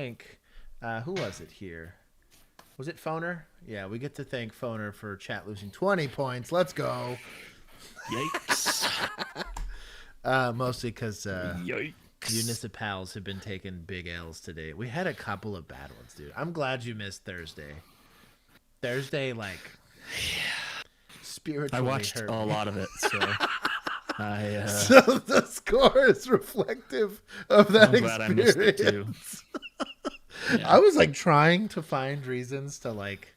thank, who was it here? Was it Phoner? Yeah, we get to thank Phoner for chat losing 20 points. Let's go. Yikes. Mostly because Yikes. municipals have been taking big L's today. We had a couple of bad ones, dude. I'm glad you missed Thursday. Thursday, like, spiritually I watched hurt a me. lot of it, so So the score is reflective of that I'm glad I missed it too. experience. Yeah. I was like trying to find reasons to like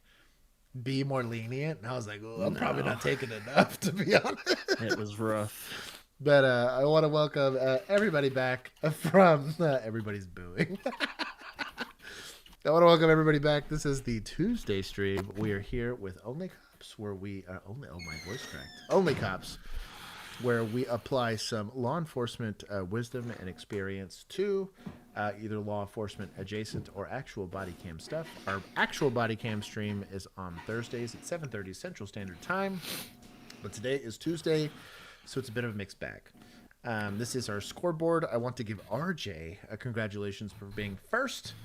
be more lenient, and I was like, well, I'm probably not taking enough, to be honest. It was rough. But I want to welcome everybody back from everybody's booing. I want to welcome everybody back. This is the Tuesday stream. We are here with OnlyCops, where we are only. Oh, my voice cracked. OnlyCops, where we apply some law enforcement wisdom and experience to either law enforcement adjacent or actual body cam stuff. Our actual body cam stream is on Thursdays at 7:30 Central Standard Time, but today is Tuesday. So it's a bit of a mixed bag. This is our scoreboard. I want to give RJ a congratulations for being first.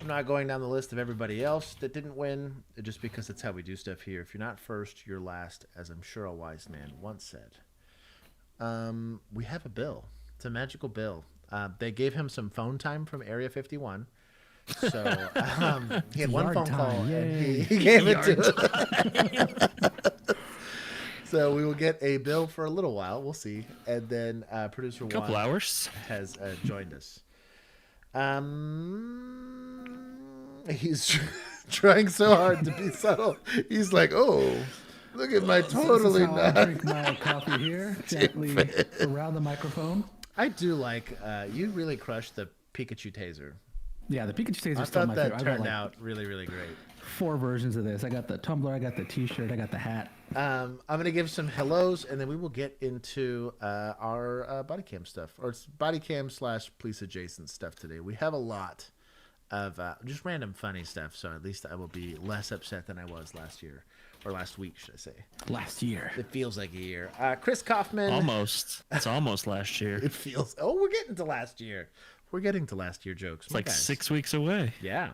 I'm not going down the list of everybody else that didn't win, just because that's how we do stuff here. If you're not first, you're last, as I'm sure a wise man once said. We have a bill. It's a magical bill. They gave him some phone time from Area 51. So he had one phone call, and he gave it to So we will get a bill for a little while. We'll see. And then producer A couple Juan hours. has joined us. He's trying so hard to be subtle. He's like, oh, look at my totally This is how I not. drink my coffee here, gently around the microphone. I do like, you really crushed the Pikachu taser. Yeah, the Pikachu taser I is still thought my that favorite. I got turned like out really, really great. 4 versions of this. I got the tumbler, I got the t-shirt, I got the hat. I'm going to give some hellos, and then we will get into our body cam stuff, or it's body cam / police adjacent stuff today. We have a lot of just random funny stuff, so at least I will be less upset than I was last year, or last week, should I say. Last year. It feels like a year. Chris Kaufman. Almost. It's almost last year. It feels, oh, we're getting to last year. We're getting to last year jokes. It's like 6 weeks away. Yeah.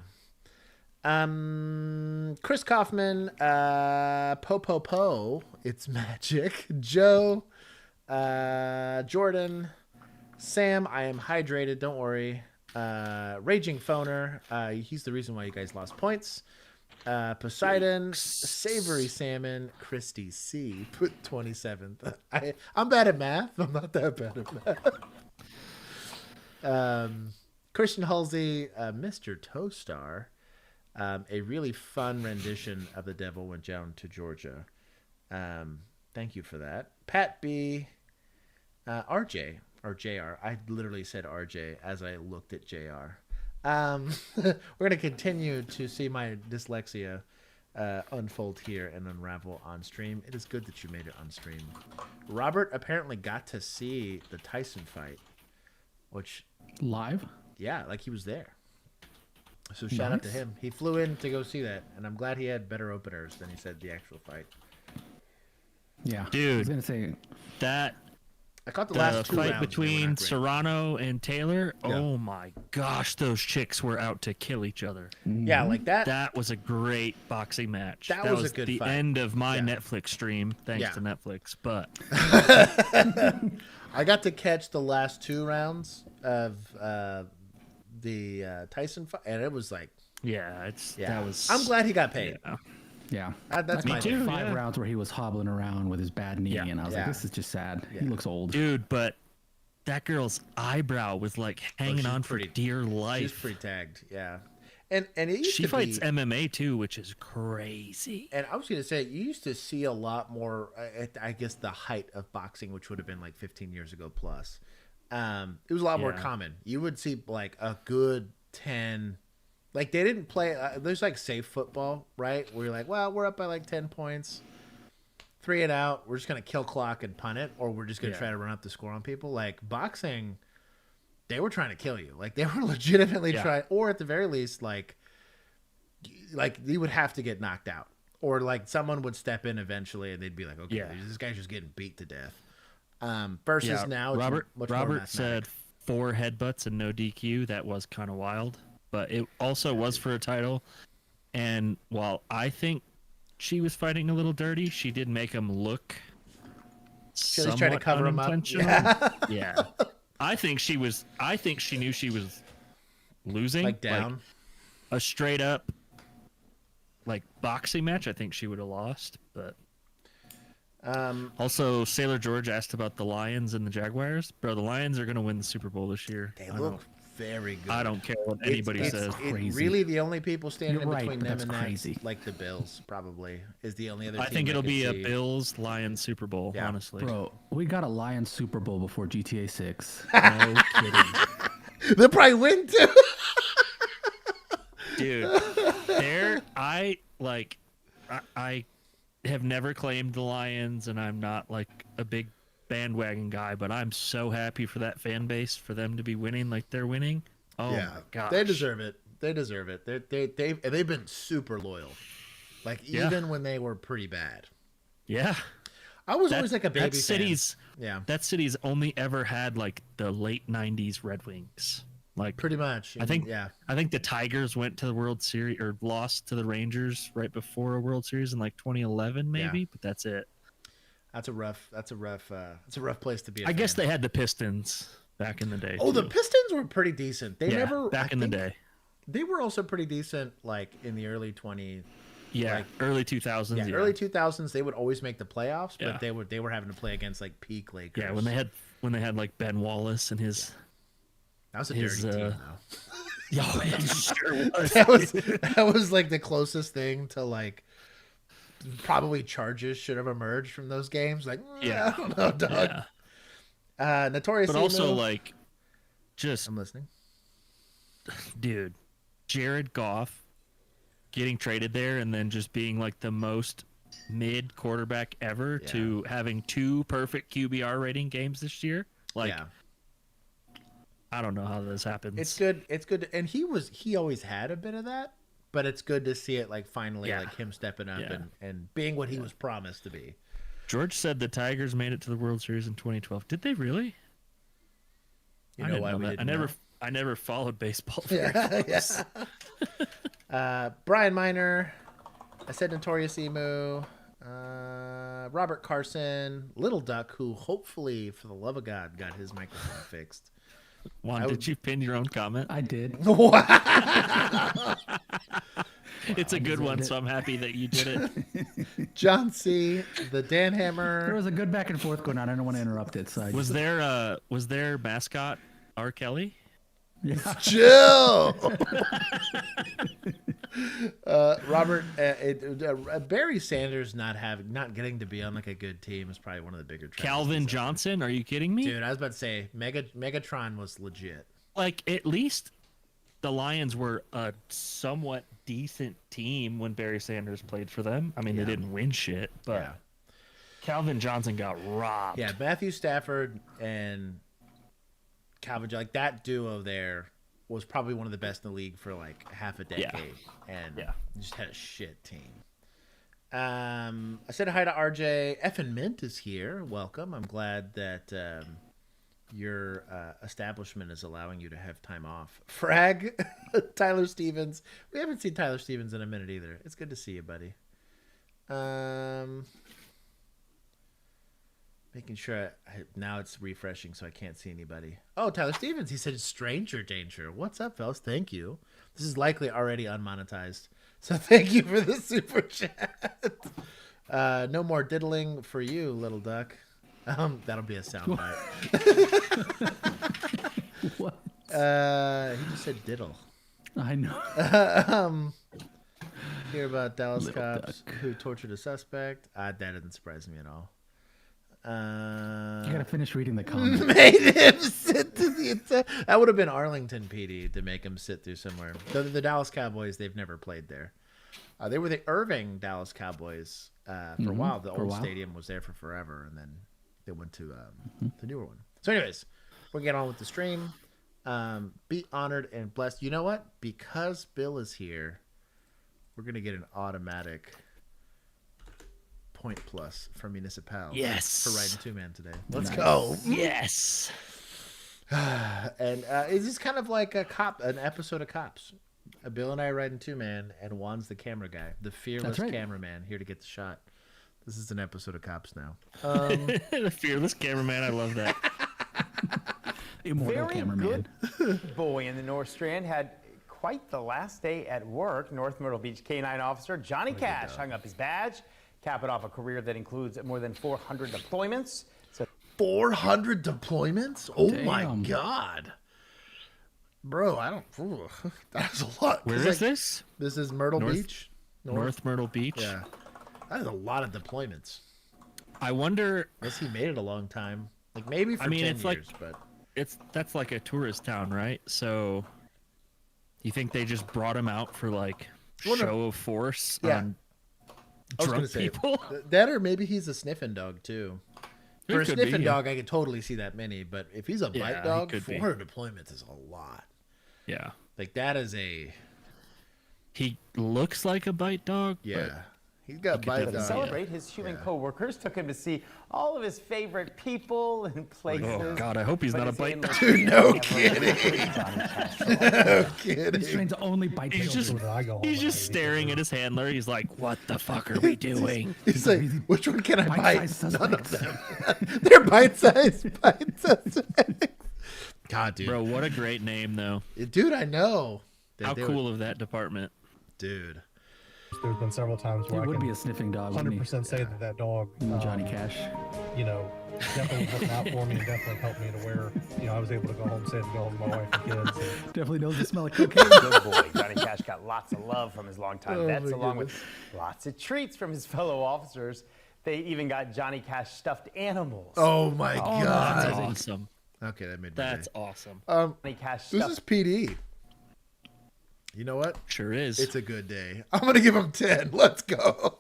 Chris Kaufman, Po, it's magic. Joe, Jordan, Sam, I am hydrated, don't worry. Raging Phoner, he's the reason why you guys lost points. Poseidon, Savory Salmon, Christy C, put 27th. I'm bad at math. I'm not that bad at math. Christian Halsey, Mr. Toastar, a really fun rendition of The Devil Went Down to Georgia. Thank you for that. Pat B, RJ, or JR. I literally said RJ as I looked at JR. We're going to continue to see my dyslexia unfold here and unravel on stream. It is good that you made it on stream. Robert apparently got to see the Tyson fight, which... Live? Yeah, like he was there. So shout out to him. He flew in to go see that, and I'm glad he had better openers than he said the actual fight. Yeah. Dude. I was going to say... That I caught the last 2 fight rounds. between Serrano and Taylor. Yeah. Oh my gosh, those chicks were out to kill each other. Yeah, like that. That was a great boxing match. That was a good the fight. end of my Yeah. Netflix stream, thanks to Netflix. But I got to catch the last 2 rounds of the Tyson fight, and it was like, that was. I'm glad he got paid. Yeah. That's I my caught too, 5 yeah. rounds where he was hobbling around with his bad knee, and I was like, this is just sad. He looks old. Dude, but that girl's eyebrow was like hanging on for dear life. She's pretty tagged, yeah. And it used she to fights be, MMA too, which is crazy. And I was going to say, you used to see a lot more, at, I guess, the height of boxing, which would have been like 15 years ago plus. It was a lot more common. You would see like a good 10, like they didn't play, there's like safe football, right? Where you're like, well, we're up by like 10 points, 3 and out. We're just going to kill clock and punt it, or we're just going to try to run up the score on people. Like boxing, they were trying to kill you. Like they were legitimately trying, or at the very least, like you would have to get knocked out, or like someone would step in eventually, and they'd be like, okay, this guy's just getting beat to death. Versus now, Robert much more said 4 headbutts and no DQ. That was kind of wild. but it also was for a title. And while I think she was fighting a little dirty, she did make him look She was trying to cover him up. Yeah. I think she knew she was losing. Like down. A straight up like boxing match, I think she would have lost. But also, Sailor George asked about the Lions and the Jaguars. Bro, the Lions are gonna win the Super Bowl this year. They look very good. I don't care what anybody says. Really, the only people standing You're between right, them that's and crazy. that, like the Bills, probably is the only other. I team think it'll be a see. Bills Lions Super Bowl. Yeah. Honestly, Bro, we got a Lions Super Bowl before GTA 6. no kidding. They'll probably win too. Dude, I have never claimed the Lions, and I'm not like a big bandwagon guy, but I'm so happy for that fan base, for them to be winning like they're winning. Oh my gosh. They deserve it. They deserve it. They've been super loyal, like even when they were pretty bad. Yeah, I was always like a baby fan. That city's only ever had like the late '90s Red Wings. Like pretty much. I think the Tigers went to the World Series or lost to the Rangers right before a World Series in like 2011 maybe, but that's it. That's a rough place to be. I guess they had the Pistons back in the day. Oh, the Pistons were pretty decent. They never back in the day. They were also pretty decent, like in the early 20s. Yeah, like, early 2000s. Yeah, early 2000s. They would always make the playoffs, but they were having to play against like peak Lakers. Yeah, when they had like Ben Wallace and his. That was a dirty team, though. Yeah, it sure was. That was like the closest thing to like. Probably charges should have emerged from those games. Like, I don't know, dog. Yeah. Notorious. But also, like, just I'm listening, dude. Jared Goff getting traded there and then just being like the most mid quarterback ever to having 2 perfect QBR rating games this year. Like, I don't know how this happens. It's good. It's good. And he always had a bit of that. But it's good to see it, like, finally, like, him stepping up and being what he was promised to be. George said the Tigers made it to the World Series in 2012. Did they really? You know why we didn't know. I never followed baseball. Brian Miner. I said Notorious Emu. Robert Carson. Little Duck, who hopefully, for the love of God, got his microphone fixed. Juan, did you pin your own comment? I did. It's a good one, so I'm happy that you did it. John C., the Dan Hammer. There was a good back and forth going on. I don't want to interrupt it. So was there mascot R. Kelly? Yeah. Chill. Robert, Barry Sanders not getting to be on like a good team is probably one of the bigger trends. Calvin Johnson, are you kidding me? Dude, I was about to say Megatron was legit. Like, at least the Lions were a somewhat decent team when Barry Sanders played for them. I mean, they didn't win shit, but Calvin Johnson got robbed. Yeah, Matthew Stafford and Calvin, like that duo there was probably one of the best in the league for like half a decade, and just had a shit team. I said hi to RJ. Effin Mint is here. Welcome. I'm glad that your establishment is allowing you to have time off. Frag, Tyler Stevens. We haven't seen Tyler Stevens in a minute either. It's good to see you, buddy. Making sure now it's refreshing so I can't see anybody. Oh, Tyler Stevens. He said stranger danger. What's up, fellas? Thank you. This is likely already unmonetized. So thank you for the super chat. No more diddling for you, little duck. That'll be a soundbite. What? He just said diddle. I know. Hear about Dallas Little cops duck. who tortured a suspect. That doesn't surprise me at all. You gotta finish reading the comment. Made him sit to the. That would have been Arlington PD to make him sit through somewhere. The Dallas Cowboys, they've never played there. They were the Irving Dallas Cowboys for a while. The old stadium was there for forever, and then they went to the newer one. So, anyways, we'll get on with the stream. Be honored and blessed. You know what? Because Bill is here, we're gonna get an automatic point plus for municipal. Yes. For riding 2-man today. Let's go. Yes. And it's just kind of like an episode of Cops. Bill and I are riding 2-man, and Juan's the camera guy, the fearless cameraman, here to get the shot. This is an episode of Cops now. The fearless cameraman. I love that. Immortal cameraman. Good boy in the North Strand had quite the last day at work. North Myrtle Beach K-9 officer Johnny Cash hung up his badge, capping off a career that includes more than 400 deployments. 400 deployments? Oh my God. Bro, that's a lot. Where is this? This is Myrtle Beach. North Myrtle Beach? Yeah. That is a lot of deployments. I wonder. Unless he made it a long time. Like maybe for 10 years, but... That's like a tourist town, right? So you think they just brought him out for like show of force on drunk people? That or maybe he's a sniffing dog too. For a sniffing dog, I could totally see that many, but if he's a bite dog, 400 deployments is a lot. Yeah. Like that is a... He looks like a bite dog. Yeah. He's got bite dog. To celebrate, his human co-workers took him to see all of his favorite people and places. Oh God, I hope he's not a bite dog. Dude, no kidding. No kidding. These trains only bite He's just staring at his handler. He's like, "What the fuck are we doing?" He's like, "Which one can I bite?" None of suspects. them. They're bite-sized. God, dude. Bro, what a great name, though. Dude, I know. How cool of that department. Dude. There's been several times where He I would can be a sniffing dog. 100% say that dog, Johnny Cash. you know, definitely was looking out for me and definitely helped me to where, you know, I was able to go home safe and go home with my wife and kids. And Definitely knows the smell of cocaine. Good boy. Johnny Cash got lots of love from his longtime vets, along with lots of treats from his fellow officers. They even got Johnny Cash stuffed animals. Oh my God. That's awesome. Okay, that made me That's awesome. Johnny Cash This stuffed is PD. You know what? Sure is. It's a good day. I'm going to give him 10. Let's go.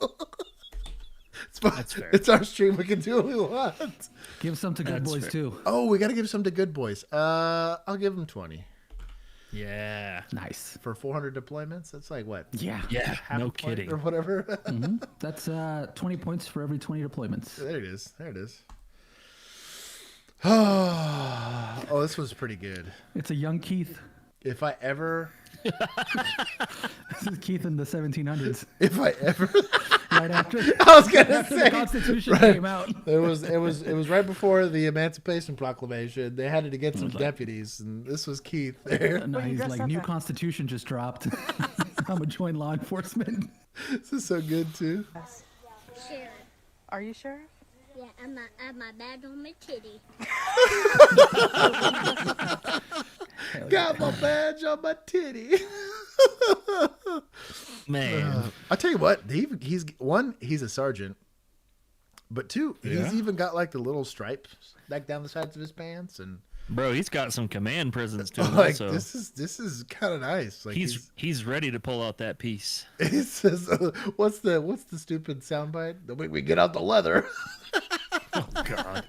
That's fair. It's our stream. We can do what we want. Give some to good boys, too. Oh, we got to give some to good boys. I'll give him 20. Yeah. Nice. For 400 deployments? That's like what? Yeah. Yeah. Half No a point kidding. or whatever. That's 20 points for every 20 deployments. There it is. There it is. Oh, this was pretty good. It's a young Keith. If I ever... This is Keith in the 1700s. If I ever... Right after, I was gonna after say the Constitution came out. it was right before the Emancipation Proclamation. They had to get some deputies, and this was Keith there. No, he's like, new Constitution just dropped. I'm gonna join law enforcement. This is so good too. Sheriff. Are you sheriff? Yeah, I have my badge on my titty. Got my badge on my titty. Man. I'll tell you what, he's a sergeant, but two, he's even got like the little stripes like down the sides of his pants, and Bro, he's got some command presence to him. like Also. this is kind of nice. Like he's ready to pull out that piece. He says, "What's the stupid soundbite? The way we get out the leather." Oh God.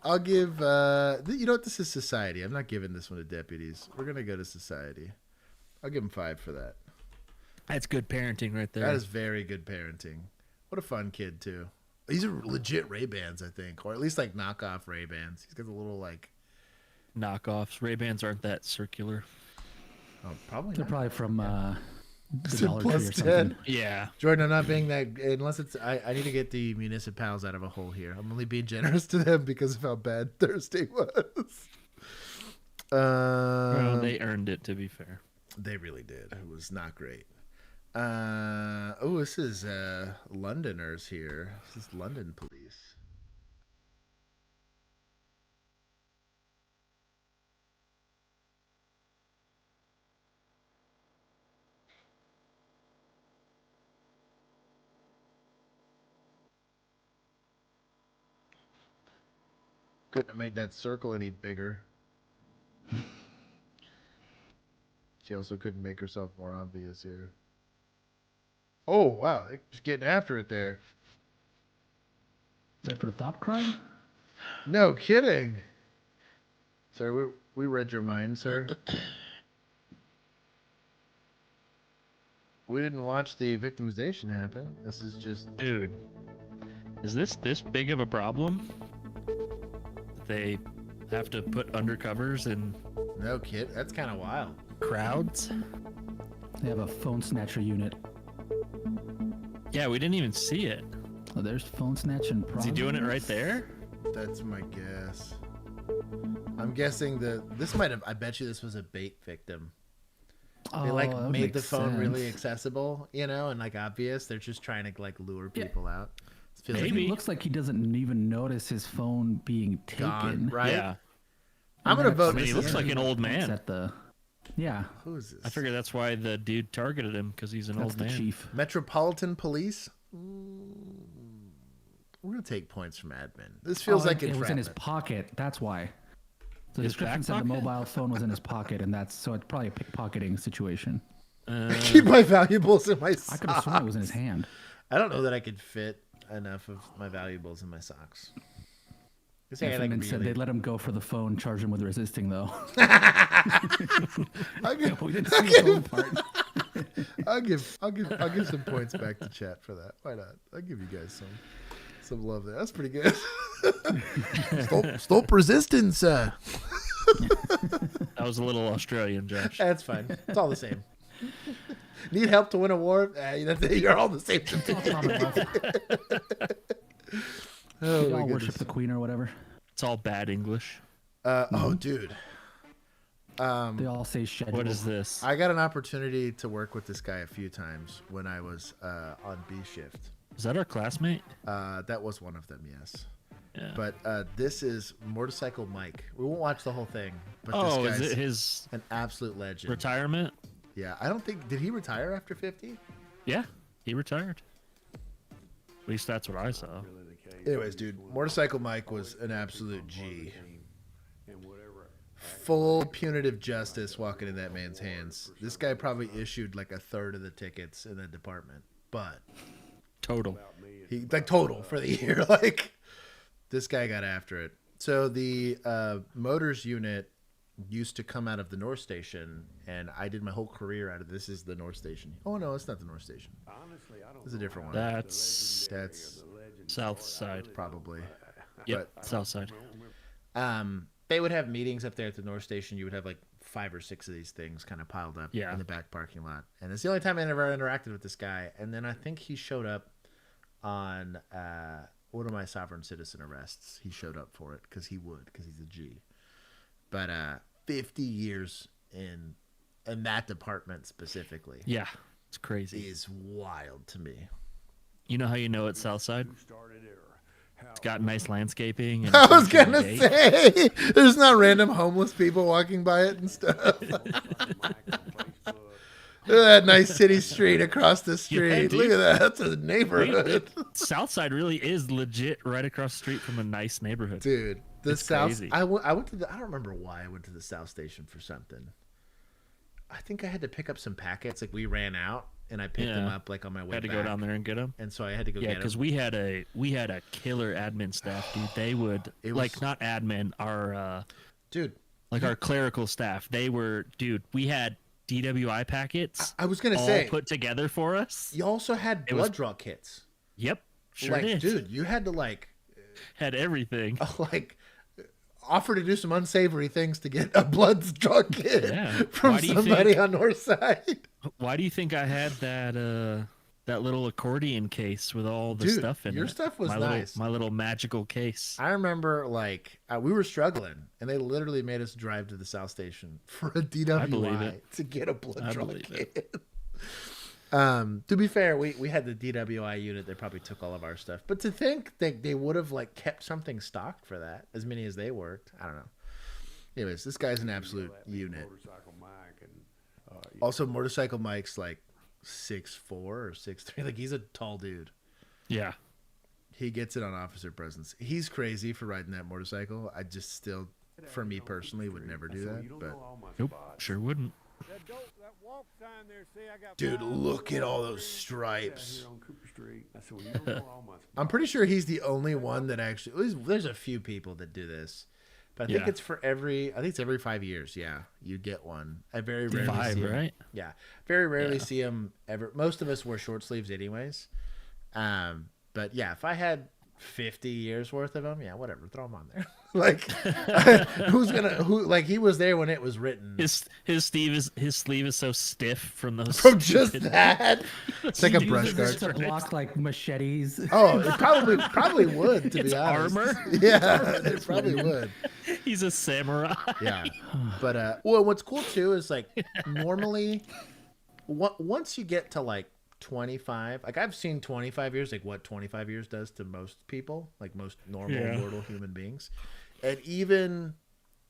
I'll give. You know what? This is society. I'm not giving this one to deputies. We're gonna go to society. I'll give him 5 for that. That's good parenting right there. That is very good parenting. What a fun kid too. These are legit Ray-Bans, I think, or at least like knockoff Ray-Bans. He's got the little like knockoffs. Ray-Bans aren't that circular. Oh, probably. They're not. probably from the Dollar Tree or Plus something. 10. Yeah. Jordan, I'm not being that unless it's. I need to get the municipals out of a hole here. I'm only being generous to them because of how bad Thursday was. Well, they earned it, to be fair. They really did. It was not great. This is Londoners here. This is London police. Couldn't have made that circle any bigger. She also couldn't make herself more obvious here. Oh, wow. They're just getting after it there. Is that for the thought crime? No kidding. Sir, we read your mind, sir. We didn't watch the victimization happen. This is just... Dude, is this big of a problem? They have to put undercovers in No kid. That's kind of wild. Crowds? They have a phone snatcher unit. Yeah, we didn't even see it. Oh, there's phone snatching. Is he doing it right there? That's my guess. I'm guessing that this might have. I bet you this was a bait victim. They like made the phone really accessible, you know, and like obvious. They're just trying to like lure people out. Maybe. It looks like he doesn't even notice his phone being taken. Gone, right? Yeah. I'm gonna vote. I mean, he looks like an old man. At the, yeah. Who is this? I figure that's why the dude targeted him, because he's an That's old the man. chief. Metropolitan Police. We're gonna take points from admin. This feels like it was in his entrapment. pocket. That's why. The His description back said the pocket? mobile phone was in his pocket, and so it's probably a pickpocketing situation. Keep my valuables in my socks. I could have sworn it was in his hand. I don't know that I could fit enough of my valuables in my socks. This guy, like, Said really- they let him go for the phone, charge him with resisting though. I'll give, We didn't see the phone part. I'll give some points back to chat for that. Why not? I'll give you guys some love there. That's pretty good. Stop resistance. That was a little Australian, Josh. That's fine. It's all the same. Need help to win a war? You're all the same to me. Oh, They my all worship goodness. the queen or whatever. It's all bad English. Oh, dude. They all say schedule. What is this? I got an opportunity to work with this guy a few times when I was on B shift. Is that our classmate? That was one of them, yes. Yeah. But this is Motorcycle Mike. We won't watch the whole thing, but Oh, this is guy's it his an absolute legend. retirement? Yeah, I don't think did he retire after 50? Yeah, he retired. At least that's what I saw. Anyways, dude, Motorcycle Mike was an absolute G. Full punitive justice walking in that man's hands. This guy probably issued like a third of the tickets in the department, but Total. he like total for the year. Like this guy got after it. So the motors unit used to come out of the North Station, and I did my whole career out of this. Is the North Station? Oh no, it's not the North Station. It's a different one. That's That's south side. probably. Yep, south side. They would have meetings up there at the North Station. You would have like 5 or 6 of these things kind of piled up Yeah. in the back parking lot. And it's the only time I ever interacted with this guy. And then I think he showed up on one of my sovereign citizen arrests. He showed up for it because he's a G. But 50 years in that department specifically Yeah, it's crazy. is wild to me. You know how you know it's south side? It's got nice landscaping. And I was it's on gonna a gate. say, there's not random homeless people walking by it and stuff. Look at that nice city street across the street. dude. Look at that. That's a neighborhood. South side really is legit right across the street from a nice neighborhood. Dude, the It's South. crazy. I went to the. I don't remember why I went to the South Station for something. I think I had to pick up some packets. Like we ran out, and I picked them Yeah. up like on my way Had to back. go down there and get them. And so I had to go Yeah, get because them. we had a killer admin staff, dude. They would It like was- not admin, our Dude, like our clerical staff. They were, dude. We had DWI packets I was gonna all say put together for us. you also had It was- blood draw kits. Yep, sure like, did. dude, you had to like Had everything. offer to do some unsavory things to get a blood draw kit Yeah. from Why do you somebody think- on North Side. Why do you think I had that little accordion case with all the Dude, stuff in it? your stuff was my nice. my little magical case. I remember like we were struggling, and they literally made us drive to the South Station for a believe DWI it. to get a blood I draw believe it. kit. To be fair, we had the DWI unit. They probably took all of our stuff, but to think that they would have like kept something stocked for that, as many as they worked, I don't know. Anyways, this guy's an absolute unit. Also, Motorcycle Mike's like 6'4" or 6'3". Like he's a tall dude. Yeah. He gets it on officer presence. He's crazy for riding that motorcycle. I just still, for me personally, would never do that. But Nope. Sure wouldn't. dude, look at all those stripes. I'm pretty sure he's the only one that actually. There's a few people that do this, but I think Yeah. it's for every. I think it's every 5 years. Yeah, you get one. I very rarely 5, see 'em. right? Yeah, very rarely Yeah. see them ever. Most of us wear short sleeves anyways. But yeah, if I had 50 years worth of them, yeah, whatever, throw them on there. Like, he was there when it was written. His sleeve is so stiff from those. From just that, it's like a He brush uses guard. it to block like machetes. Oh, it probably would, to It's be honest. armor? Yeah, it probably would. He's a samurai. Yeah, but well, what's cool too is like normally, once you get to like 25, like I've seen 25 years, like what 25 years does to most people, like most normal mortal human beings, and even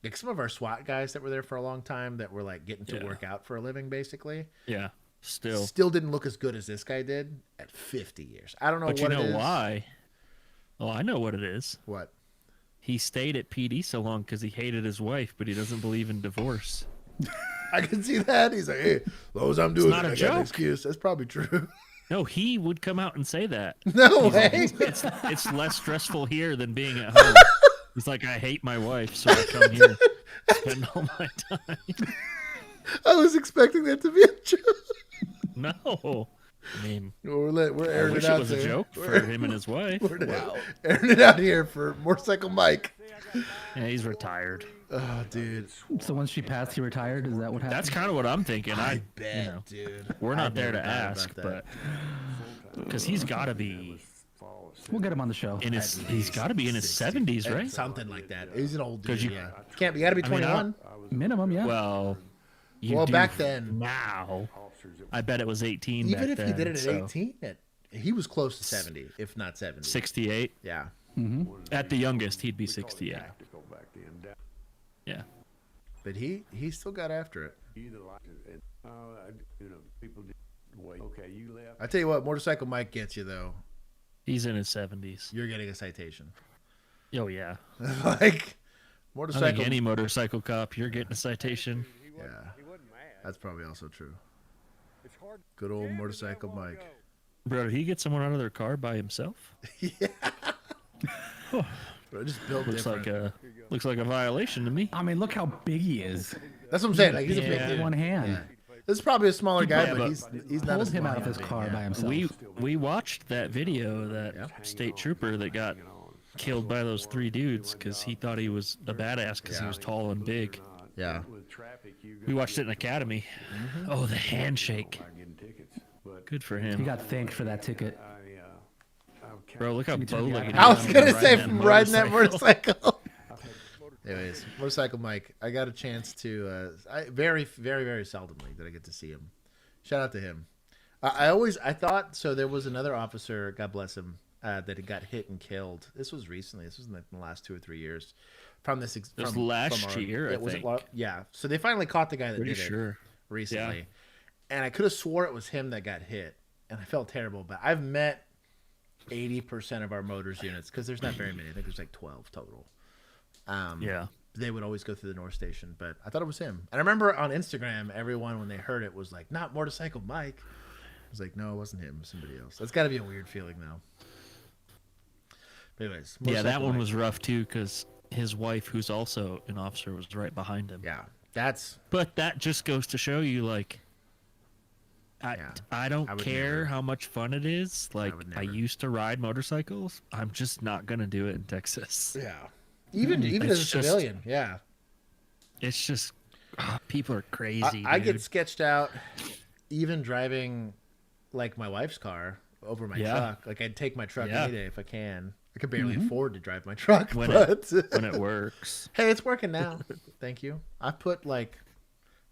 like some of our SWAT guys that were there for a long time that were like getting to work out for a living, basically. Yeah, still Didn't look as good as this guy did at 50 years. I don't know But what you know it is. why? Oh, I know what it is. What? He stayed at PD so long because he hated his wife, but he doesn't believe in divorce. I can see that. He's like, hey, as long as I'm doing not it, a I got an joke. excuse. That's probably true. No, he would come out and say that. No way. It's less stressful here than being at home. He's like, I hate my wife, so I come here, spend all my time. I was expecting that to be a joke. No, I mean, We're I airing wish it out it was a there. joke for him and his wife. We're airing it out here for Motorcycle Mike. Yeah, he's retired. Oh, dude. So once she passed, he retired. Is that what happened? That's kind of what I'm thinking. I bet, you know, dude. we're not I've there never to thought ask, about that. but because he's got to be We'll get him on the show. in his, he's got to be in his 70s, right? Something like that. He's an old 'Cause dude. you- Yeah. Can't be. You got to be I mean, 21. Minimum, yeah. Well, you Well, do back then, now, I bet it was 18. even back if then, he did it at so 18, he was close to 70, if not 70. 68. Yeah. At the youngest, he'd be 68. Yeah. But he still got after it. I tell you what, Motorcycle Mike gets you though. He's in his 70s. You're getting a citation. Oh yeah. Like I think motorcycle. any motorcycle cop, you're getting a citation. Yeah, that's probably also true. Good old Motorcycle Mike. Bro, did he get someone out of their car by himself? Bro, just built Looks different. looks like a violation to me. I mean, look how big he is. That's what I'm saying. Like he's a big Yeah. dude. One hand. Yeah. This is probably a smaller guy, Yeah, but but he's not Hold a him small out of his human car being, by yeah. himself. We watched that video of that state trooper that got killed by those three dudes because he thought he was a badass because he was tall and big. Yeah. We watched it in Academy. Oh, the handshake. Good for He him. got thanked for that ticket. Bro, look how bow-legged he I was is gonna say riding from that riding that motorcycle. motorcycle. Anyways, Motorcycle Mike, I got a chance to. Very seldomly did I get to see him. Shout out to him. I thought so. There was another officer, God bless him, that had got hit and killed. This was recently. This was in the last 2 or 3 years. From this, was last year, I was think. Yeah. So they finally caught the guy that Pretty did it sure. recently, and I could have swore it was him that got hit, and I felt terrible. But I've met 80% of our motors units because there's not very many. I think there's like 12 total. Yeah. They would always go through the North Station, but I thought it was him. And I remember on Instagram, everyone when they heard it was like, "Not Motorcycle Mike." I was like, "No, it wasn't him. It was somebody else." That's got to be a weird feeling, though. But anyways, Yeah, that Motorcycle one Mike. was rough too because his wife, who's also an officer, was right behind him. Yeah, that's But that just goes to show you, like, I don't I would care never. how much fun it is. Like, would I never. used to ride motorcycles. I'm just not gonna do it in Texas. yeah. Even as a It's just- civilian, yeah. It's just people are crazy. I get dude. sketched out even driving like my wife's car over my Yeah. truck. Like I'd take my truck Yeah. any day if I can. I could barely afford to drive my truck, When but when it works. hey, it's working now. Thank you. I put like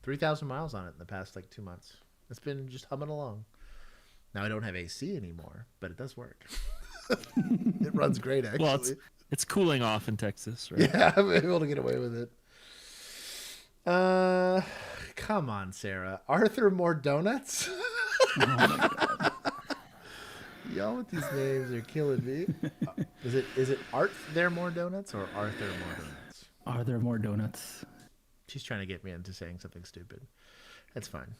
3,000 miles on it in the past like 2 months. It's been just humming along. Now I don't have AC anymore, but it does work. It runs great actually. Well, it's cooling off in Texas, right? Yeah, I'm able to get away with it. Come on, Sarah. Arthur More Donuts? Y'all with these names are killing me. Is it Art There More Donuts or Arthur More Donuts? Are there more donuts? She's trying to get me into saying something stupid. That's fine.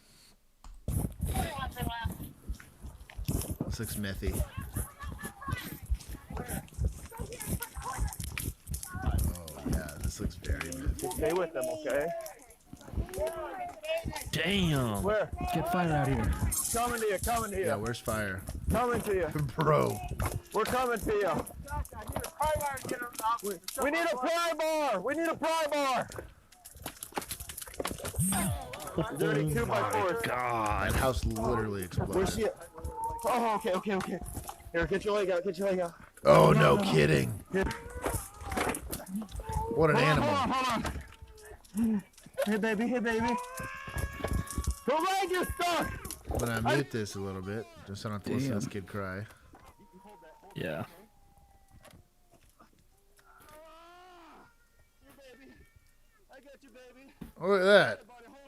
This looks methy. Oh yeah, this looks very methy. Stay with them, okay? Damn. Where? Get fire out here. Coming to you, coming to you. Yeah, where's fire? Coming to you. Bro. We're coming to you. We need a pry bar. We need a pry bar. 32 by 4. God. That house literally exploded. Where's she? Oh, okay. Here, get your leg out. Oh, no kidding. What an animal. Hold on. Hey, baby. The leg is stuck. I'm gonna mute this a little bit, just so I don't have to listen to this kid cry. Yeah. I got you, baby. Oh, look at that.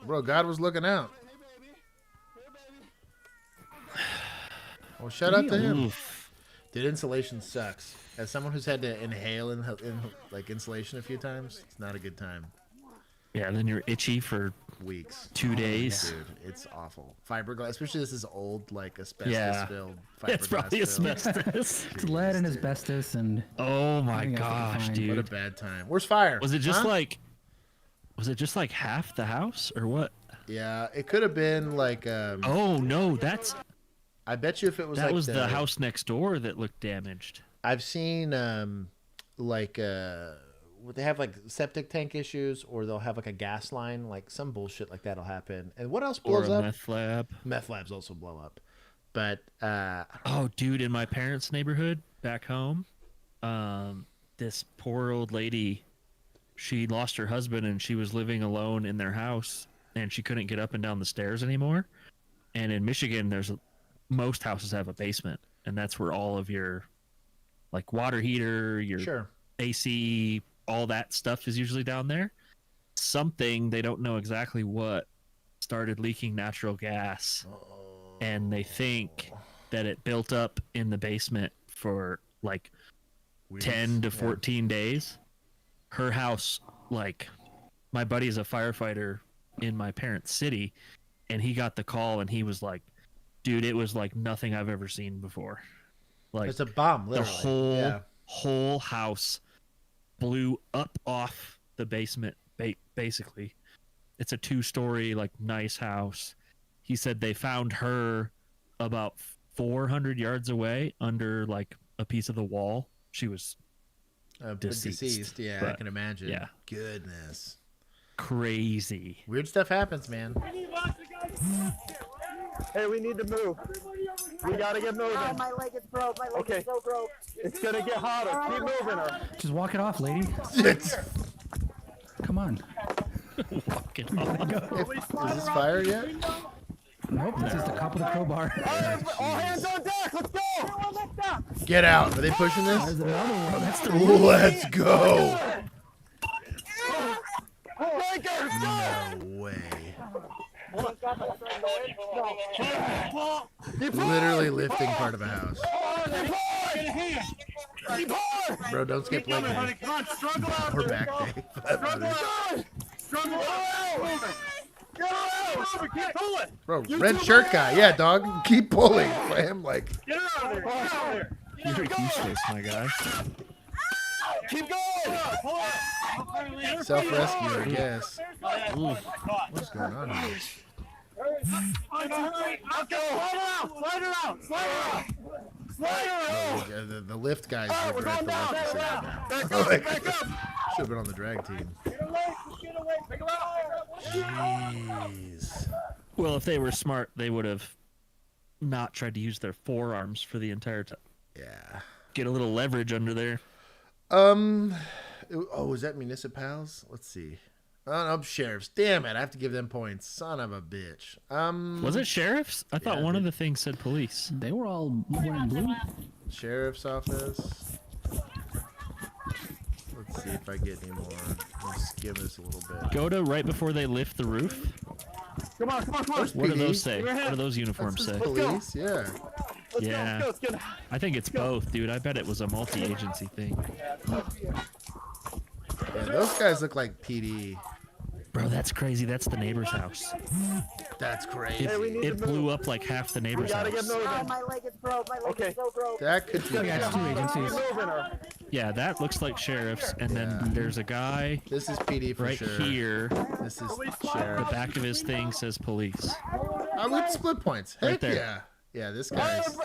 Bro, God was looking out. Well, shout out to him. Dude, insulation sucks. As someone who's had to inhale in like insulation a few times, it's not a good time. Yeah, then you're itchy for Weeks. 2 days. Dude, it's awful. Fiberglass, especially this is old, like asbestos-filled fiberglass. It's probably asbestos. It's lead and asbestos and. Oh my I think that's gosh, fine. dude. What a bad time. Where's fire? Was it just Huh? like? Was it just like half the house or what? Yeah, it could have been like. Oh no, that's I bet you if it was that like was the house next door that looked damaged. I've seen like they have like septic tank issues, or they'll have like a gas line, like some bullshit like that'll happen. And what else Or blows a up? meth lab. Meth labs also blow up. But Oh, dude, in my parents' neighborhood back home, this poor old lady, she lost her husband and she was living alone in their house, and she couldn't get up and down the stairs anymore. And in Michigan, most houses have a basement, and that's where all of your like water heater, your sure. AC, all that stuff is usually down there. Something, they don't know exactly what, started leaking natural gas, and they think that it built up in the basement for like 10 to 14 days. Her house, like, my buddy's a firefighter in my parents' city, and he got the call and he was like, dude, it was like nothing I've ever seen before. Like, It's a bomb, literally. the whole house blew up off the basement, basically. It's a 2-story, like, nice house. He said they found her about 400 yards away under, like, a piece of the wall. She was deceased. Yeah, I but, can imagine. yeah. Goodness. Crazy. Weird stuff happens, man. Hey, we need to move. We gotta get moving. Oh, my leg is broke. My leg is so broke. It's gonna get hotter. Keep moving her. Just walk it off, lady. Come on. Walk it off. Is this fire yet? Nope, it's just a cup with a crowbar. All hands on deck. Let's go. Get out. Are they pushing this? There's another one. That's the Let's go. No way. Literally lifting part of a house. Bro, don't skip leg day. Or back day. for that matter. Bro, red shirt guy. Yeah, dog. Keep pulling for him. Like, You're useless, my guy. Keep going. self-rescue, I guess. Ooh, what's going on here? Oh, the lift guys regret the lift decision. Like, should have been on the drag team. Jeez. Well, if they were smart, they would have not tried to use their forearms for the entire time. Yeah. Get a little leverage under there. Oh, is that municipals? Let's see. Oh, no, sheriffs. Damn it! I have to give them points. Son of a bitch. Was it sheriffs? I thought yeah, one of the things said police. They were all wearing blue. Sheriff's office. Let's see if I get any more. Let's skim this a little bit. Go to right before they lift the roof. Come on. There's What do PD. those say? What do those uniforms say? Police, yeah. Yeah. Let's go. I think it's both, dude. I bet it was a multi-agency thing. Yeah, those guys look like PD. Bro, that's crazy. That's the neighbor's house. That's crazy. It blew up like half the neighbor's house. Oh, my leg is broke. My leg is so broke. That could be. Yeah, it's two agencies. Yeah, that looks like sheriffs. And then there's a guy This is PD for right sure. here. This is The sheriff. back of his thing says police. I would split points. Heck Right there. yeah. Yeah, this guy's. This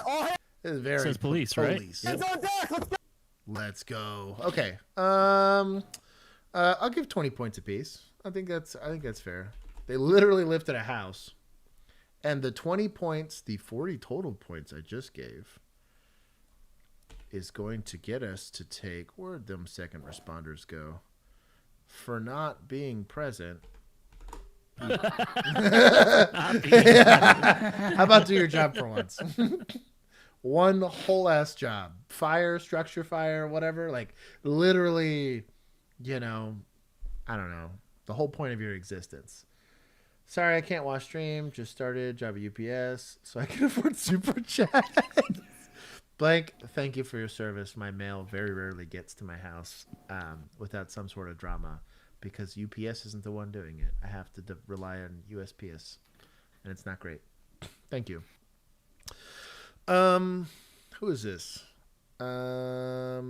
is very Says police, right? police. Yep. Let's go. Okay. I'll give 20 points apiece. I think that's fair. They literally lifted a house, and the 20 points, the 40 total points I just gave, is going to get us to take, where'd them second responders go? For not being present. How about do your job for once? One whole ass job. Fire, structure fire, whatever. Like literally, I don't know. The whole point of your existence. Sorry, I can't watch stream. Just started. Job at UPS. So I can afford super chat. Blank, thank you for your service. My mail very rarely gets to my house without some sort of drama because UPS isn't the one doing it. I have to rely on USPS, and it's not great. Thank you. Who is this? Oh,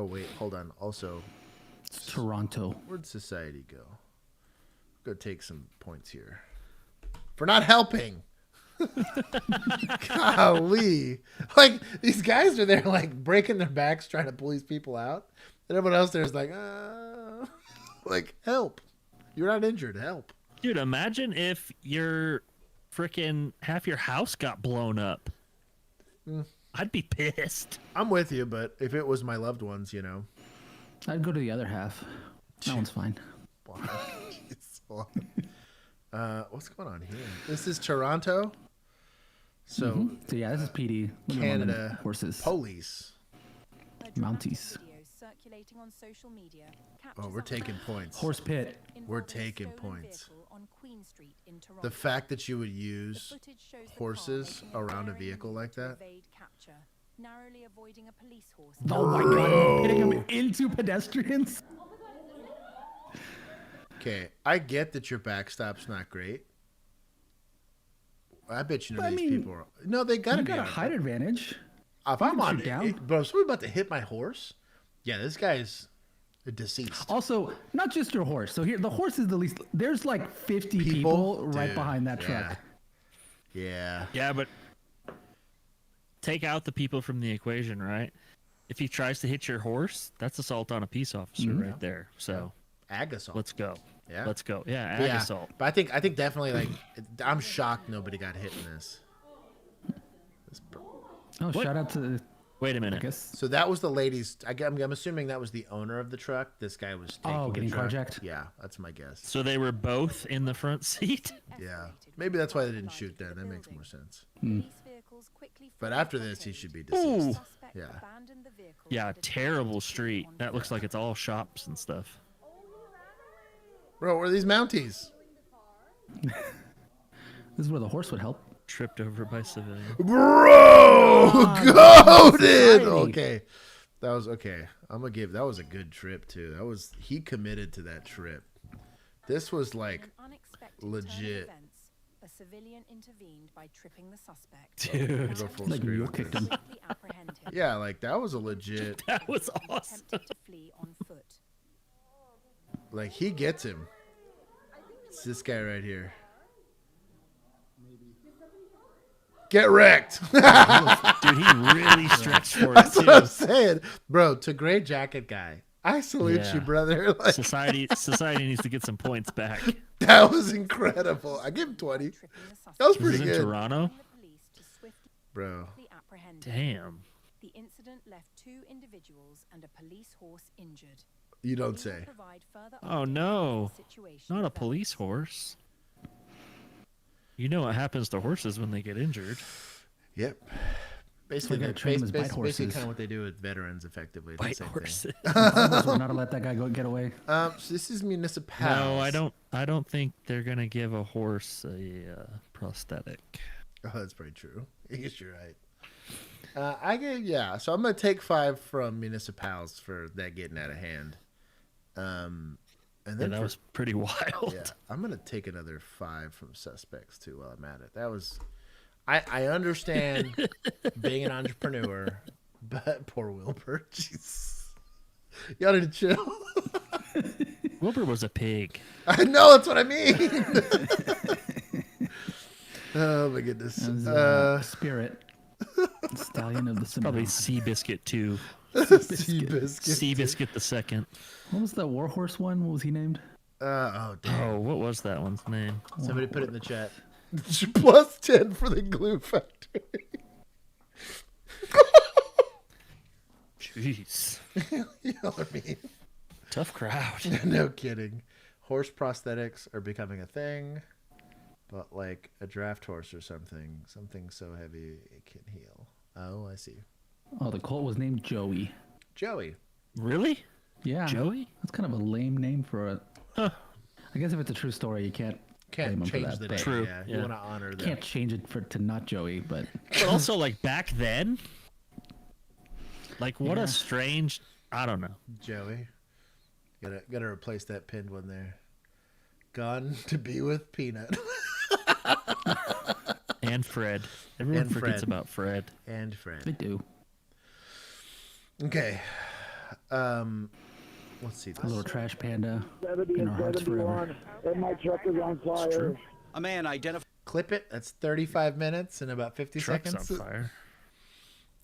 wait, hold on. Also, It's Toronto. where'd society go? Go take some points here for not helping. Golly. Like, these guys are there, like, breaking their backs trying to pull these people out. And everyone else there's like, like, help. You're not injured. Help. Dude, imagine if your freaking half your house got blown up. I'd be pissed. I'm with you, but if it was my loved ones, I'd go to the other half. That one's fine. What's going on here? This is Toronto. So, So yeah, this is PD. Canada Horses. police. Mounties. Circulating on social media. Oh, we're taking points. Horse pit. We're taking points. The fact that you would use horses around a vehicle like that. Narrowly avoiding a police horse. Oh my god, hitting them into pedestrians. Okay, I get that your backstop's not great. I bet you none of these people are. No, they gotta You be got a on it. height advantage. If I'm on shoot down. bro, if someone about to hit my horse, yeah, this guy's deceased. Also, not just your horse. So here, the horse is the least. There's like 50 people right Dude, behind that truck. Yeah. Yeah, but take out the people from the equation, right? If he tries to hit your horse, that's assault on a peace officer right there. So Ag assault. let's go. Yeah. Let's go. Yeah, But ag yeah, assault. but I think definitely like I'm shocked nobody got hit in this. Oh, shout out to. Wait a I minute. guess. So that was the lady's. I'm assuming that was the owner of the truck. This guy was taking the getting truck. carjacked? Yeah, that's my guess. So they were both in the front seat? Yeah, maybe that's why they didn't shoot then. That makes more sense. But after this, he should be Ooh. deceased. Yeah. Yeah, terrible street. That looks like it's all shops and stuff. Bro, where are these Mounties? This is where the horse would help. Tripped over by civilian. Bro, goated. society. Okay, that was okay. I'm gonna give that was a good trip too. He committed to that trip. This was like legit. A civilian intervened by tripping the suspect. Dude, Go full Like screen you with kicked this. him. Yeah, like that was a legit. that was awesome. Attempted to flee on foot. Like he gets him. It's this guy right here. Get wrecked. Dude, he really stretched for it That's what I'm too. saying, bro. To gray jacket guy, I salute Yeah. you, brother. Like, Society needs to get some points back. that was incredible. I give him 20. That was This pretty is in good, Toronto? bro. Damn. The incident left 2 individuals and a police horse injured. You don't say. Oh no. Not a police horse. You know what happens to horses when they get injured. Yep. Basically, gotta train them as bite basically horses. kind of what they do with veterans, effectively. It's the Bite same horses. We're not to let that guy get away. thing. So this is municipal. No, I don't think they're gonna give a horse a prosthetic. Oh, that's pretty true. I guess you're right. I get so I'm gonna take 5 from municipals for that getting out of hand. And Yeah, then that was pretty wild. yeah, I'm gonna take another 5 from suspects too while I'm at it. That was, I understand being an entrepreneur, but poor Wilbur, jeez, y'all need to chill. Wilbur was a pig. I know, that's what I mean. Oh my goodness. That was, spirit. Stallion of the Sonoma. Probably Seabiscuit too. Seabiscuit. Seabiscuit the second. What was the Warhorse one? What was he named? Oh, damn. Oh, what was that one's name? Somebody put it in the chat. Plus 10 for the glue factory. Jeez. You know what I mean? Tough crowd. No kidding. Horse prosthetics are becoming a thing, but like a draft horse or something so heavy it can heal. Oh, I see. Oh, the colt was named Joey. Joey. Really? Yeah. Joey? That's kind of a lame name for a... Huh. I guess if it's a true story, you can't blame him for change that, the but- name. True, Yeah, yeah. you want to honor that. Can't change it to not Joey, but... But also, like, back then, like, what Yeah. a strange, I don't know. Joey. Gotta replace that pinned one there. Gone to be with Peanut. And Fred. Everyone And forgets Fred. about Fred. And They Fred. do. Okay. Let's see A little this. trash panda 70 in our and hearts forever. 71, and my truck is on fire. A man identified. Clip it. That's 35 minutes and about 50 Truck's seconds. on fire.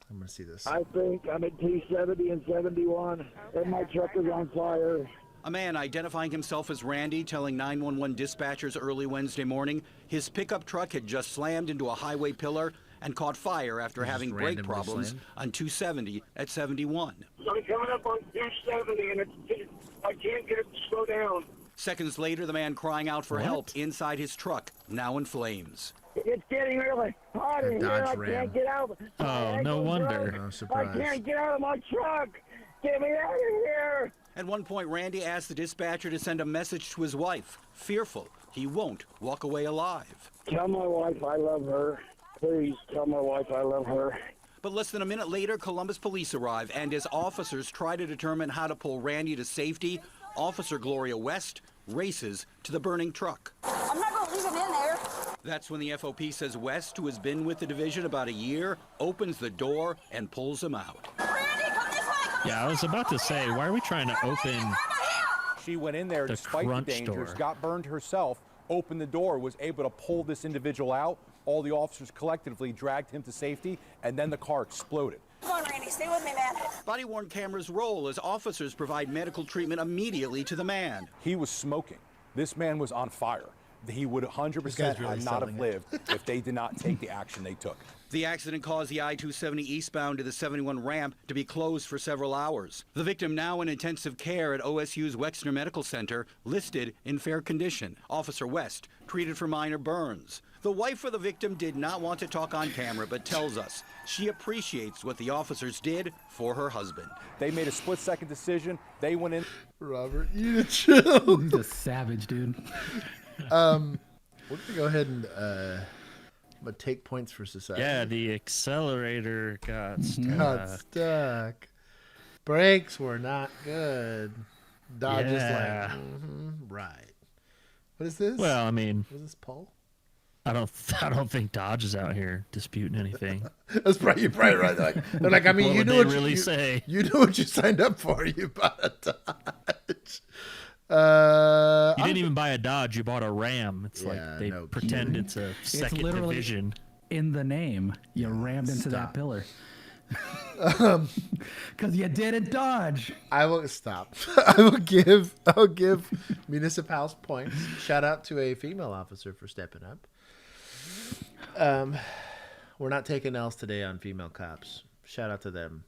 I'm gonna see this. I think I'm at T70 and 71, and my truck is on fire. A man identifying himself as Randy telling 911 dispatchers early Wednesday morning his pickup truck had just slammed into a highway pillar and caught fire after Just having brake randomly problems slammed? on 270 at 71. I'm coming up on 270, and I can't get it to slow down. Seconds later, the man crying out for help inside his truck, now in flames. It's getting really hot in A here. Dodge I Ram. can't get out. Oh, no wonder. No I surprise. can't get out of my truck. Get me out of here. At one point, Randy asked the dispatcher to send a message to his wife, fearful he won't walk away alive. Tell my wife I love her. Please tell my wife I love her. But less than a minute later, Columbus police arrive, and as officers try to determine how to pull Randy to safety, Officer Gloria West races to the burning truck. I'm not going to leave him in there. That's when the FOP says West, who has been with the division about a year, opens the door and pulls him out. Randy, come this way. Yeah, I was about to say, why are we trying to open She went in there the despite the crunch dangers, door? got burned herself, opened the door, was able to pull this individual out. All the officers collectively dragged him to safety, and then the car exploded. Come on, Randy, stay with me, man. Body-worn cameras roll as officers provide medical treatment immediately to the man. He was smoking. This man was on fire. He would 100% really not have selling it. lived if they did not take the action they took. The accident caused the I-270 eastbound to the 71 ramp to be closed for several hours. The victim now in intensive care at OSU's Wexner Medical Center, listed in fair condition. Officer West treated for minor burns. The wife of the victim did not want to talk on camera, but tells us she appreciates what the officers did for her husband. They made a split-second decision. They went in. Robert, you need to chill. He's a savage, dude. We're gonna go ahead and but take points for society. Yeah, the accelerator got stuck. Got stuck. Brakes were not good. Dodge is Yeah. like, right. What is this? Well, I mean, Was this Paul? I don't think Dodge is out here disputing anything. That's probably you're probably right. They're like, I mean, What you would knew they what really you say? You knew what you signed up for. You bought a Dodge. You didn't even buy a Dodge, you bought a Ram. It's Yeah, like they no pretend kidding. it's a second literally- division. In the name, you rammed into Stop. that pillar. Because you didn't dodge. I will stop. I'll give municipals points. Shout out to a female officer for stepping up. We're not taking L's today on female cops. Shout out to them.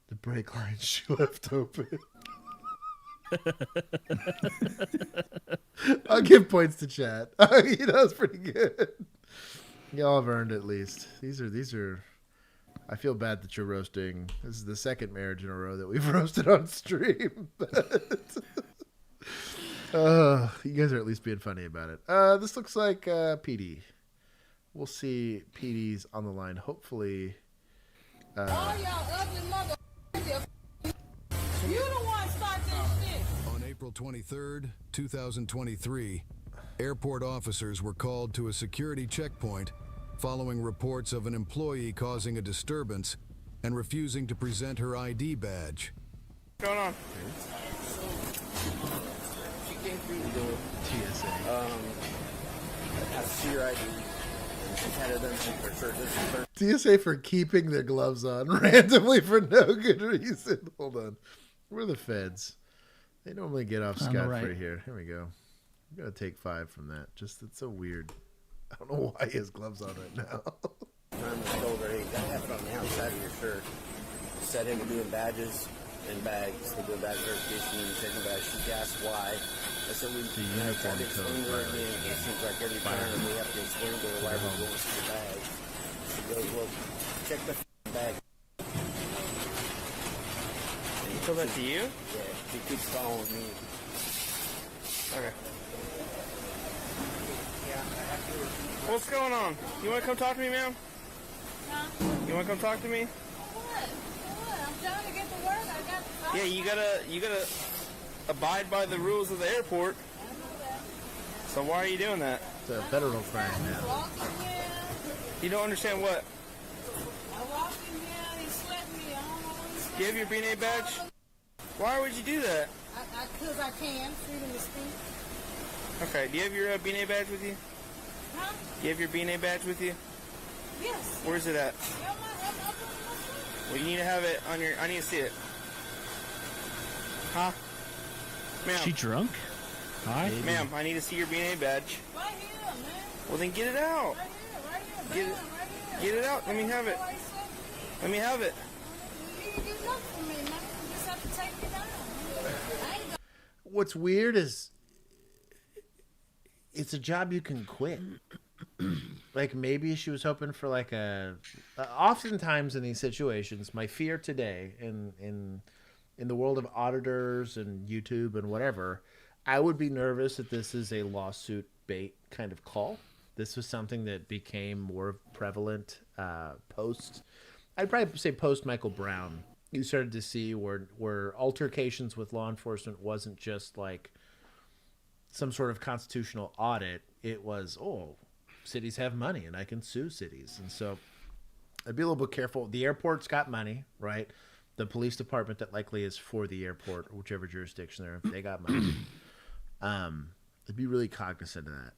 The brake line she left open. I'll give points to Chad. That was pretty good. Y'all have earned at least. These are. I feel bad that you're roasting. This is the second marriage in a row that we've roasted on stream. You guys are at least being funny about it. This looks like PD. We'll see PD's on the line. Hopefully. All y'all ugly mother. You the one start this shit. On April 23rd, 2023, airport officers were called to a security checkpoint following reports of an employee causing a disturbance and refusing to present her ID badge. What's going on? TSA. I have to see your ID. And TSA for keeping their gloves on randomly for no good reason. Hold on. Where are the feds? They normally get off scot-free here. Here we go. I'm going to take 5 from that. Just, it's so weird. I don't know why he has gloves on right now. On the shoulder, you got to have it on the outside of your shirt. Set into doing badges and bags. They do a badge verification and taking badge. She asked why. I said we have to explain to her again. It seems like every time we have to explain to her why we're going to the bag. She goes, well, check the bag. So that's you? Yeah, she keeps following me. Okay. What's going on? You want to come talk to me, ma'am? Huh? You want to come talk to me? What? I'm trying to get to work. I got. Yeah, you gotta abide by the rules of the airport. I know that. So why are you doing that? It's a federal crime now. You don't understand what? I walked in here and he slapped me. I don't know what he slapped Do you have your B&A badge? Why would you do that? Because I can. Freedom of speech. Okay, do you have your B&A badge with you? Huh? Do you have your B&A badge with you? Yes. Where's it at? Well, you need to have it on your... I need to see it. Huh? Ma'am. She drunk? Hi? Ma'am, I need to see your B&A badge. Right here, man. Well, then get it out. Right here. Get it out. Let me have it. Let me have it. You can do nothing for me, man. You just have to take me down. I ain't What's weird is it's a job you can quit. Like maybe she was hoping for like oftentimes in these situations, my fear today in the world of auditors and YouTube and whatever, I would be nervous that this is a lawsuit bait kind of call. This was something that became more prevalent post, I'd probably say post Michael Brown. You started to see where altercations with law enforcement wasn't just like some sort of constitutional audit. It was, cities have money and I can sue cities. And so I'd be a little bit careful. The airport's got money, right? The police department that likely is for the airport, whichever jurisdiction they're in, they got money. I'd be really cognizant of that.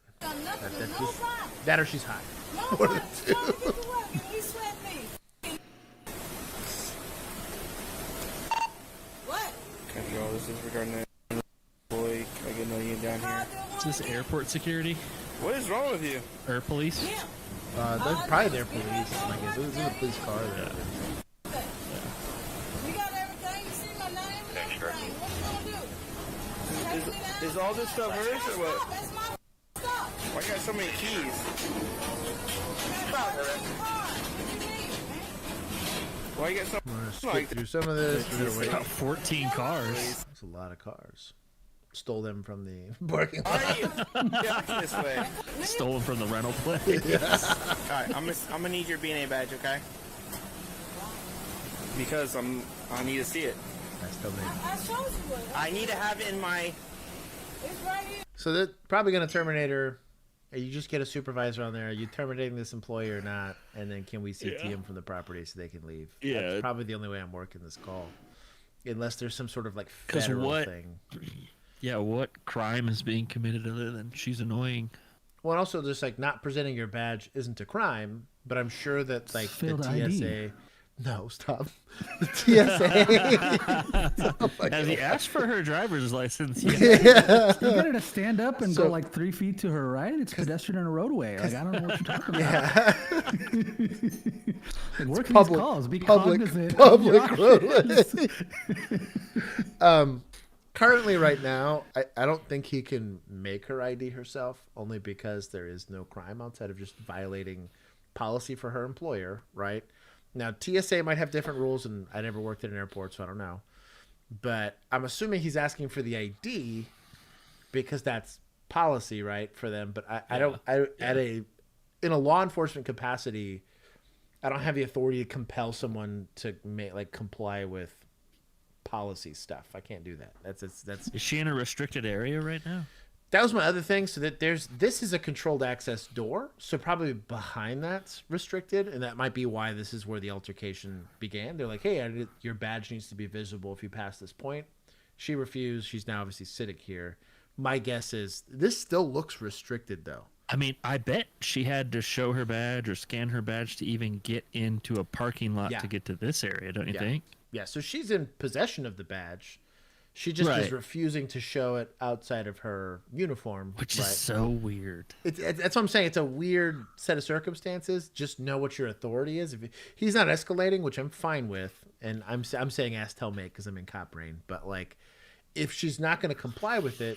That or she's high. One of the two. What? Can you all this is regarding that boy? Can I get another unit down here? Is this airport security? What is wrong with you? Or police? They're probably their police. Like, this is a police car. Yeah. You got everything. You see my name and everything. What you gonna do? Is all this stuff hers or what? That's my stuff. Why you got so many keys? Why you got so? I'm gonna skip through some of this. We're gonna wait. About 14 cars. That's a lot of cars. Stole them from the parking lot. Yeah, this way. Stolen from the rental place. All right, I'm gonna need your B&A badge, okay? Because I need to see it. I still need. I showed you it. I need to have it in my. It's right here. So they're probably gonna terminate her. You just get a supervisor on there. Are you terminating this employee or not? And then can we CT him from the property so they can leave? Yeah. That's probably the only way I'm working this call. Unless there's some sort of like federal thing. Yeah, what crime is being committed other than she's annoying? Well, and also just like not presenting your badge isn't a crime, but I'm sure that like the Failed TSA. ID. No, stop. The TSA. Oh Has he asked for her driver's license? You get her to stand up and go like 3 feet to her right. It's pedestrian in a roadway. Like I don't know what you're talking about. Like, work these calls. Be cognizant. Public roadway. Currently, right now, I don't think he can make her ID herself, only because there is no crime outside of just violating policy for her employer, right? Now, TSA might have different rules, and I never worked at an airport, so I don't know. But I'm assuming he's asking for the ID because that's policy, right, for them. But in a law enforcement capacity, I don't have the authority to compel someone to comply with policy stuff. I can't do that. That's Is she in a restricted area right now? That was my other thing. So that this is a controlled access door, so probably behind that's restricted, and that might be why this is where the altercation began. They're like, hey, your badge needs to be visible if you pass this point. She refused. She's now obviously sitting here. My guess is this still looks restricted though. I mean, I bet she had to show her badge or scan her badge to even get into a parking lot to get to this area, don't you think? Yeah, so she's in possession of the badge. She just is refusing to show it outside of her uniform. Which is so weird. That's what I'm saying. It's a weird set of circumstances. Just know what your authority is. If he's not escalating, which I'm fine with, and I'm saying ask, tell, make because I'm in cop brain. But, like, if she's not going to comply with it,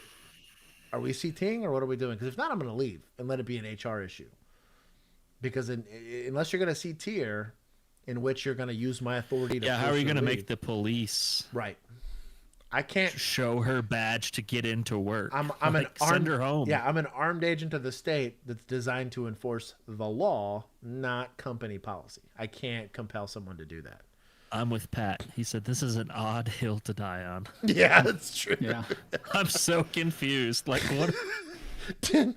are we CTing or what are we doing? Because if not, I'm going to leave and let it be an HR issue. Because unless you're going to CT her, in which you're going to use my authority to how are you going to make the police I can't show her badge to get into work? I'm an armed, send her home. Yeah, I'm an armed agent of the state that's designed to enforce the law, not company policy. I can't compel someone to do that. I'm with Pat. He said this is an odd hill to die on. Yeah, that's true. Yeah. I'm so confused. Like, what? Dan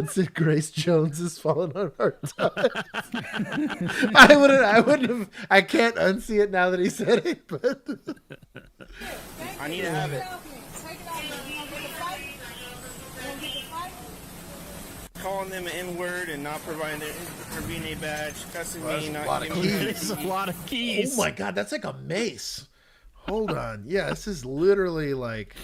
said Grace Jones is falling on hard times. I wouldn't have. I can't unsee it now that he said it. But I need to have it. Calling them an N-word and not providing their being a badge, cussing me, not giving me There's a lot of keys. Oh my god, that's like a mace. Hold on. Yeah, this is literally like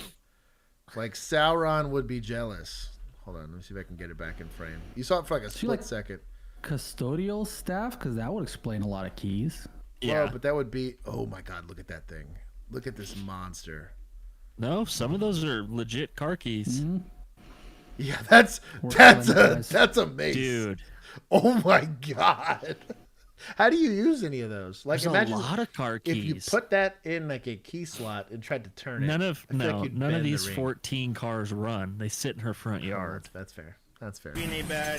Sauron would be jealous. Hold on, let me see if I can get it back in frame. You saw it for like a split second. Custodial staff? Because that would explain a lot of keys. Yeah, but that would be. Oh my god, look at that thing. Look at this monster. No, some of those are legit car keys. Mm-hmm. Yeah, that's a mace, dude. Oh my god. How do you use any of those? Like, there's imagine a lot of car keys. If you put that in like a key slot and tried to turn it. None of these 14 cars run. They sit in her front yard. That's fair. That's fair.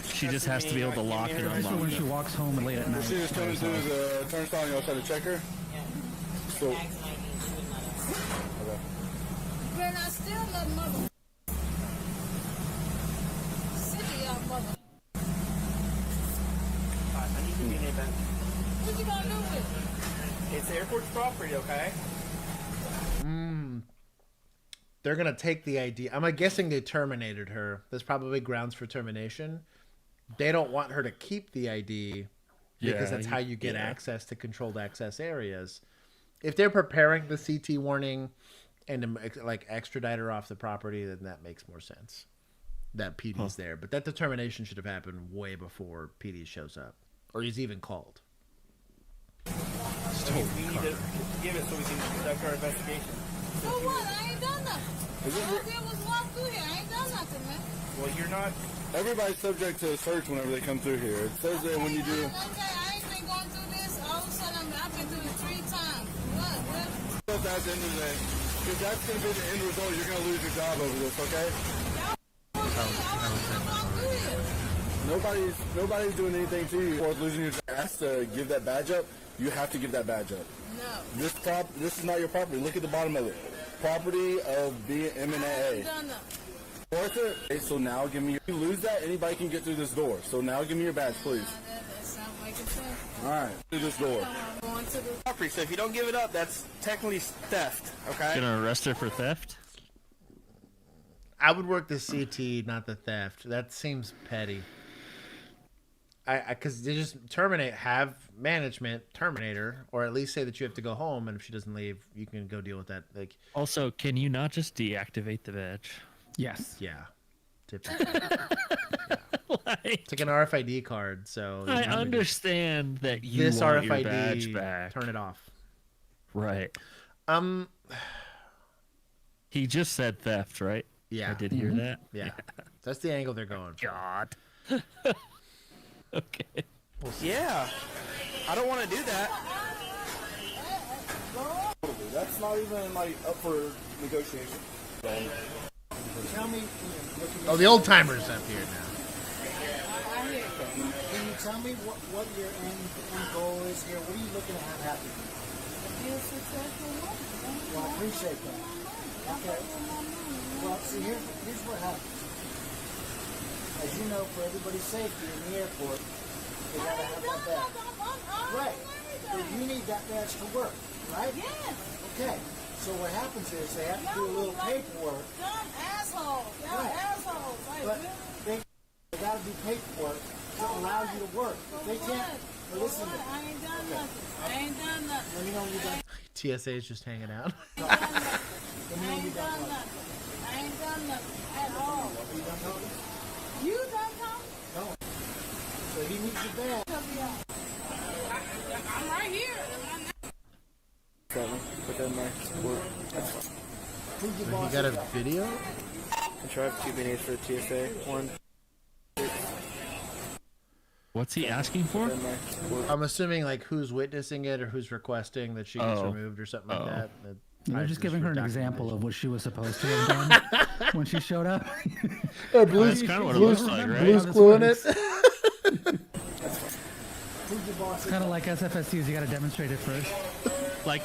She just has to be able to lock and unlock. When she walks home late at night. She just coming through the turnstile and you'll try to check her? So. Okay. When I still love mother. City of mother. I need to be in a badge. What you gonna do with it? It's the airport's property, okay? They're gonna take the ID. I'm guessing they terminated her. There's probably grounds for termination. They don't want her to keep the ID because that's how you get access to controlled access areas. If they're preparing the CT warning and to, like, extradite her off the property, then that makes more sense. That PD's there, but that determination should have happened way before PD shows up, or he's even called. We need to give it so we can conduct our investigation. So what? I ain't done nothing. All I did was walk through here. I ain't done nothing, man. Well, you're not. Everybody's subject to a search whenever they come through here. It says that when you do. Okay, I ain't been going through this. All of a sudden, I've been through it 3 times. What? That's the end of the day. Because that's going to be the end result. You're going to lose your job over this, okay? Nobody's doing anything to you. Or losing your job to give that badge up. You have to give that badge up. No. This is not your property. Look at the bottom of it. Property of BMNAA. Worth it? Okay, so now give me your... If you lose that, anybody can get through this door. So now give me your badge, please. That sounds like it's fun. All right. Through this door. Going to the Property. So if you don't give it up, that's technically theft, okay? Gonna arrest her for theft? I would work the CT, not the theft. That seems petty. Because they just have management terminate her, or at least say that you have to go home, and if she doesn't leave, you can go deal with that. Like, also, can you not just deactivate the badge? Yes. Yeah. Typically. It's like an RFID card, so I understand that you this want RFID, your badge back. Turn it off. Right. He just said theft, right? Yeah. I did hear that. Yeah. That's the angle they're going for. God. Okay. Yeah. I don't want to do that. That's not even like up for negotiation. Tell me. Oh, the old timers up here now. Can you tell me what your end goal is here? What are you looking to have happen? Well, I appreciate that. Okay. Well, see, here's what happens. As you know, for everybody's safety in the airport, they gotta have that badge. Right. So you need that badge to work, right? Yes. Okay. So what happens is they have to do a little paperwork. Dumb assholes. Y'all Right. assholes. Like, But they gotta do paperwork They can't. Listen. I ain't done nothing. I ain't done nothing. Let me know when you're done. TSA is just hanging out. I ain't done nothing. I ain't done nothing at all. You done talking? You done talking? No. So he needs your bag. I'm right here. Put that in my support. That's fine. Who's your You boss? got a video? I'm sure I have 2 band-aids for the TSA. 1. What's he asking for? Put that in my support. I'm assuming like who's witnessing it or who's requesting that she gets Oh. removed or something like that. You're just giving her an example of what she was supposed to have done when she showed up. Blue's, That's kind of what it looks like, right? Blue's cluing it. Who's your boss? It's kind of like SFSUs. You got to demonstrate it first. Like,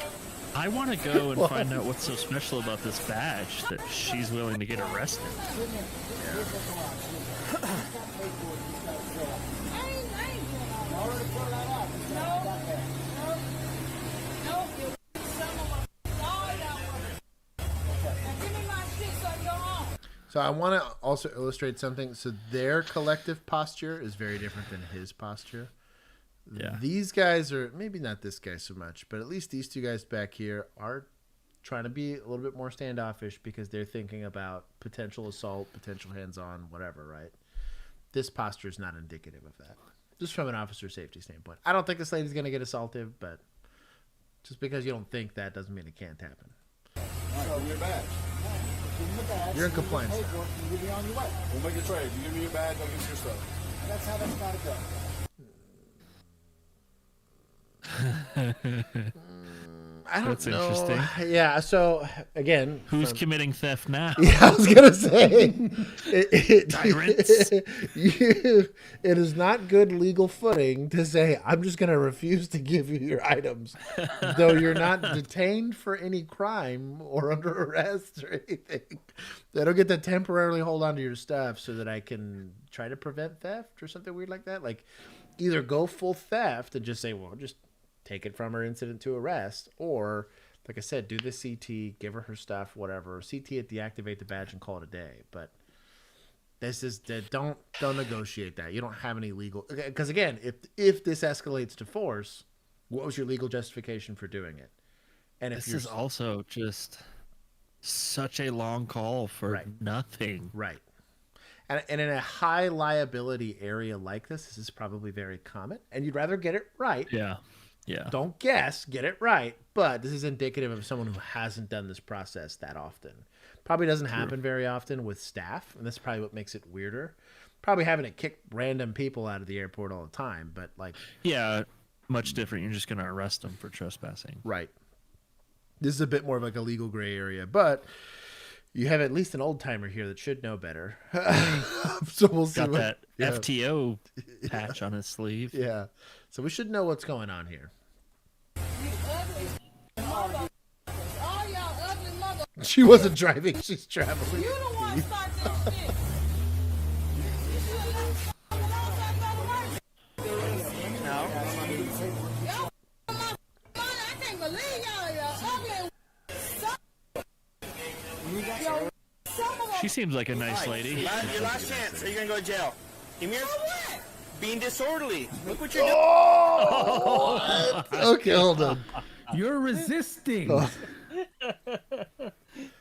I want to go and find out what's so special about this badge that she's willing to get arrested. So I want to also illustrate something. So their collective posture is very different than his posture. Yeah. These guys are, maybe not this guy so much, but at least these two guys back here are trying to be a little bit more standoffish because they're thinking about potential assault, potential hands-on, whatever, right? This posture is not indicative of that. Just from an officer safety standpoint. I don't think this lady's going to get assaulted, but just because you don't think that doesn't mean it can't happen. Give me your badge. Give him the badge. You're in compliance Pay now. for it, and you'll be on your way. We'll make a trade. You give me your badge, I'll give you your stuff. That's how that's got to go. I don't That's know. interesting. Yeah, so again, Who's committing theft now? Yeah, I was gonna say, Tyrants. it is not good legal footing to say I'm just gonna refuse to give you your items, though you're not detained for any crime or under arrest or anything. They don't get to temporarily hold on to your stuff so that I can try to prevent theft or something weird like that. Like, either go full theft and just say, well, just take it from her, incident to arrest, or like I said, do the CT, give her stuff, whatever. CT it, deactivate the badge, and call it a day. But this is don't negotiate that. You don't have any legal, because again, if this escalates to force, what was your legal justification for doing it? And if This is also just such a long call for nothing. Right. And in a high liability area like this is probably very common, and you'd rather get it right. Yeah. Yeah. Don't guess, get it right. But this is indicative of someone who hasn't done this process that often. Probably doesn't happen very often with staff, and that's probably what makes it weirder. Probably having to kick random people out of the airport all the time, but like... Yeah, much different. You're just going to arrest them for trespassing. Right. This is a bit more of like a legal gray area, but you have at least an old timer here that should know better. So we'll see. Got that FTO patch on his sleeve. Yeah. So we should know what's going on here. All y'all ugly mother. She wasn't driving, she's traveling. You don't want to start that shit. I can't believe y'all ugly. She seems like a nice lady. Your last chance, or you're gonna go to jail. Give me your being disorderly. Look what you're doing. Oh! Okay, hold on. You're resisting. Oh.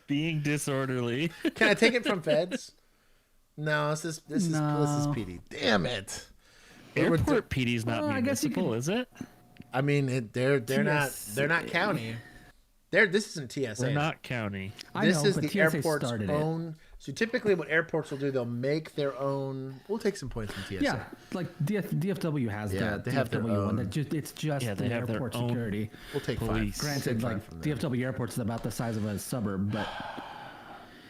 Being disorderly. Can I take it from feds? No, this is PD. Damn it. Airport PD is not municipal, is it? I mean, they're not county. This isn't TSA. We're not county. This is the airport's own. So typically, what airports will do, they'll make their own. We'll take some points from TSA. Yeah, like DFW has that. They have their DFW one own. that it's just Yeah, they the have their airport own security. We'll take police. 5. Granted, We'll like take 5 from them. DFW airport's about the size of a suburb, but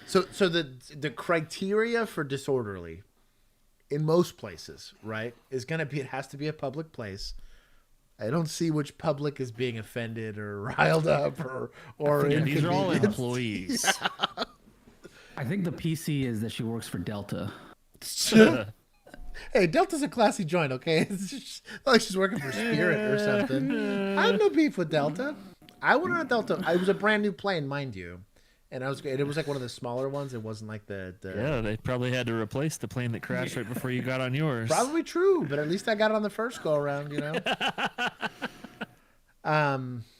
So the criteria for disorderly, in most places, right, is going to be it has to be a public place. I don't see which public is being offended or riled up or These are all inconvenienced. employees. Yeah. I think the PC is that she works for Delta. Hey, Delta's a classy joint, okay? It's just not like she's working for Spirit or something. I have no beef with Delta. I went on a Delta. It was a brand new plane, mind you. And it was like one of the smaller ones. It wasn't like the Yeah, they probably had to replace the plane that crashed right before you got on yours. Probably true, but at least I got it on the first go around, you know.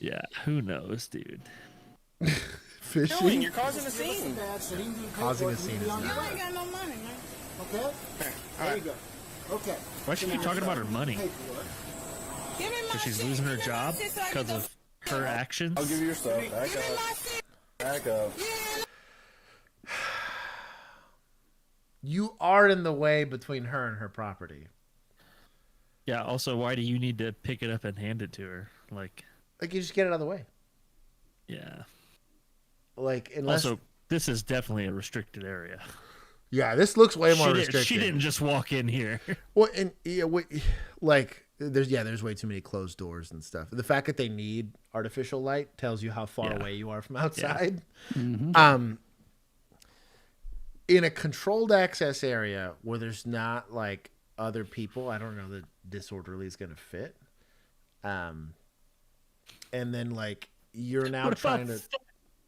Yeah, who knows, dude. Fishing. You're causing a scene. Causing a scene is I ain't not. got no money, man. Okay? There you go. Okay. Why should she keep talking about her money? Give me my Because she's shit. losing her Give me my job shit so I can because go of her actions. I'll give you your stuff. Back Give me up. my shit. Back up. You are in the way between her and her property. Yeah. Also, why do you need to pick it up and hand it to her? Like you just get it out of the way. Yeah. Like unless. Also, this is definitely a restricted area. Yeah, this looks way more restricted. She didn't just walk in here. Well, and like there's way too many closed doors and stuff. The fact that they need artificial light tells you how far away you are from outside. Yeah. Mm-hmm. In a controlled access area where there's not like other people, I don't know that disorderly is going to fit. And then like you're now trying to,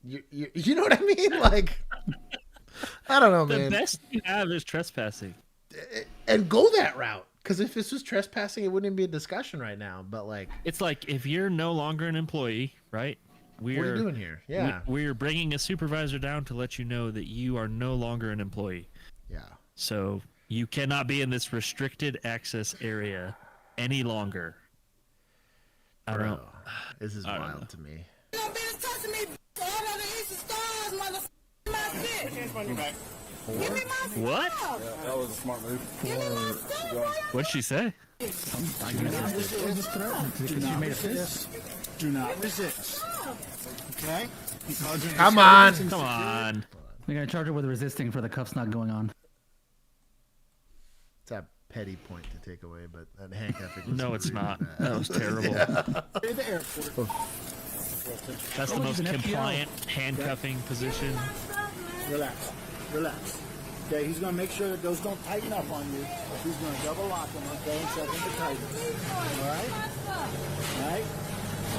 you know what I mean? Like, I don't know, man. The best you have is trespassing. And go that route. Because if this was trespassing, it wouldn't even be a discussion right now. But like, it's like if you're no longer an employee, right? What are you doing here? Yeah. We're bringing a supervisor down to let you know that you are no longer an employee. Yeah. So you cannot be in this restricted access area any longer. I don't know. This is wild to me. You don't be touching me. All of the Eastern stars, motherfucker. My shit. Give me my What? stuff. Yeah, that was a smart move. Give me my stuff. What'd she say? Do not resist. Okay? Come on. Come on. We're gonna charge her with resisting for the cuffs not going on. It's a petty point to take away, but that handcuffing was No, it's really not. bad. That was terrible. The airport. That's the most compliant handcuffing position. Relax. Relax. Okay, he's going to make sure that those don't tighten up on you. He's going to double lock them, okay, and set them to tighten. All right? All right?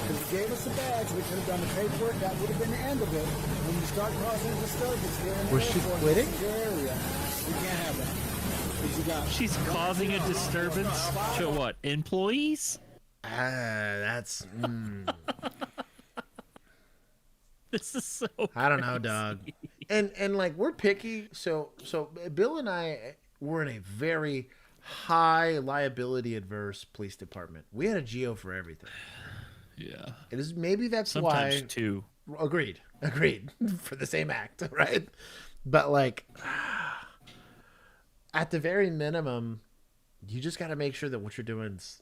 Because he gave us a badge, we could have done the paperwork. That would have been the end of it. When you start causing disturbance here in the Was she airport, quitting? this is your area. We can't have that. 'Cause you got She's causing a disturbance to what? Employees? That's. This is so. I don't know, dog. And like we're picky, so Bill and I were in a very high liability adverse police department. We had a GO for everything. Yeah. It is maybe that's Sometimes why. two. Agreed for the same act, right? But like, at the very minimum, you just got to make sure that what you're doing's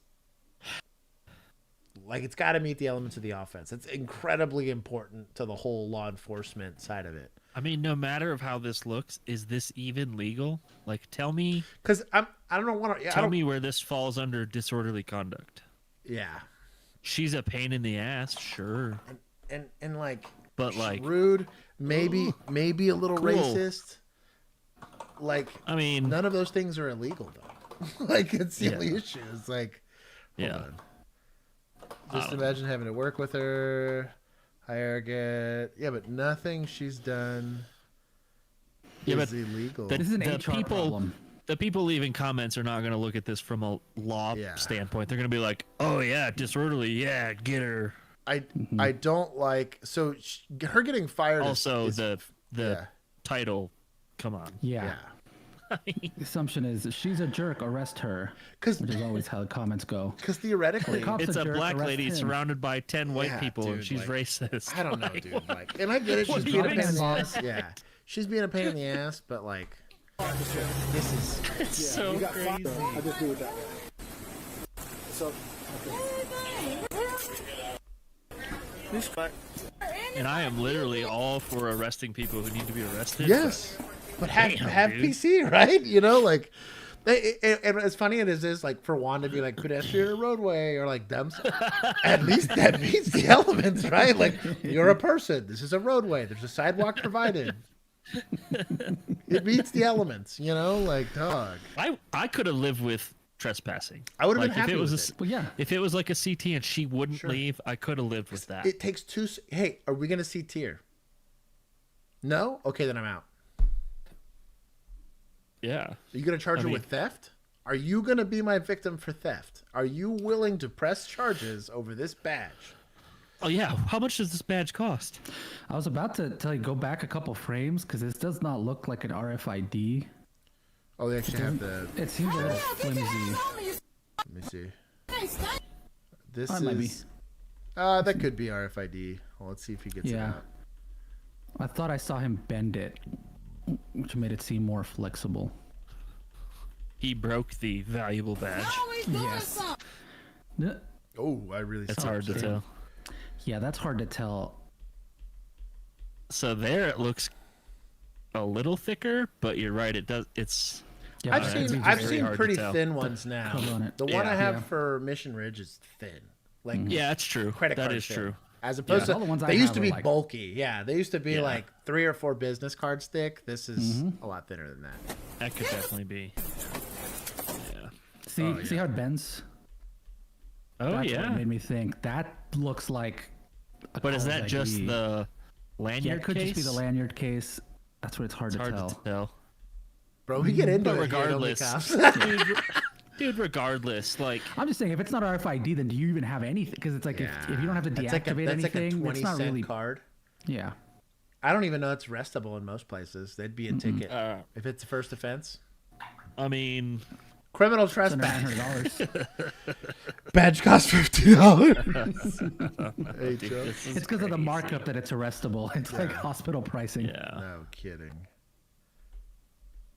like it's got to meet the elements of the offense. It's incredibly important to the whole law enforcement side of it. I mean, no matter of how this looks, is this even legal? Like, tell me. Because I don't know. Tell me where this falls under disorderly conduct. Yeah. She's a pain in the ass, sure. And like, but like rude, maybe a little cool. racist. Like, I mean, none of those things are illegal though. Like, it's the only issue. It's like, hold on. Just imagine having to work with her, hire, get, but nothing she's done is illegal. This is an HR problem. The people leaving comments are not going to look at this from a law standpoint. They're going to be like, "Oh yeah, disorderly, yeah, get her." I don't like her getting fired. Also, the title. Come on. Yeah. The assumption is she's a jerk. Arrest her. Which is always how the comments go. Because theoretically, it's a black lady surrounded by 10 white people, dude, and she's racist. I don't know, dude. Like, and I get it. She's being a pain in the ass. Yeah, she's being a pain in the ass, but like, this is it's so crazy. I just do it that way. So, and I am literally all for arresting people who need to be arrested. Yes. But have PC, right? You know, like, and as funny as it is, like, for Juan to be like pedestrian or roadway or like dumps, at least that meets the elements, right? Like, you're a person. This is a roadway. There's a sidewalk provided. It meets the elements, you know, like, dog. I could have lived with trespassing. I would have like, been happy with it. Well, yeah. If it was like a CT and she wouldn't leave, I could have lived with that. It takes two. Hey, are we gonna CT her? No? Okay, then I'm out. Yeah. Are you going to charge her with theft? Are you going to be my victim for theft? Are you willing to press charges over this badge? Oh, yeah. How much does this badge cost? I was about to tell you, go back a couple frames, because this does not look like an RFID. Oh, they actually have the... It seems a little flimsy. Let me see. This might be. That could be RFID. Well, let's see if he gets it out. I thought I saw him bend it, which made it seem more flexible. He broke the valuable badge. Yes. Oh, I really It's hard to tell. Yeah, that's hard to tell. So there it looks a little thicker, but you're right. It does. It's. Yeah, I've seen pretty thin ones now. The one I have Yeah. for Mission Ridge is thin. Like yeah, that's true. Credit That card is thin. true. As opposed All the to ones I they used have to are be like- bulky. Yeah, they used to be Yeah. like 3 or 4 business cards thick. This is a lot thinner than that. That could definitely be. Yeah. See how it bends? Oh That's yeah. what it made me think. That looks like. But is that college just ID. the lanyard Yeah, it could case? just be the lanyard case. That's what it's hard, to tell. Bro, we get into But it. regardless, Here, dude, regardless, like I'm just saying, if it's not RFID, then do you even have anything? Because it's like if you don't have to that's like deactivate that's anything, like a 20 it's not cent really. card. Yeah. I don't even know it's restable in most places. They'd be a ticket if it's a first offense. I mean, criminal It's under trespass. $900. Badge costs $50. Hey, Joe. It's because of the markup that it's arrestable. It's like hospital pricing. Yeah. No kidding.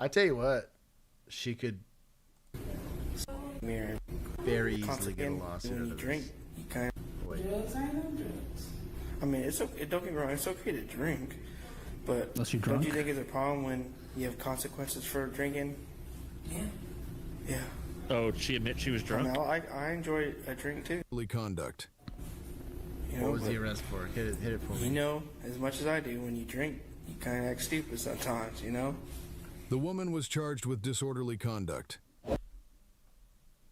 I tell you what, she could very easily get a lawsuit out of drink, this. you kind Wait. I mean, it's okay, don't get me wrong, it's okay to drink, but Unless you're don't drunk. you think it's a problem when you have consequences for drinking? Yeah. oh, she admit she was I drunk. mean, I enjoy a drink too. Conduct. You know, What was the but arrest for? Hit it for you me. know as much as I do. When you drink, you kind of act stupid sometimes. You know. The woman was charged with disorderly conduct.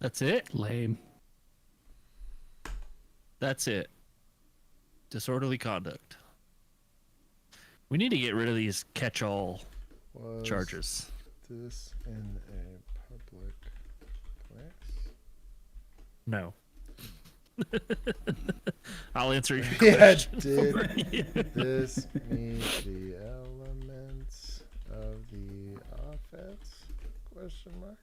That's it. Lame. That's it. Disorderly conduct. We need to get rid of these catch-all Was charges. this in a public place? No. I'll answer your Yeah, question. did this meet the elements of the offense? Question mark.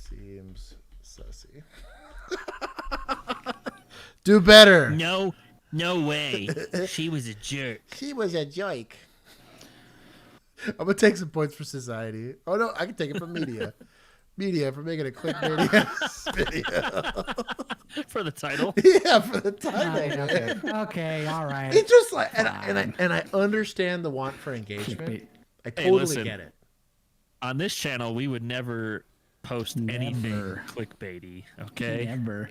Seems sussy. Do better. No way. She was a jerk. She was a joke. I'm gonna take some points for society. Oh no, I can take it from media. Media for making a clickbait video. For the title? Yeah, for the title. Okay, all right. It's just like, and I understand the want for engagement. I totally listen, get it. On this channel, we would never post anything clickbaity. Okay. Never.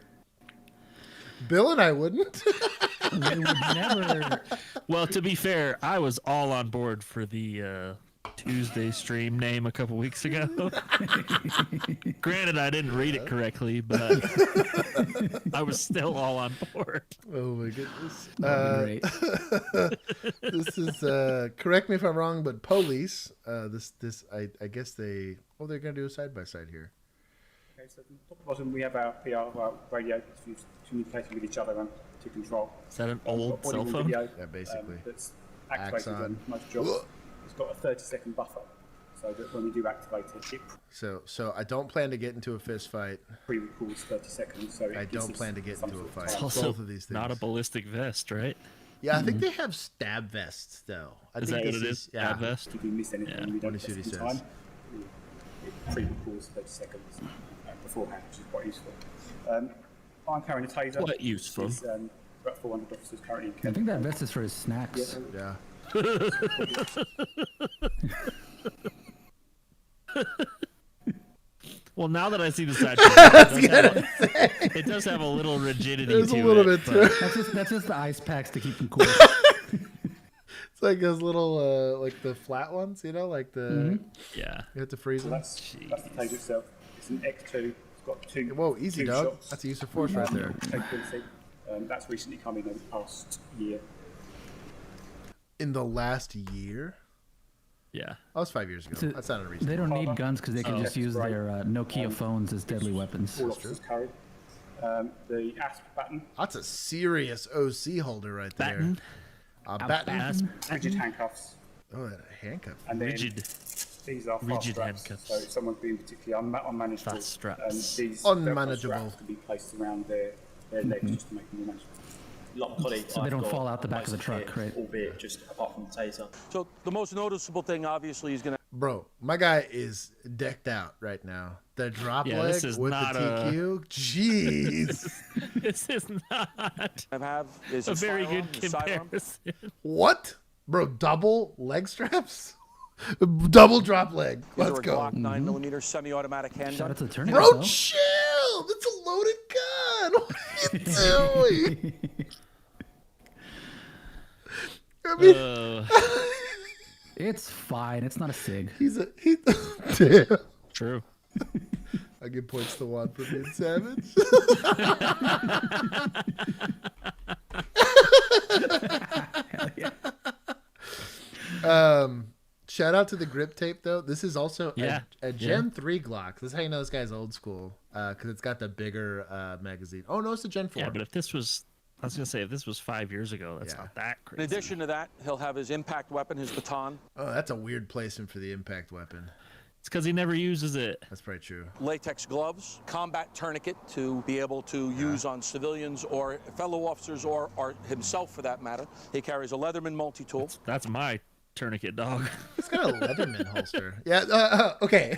Bill and I wouldn't. We would never. Well, to be fair, I was all on board for the Tuesday stream name a couple weeks ago. Granted, I didn't read it correctly, but I was still all on board. Oh my goodness. Great. This is correct me if I'm wrong, but police. I guess they're gonna do a side by side here. Okay, so at the top of the bottom we have our PR, our radio, communicating with each other and to control. Is that an We've got old a body cell with phone? video, Yeah, basically. that's activated Axon. on most jobs. It's got a 30-second buffer, so that when we do activate it, it So I don't plan to get into a fist fight. pre-records 30 seconds. So I don't plan to get into a fight. It's also Both of these things. not a ballistic vest, right? Yeah, I think they have stab vests though. Is think that what this it is? Yeah. Stab vest? if we miss anything, Yeah. we Let don't me see what he miss says. time. It pre-records 30 seconds beforehand, which is quite useful. I'm carrying a taser. Quite useful. There's, about 400 officers currently in I Kent. think that vest is for his snacks. Yeah. Well, now that I see the side, it does have a little rigidity There's to a little it. bit to but- it. That's just the ice packs to keep them cool. It's like those little, like the flat ones, you know, like the. Yeah. You have to freeze So them. that's the taser itself. It's an X2. It's got two. Whoa, easy, two dog. shots. That's a use of force right there. Capability. That's recently come in over the past year. In the last year? Yeah. That was 5 years ago. So That's not unreasonable. they don't need guns because they can just use their Nokia phones as deadly weapons. All officers carry. The ASP baton. That's a serious OC holder right there. Baton. Rigid handcuffs. Oh, handcuff. And then Rigid. These are fast Rigid straps. handcuffs. So if someone's being particularly unmanageable, Fast straps. these Unmanageable. straps can be placed around their legs just to make them more manageable. So they don't fall out the back of the truck, right? Albeit just apart from the taser. So the most noticeable thing, obviously, is going to... Bro, my guy is decked out right now. The drop leg this is with not the TQ. Jeez. This is not is a very firearm, good his sidearm. comparison. What? Bro, double leg straps? Double drop leg. These Let's are a go. Glock 9mm semi-automatic handgun. Bro, chill. That's a loaded gun. What are you doing? I mean, it's fine. It's not a SIG. Damn. True. I give points to Juan for being savage. Shout out to the grip tape though. This is also a Gen 3 Glock. This is how you know this guy's old school because it's got the bigger magazine. Oh no, it's a Gen 4. Yeah, but if this was, I was gonna say, if this was 5 years ago, that's not that crazy. In addition to that, he'll have his impact weapon, his baton. Oh, that's a weird placement for the impact weapon. It's because he never uses it. That's probably true. Latex gloves, combat tourniquet to be able to use on civilians or fellow officers or himself for that matter. He carries a Leatherman multi-tool. That's my tourniquet, dog. It's got a Leatherman holster. Yeah, okay.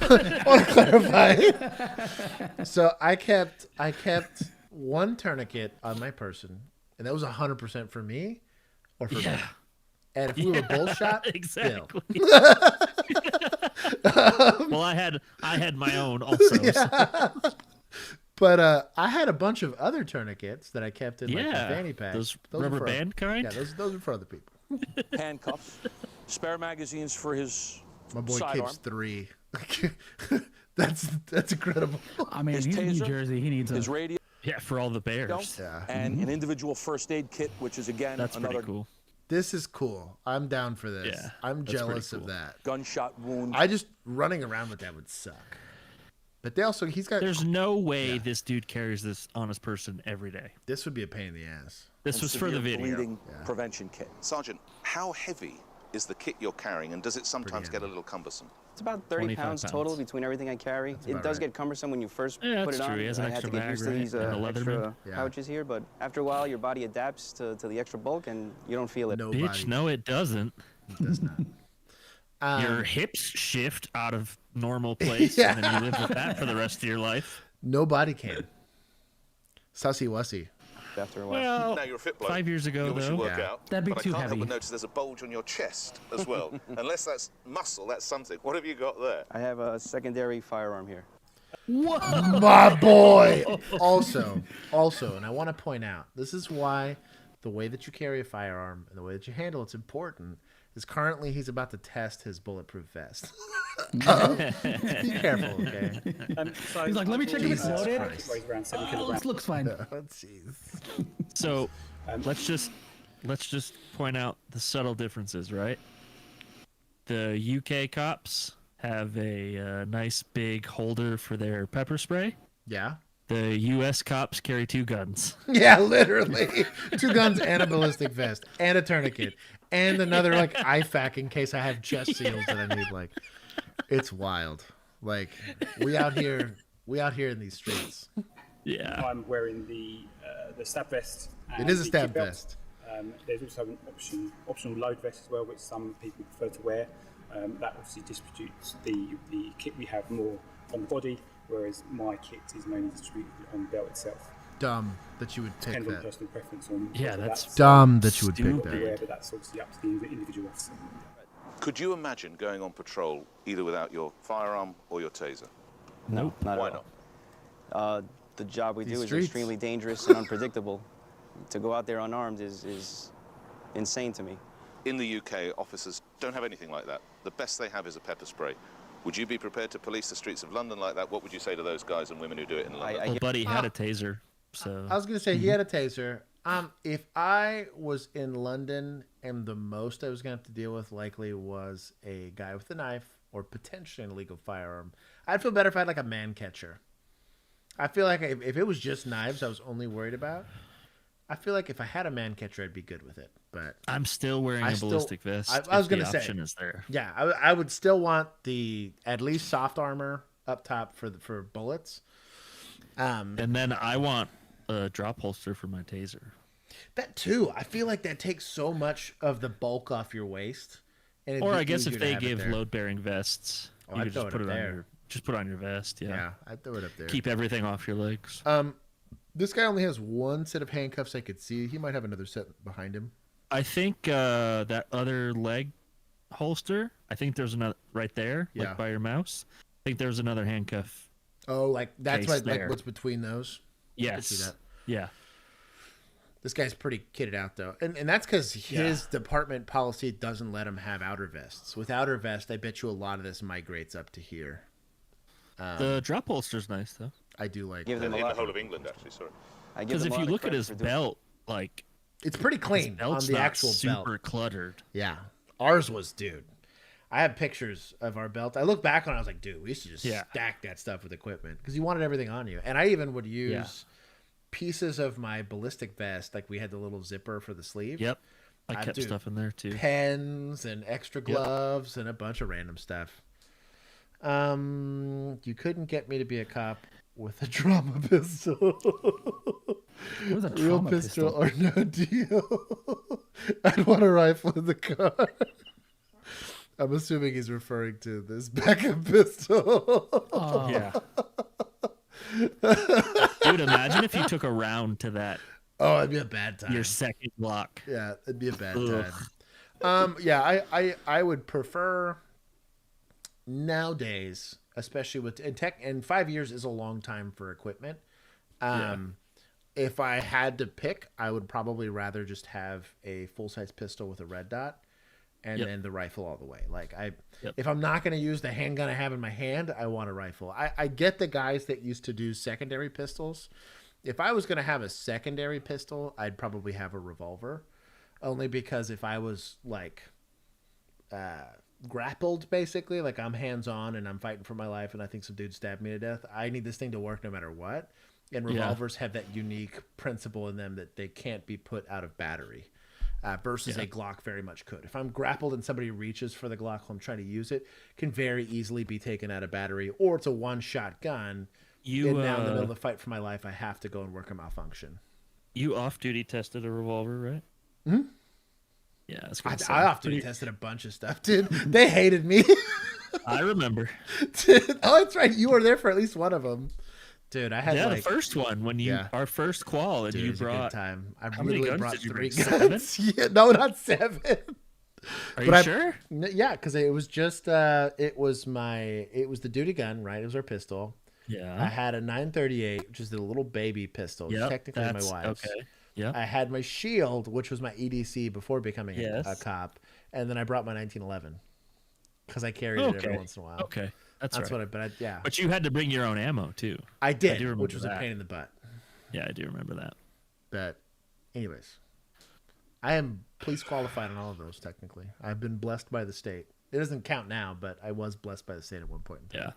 I want to clarify. So I kept one tourniquet on my person, and that was 100% for me or for me. And if we were both shot, exactly. Bill. Well, I had my own also. Yeah. But I had a bunch of other tourniquets that I kept in like the fanny pack. Those are rubber for, band kind? Yeah, those are for other people. Handcuffs, spare magazines for his My boy sidearm. keeps 3. That's incredible. I mean, he's in New Jersey. He needs his a radio. Yeah, for all the bears. And an individual first aid kit, which is again That's another pretty cool. This is cool. I'm down for this. Yeah, I'm that's jealous pretty of cool. that. Gunshot wound. I just running around with that would suck. But they also he's got. There's no way this dude carries this on his person every day. This would be a pain in the ass. This was for the video. Bleeding prevention kit. Sergeant, how heavy is the kit you're carrying, and does it sometimes get a little cumbersome? It's about 30 pounds total between everything I carry. It does get cumbersome when you first put it on. He has an I had extra to get bag, used to right? these And a extra Leatherman. pouches here, but after a while, your body adapts to the extra bulk, and you don't feel it. Bitch, no, it doesn't. It does not. Your hips shift out of normal place, and then you live with that for the rest of your life. No body cam. Sussy wussy. After a while. Well, now you're a fit bloke. 5 years ago, you obviously though. work out, That'd be but too I can't heavy. help but notice there's a bulge on your chest as well. Unless that's muscle, that's something. What have you got there? I have a secondary firearm here. What? My boy. Also, and I want to point out, this is why the way that you carry a firearm and the way that you handle it's important. Is currently he's about to test his bulletproof vest. Be careful, okay? He's like, let me check if it's Jesus loaded. Christ. Weighs around 7 Oh, kilograms. this looks fine. Oh, jeez. So let's just point out the subtle differences, right? The UK cops have a nice big holder for their pepper spray. Yeah. The US cops carry 2 guns. Yeah, literally. 2 guns and a ballistic vest and a tourniquet and another like IFAK in case I have chest seals that I need. Like, it's wild. Like, we out here in these streets. Yeah. I'm wearing the stab vest. It is a the stab kit belt. vest. There's also an optional load vest as well, which some people prefer to wear. That obviously distributes the kit we have more on the body, whereas my kit is mainly distributed on the belt itself. Dumb that you would pick Depends on that. personal preference on Yeah, whether that's dumb that you would pick stupid. that. Aware, but that's obviously up to the individual officer. Could you imagine going on patrol either without your firearm or your taser? No, not Why at all. The job we These do is streets. extremely dangerous and unpredictable. To go out there unarmed is insane to me. In the UK, officers don't have anything like that. The best they have is a pepper spray. Would you be prepared to police the streets of London like that? What would you say to those guys and women who do it in London? Well, Buddy had a taser, so... I was going to say he had a taser. If I was in London and the most I was going to have to deal with likely was a guy with a knife or potentially an illegal firearm. I'd feel better if I had like a man catcher. I feel like if it was just knives I was only worried about, I feel like if I had a man catcher, I'd be good with it. But I'm still wearing a ballistic vest. I was going to say, option is there. Yeah, I would still want the at least soft armor up top for bullets. And then I want a drop holster for my taser. That too. I feel like that takes so much of the bulk off your waist. And Or I guess if they give load-bearing vests, you I'd could just put it on there. put on your vest. Yeah, I'd throw it up there. Keep everything off your legs. This guy only has one set of handcuffs I could see. He might have another set behind him. I think that other leg holster. I think there's another right there, like by your mouse. I think there's another handcuff. Oh, like that's case like what's between those? Yes. I can see that. Yeah. This guy's pretty kitted out though, and that's because his department policy doesn't let him have outer vests. With outer vest, I bet you a lot of this migrates up to here. The drop holster's nice though. I do like in the whole of England, actually. Sorry. Because if you look at his belt, like it's pretty clean on the actual belt. Super cluttered. Yeah, ours was, dude. I have pictures of our belt. I look back on it, I was like, dude, we used to just stack that stuff with equipment because you wanted everything on you. And I even would use pieces of my ballistic vest, like we had the little zipper for the sleeve. Yep, I kept stuff in there too. Pens and extra gloves and a bunch of random stuff. You couldn't get me to be a cop with a trauma pistol. It was a Real trauma pistol or no deal. I'd want a rifle in the car. I'm assuming he's referring to this backup pistol. Oh. Yeah. Dude, imagine if you took a round to that. Oh, it'd be a bad time. Your second Glock. Yeah, it'd be a bad time. Yeah, I would prefer nowadays, especially with in tech, and 5 years is a long time for equipment. If I had to pick, I would probably rather just have a full-size pistol with a red dot and then the rifle all the way. Like if I'm not going to use the handgun I have in my hand, I want a rifle. I get the guys that used to do secondary pistols. If I was going to have a secondary pistol, I'd probably have a revolver, only because if I was like grappled, basically, like I'm hands-on and I'm fighting for my life and I think some dude stabbed me to death, I need this thing to work no matter what. And revolvers have that unique principle in them that they can't be put out of battery. Versus a Glock very much could. If I'm grappled and somebody reaches for the Glock while I'm trying to use it, can very easily be taken out of battery, or it's a one-shot gun. And now in the middle of the fight for my life, I have to go and work a malfunction. You off-duty tested a revolver, right? Hmm? Yeah, I off-duty tested a bunch of stuff, dude. They hated me. I remember. Oh, that's right. You were there for at least one of them. Dude, I had the first one when you our first qual and you brought time. I how many guns brought did you 3 bring? guns. 7? Yeah, no, not 7. Are you sure? Yeah, because it was just it was the duty gun, right? It was our pistol. Yeah. I had a 938, which is the little baby pistol. Yep, Technically my wife's. Okay. Yeah. I had my shield, which was my EDC before becoming a cop, and then I brought my 1911 because I carried it every once in a while. Okay. That's right. But you had to bring your own ammo too. I did, which was a pain in the butt. Yeah, I do remember that. But, anyways, I am police qualified on all of those. Technically, I've been blessed by the state. It doesn't count now, but I was blessed by the state at one point in time.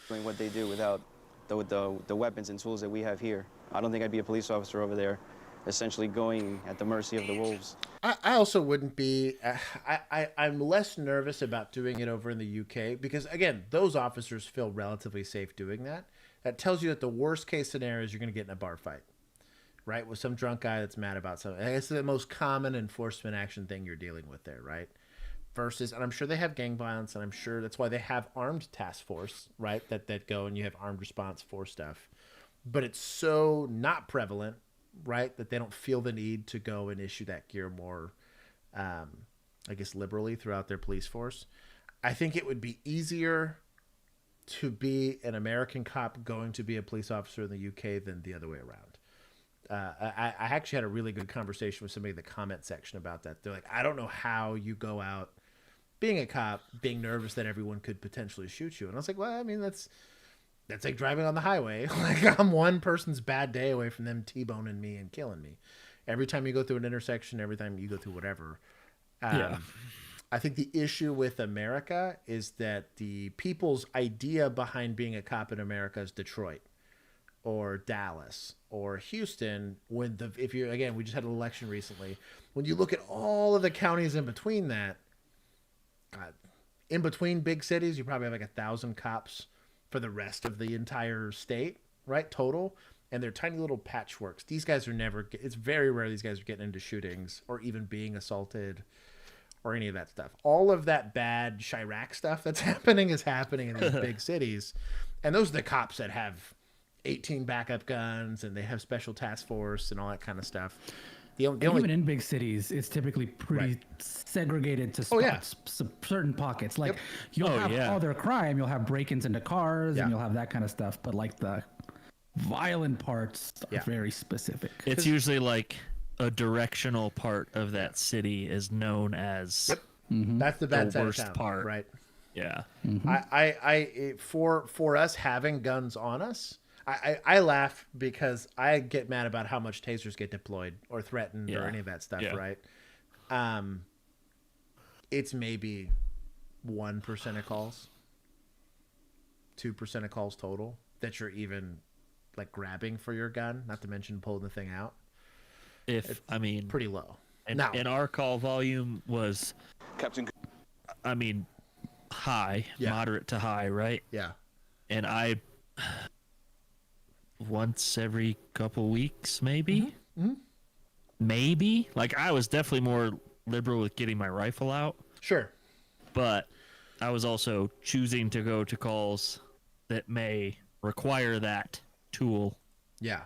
Doing what they do without the weapons and tools that we have here. I don't think I'd be a police officer over there, essentially going at the mercy of the wolves. I also wouldn't be. I'm less nervous about doing it over in the UK because, again, those officers feel relatively safe doing that. That tells you that the worst case scenario is you're going to get in a bar fight, right? With some drunk guy that's mad about something. It's the most common enforcement action thing you're dealing with there, right? Versus, and I'm sure they have gang violence, and I'm sure that's why they have armed task force, right? That go and you have armed response force stuff. But it's so not prevalent, right, that they don't feel the need to go and issue that gear more, I guess, liberally throughout their police force. I think it would be easier to be an American cop going to be a police officer in the UK than the other way around. I actually had a really good conversation with somebody in the comment section about that. They're like, I don't know how you go out being a cop, being nervous that everyone could potentially shoot you. And I was like, well, I mean, that's like driving on the highway. Like, I'm one person's bad day away from them T-boning me and killing me. Every time you go through an intersection, every time you go through whatever, I think the issue with America is that the people's idea behind being a cop in America is Detroit or Dallas or Houston. We just had an election recently. When you look at all of the counties in between that, God, in between big cities, you probably have like 1,000 cops for the rest of the entire state, right? Total. And they're tiny little patchworks. These guys are it's very rare these guys are getting into shootings or even being assaulted or any of that stuff. All of that bad Chirac stuff that's happening is happening in these big cities. And those are the cops that have 18 backup guns and they have special task force and all that kind of stuff. Even in big cities, it's typically pretty segregated to spots, certain pockets. Like you'll have other crime, you'll have break-ins into cars and you'll have that kind of stuff. But like the violent parts are very specific. It's usually like a directional part of that city is known as that's the bad side worst of town, part, right? Yeah. For us having guns on us, I laugh because I get mad about how much tasers get deployed or threatened or any of that stuff, right? It's maybe 1% of calls, 2% of calls total that you're even like grabbing for your gun, not to mention pulling the thing out. Pretty low. And our call volume was high, moderate to high, right? Yeah. And I once every couple weeks, maybe. Maybe. Like I was definitely more liberal with getting my rifle out. Sure. But I was also choosing to go to calls that may require that tool. Yeah.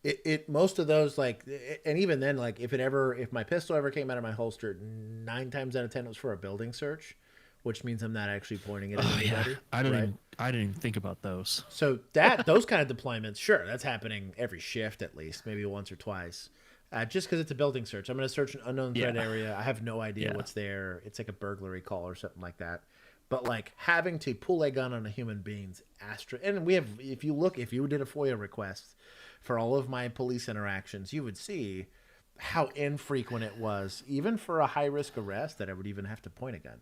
It most of those, like, and even then, like, if my pistol ever came out of my holster, 9 times out of 10 it was for a building search, which means I'm not actually pointing it at anybody. I didn't even think about those. So those kind of deployments, sure, that's happening every shift at least, maybe once or twice. Just because it's a building search, I'm going to search an unknown threat area. I have no idea what's there. It's like a burglary call or something like that. But like having to pull a gun on a human being's and we have, if you did a FOIA request for all of my police interactions, you would see how infrequent it was, even for a high risk arrest, that I would even have to point a gun.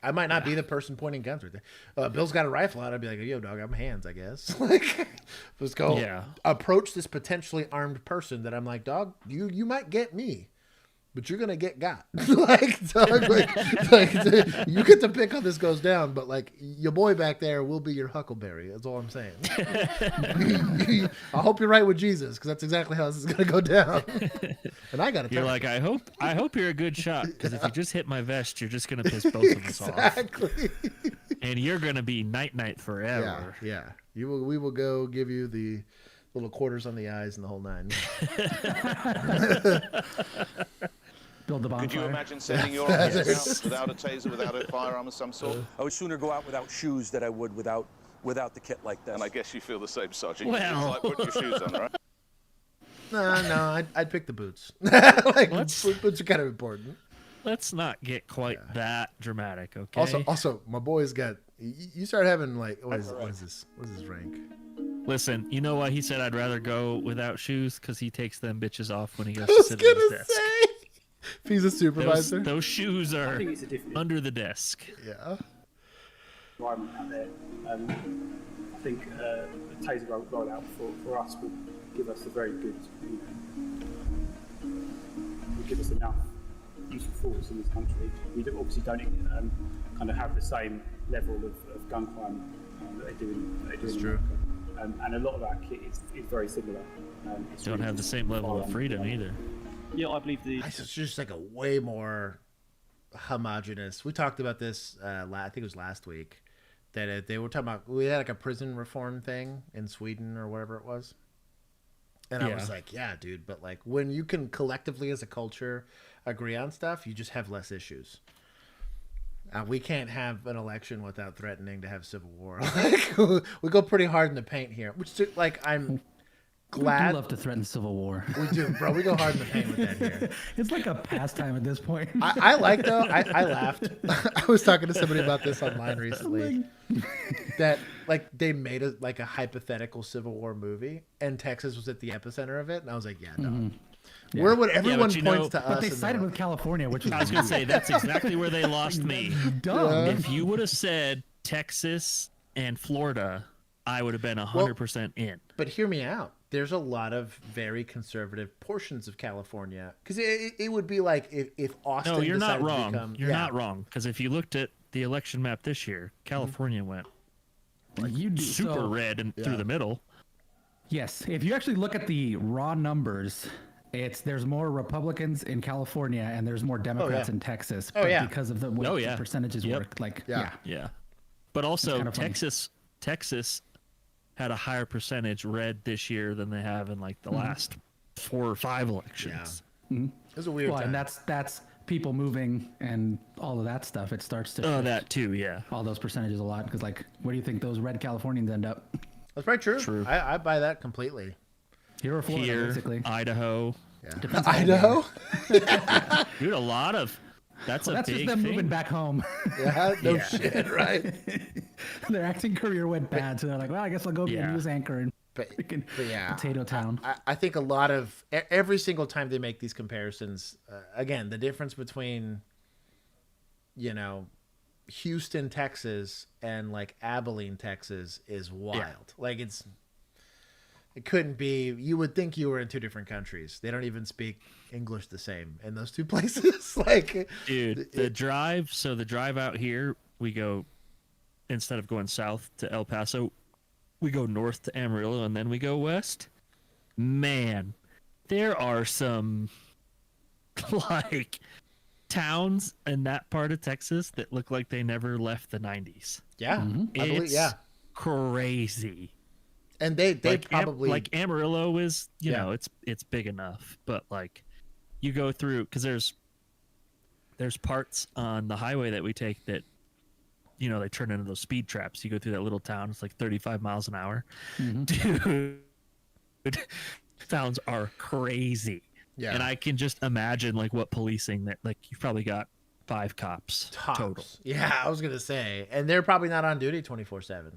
I might not be the person pointing guns right there. Bill's got a rifle out. I'd be like, yo, dog, I'm hands, I guess. Like, let's go approach this potentially armed person that I'm like, dog, you might get me, but you're gonna get got. Like, dog, like, you get to pick how this goes down, but like your boy back there will be your huckleberry. That's all I'm saying. I hope you're right with Jesus, because that's exactly how this is gonna go down. And I gotta. You're like, I hope you're a good shot, because if you just hit my vest, you're just gonna piss both of us off. Exactly. And you're gonna be night forever. Yeah. We will go give you the little quarters on the eyes and the whole 9. Build the bonfire. Could you imagine sending your officers out without a taser, without a firearm of some sort? I would sooner go out without shoes than I would without the kit like this. And I guess you feel the same, Sergeant. Well. You like putting your shoes on, right? No, I'd pick the boots. Like, boots are kind of important. Let's not get quite that dramatic, okay? Also, my boy's got. You start having like, what is this? What is his rank? Listen, you know why he said I'd rather go without shoes? Because he takes them bitches off when he goes to sit at his desk. If he's a supervisor, those shoes are under the desk. Yeah. Environment out there. I think a taser rollout for us would give us a very good, would give us enough useful force in this country. We obviously don't kind of have the same level of gun crime that they do in That's true. America. And a lot of our kit is very similar. Don't have the same level of freedom either. Yeah, I believe it's just like a way more homogenous. We talked about this. I think it was last week that they were talking about. We had like a prison reform thing in Sweden or whatever it was, and I was like, yeah, dude. But like when you can collectively as a culture agree on stuff, you just have less issues. We can't have an election without threatening to have civil war. Like, we go pretty hard in the paint here, which like I'm glad. We do love to threaten civil war. We do, bro. We go hard in the paint with that here. It's like a pastime at this point. I like though. I laughed. I was talking to somebody about this online recently. That like they made a hypothetical Civil War movie, and Texas was at the epicenter of it, and I was like, yeah, no. Where would everyone points to us? But they sided with California, which I was going to say that's exactly where they lost me. Dumb. If you would have said Texas and Florida, I would have been 100% in. But hear me out. There's a lot of very conservative portions of California because it would be like if Austin. No, you're not decided wrong. to become, You're not wrong because if you looked at the election map this year, California went super red and through the middle. Yes, if you actually look at the raw numbers, there's more Republicans in California and there's more Democrats in Texas. But because of the way the percentages work, yeah. But also Texas had a higher percentage red this year than they have in like the last 4 or 5 elections. Mm-hmm. It was a weird time. And that's people moving and all of that stuff. It starts to shift that too, yeah. all those percentages a lot because like, where do you think those red Californians end up? That's probably true. I buy that completely. Here or Florida, basically. Idaho. Yeah. Idaho? Dude, a lot of... That's just them moving back home. Yeah, no shit, right? Their acting career went bad, so they're like, well, I guess I'll go be a news anchor in Potato Town. I think a lot of... Every single time they make these comparisons, again, the difference between, Houston, Texas, and like Abilene, Texas is wild. Yeah. Like it couldn't be. You would think you were in 2 different countries. They don't even speak English the same in those 2 places. Like, dude, the drive out here, we go, instead of going south to El Paso, we go north to Amarillo and then we go west. Man, there are some like towns in that part of Texas that look like they never left the 90s. Yeah, I believe, crazy. And they like probably like Amarillo is, you know, it's big enough, but like you go through because there's parts on the highway that we take that, they turn into those speed traps. You go through that little town, it's like 35 miles an hour. Dude, towns are crazy. Yeah. And I can just imagine like what policing that, like, you've probably got 5 cops total. Yeah, I was gonna say, and they're probably not on duty 24/7.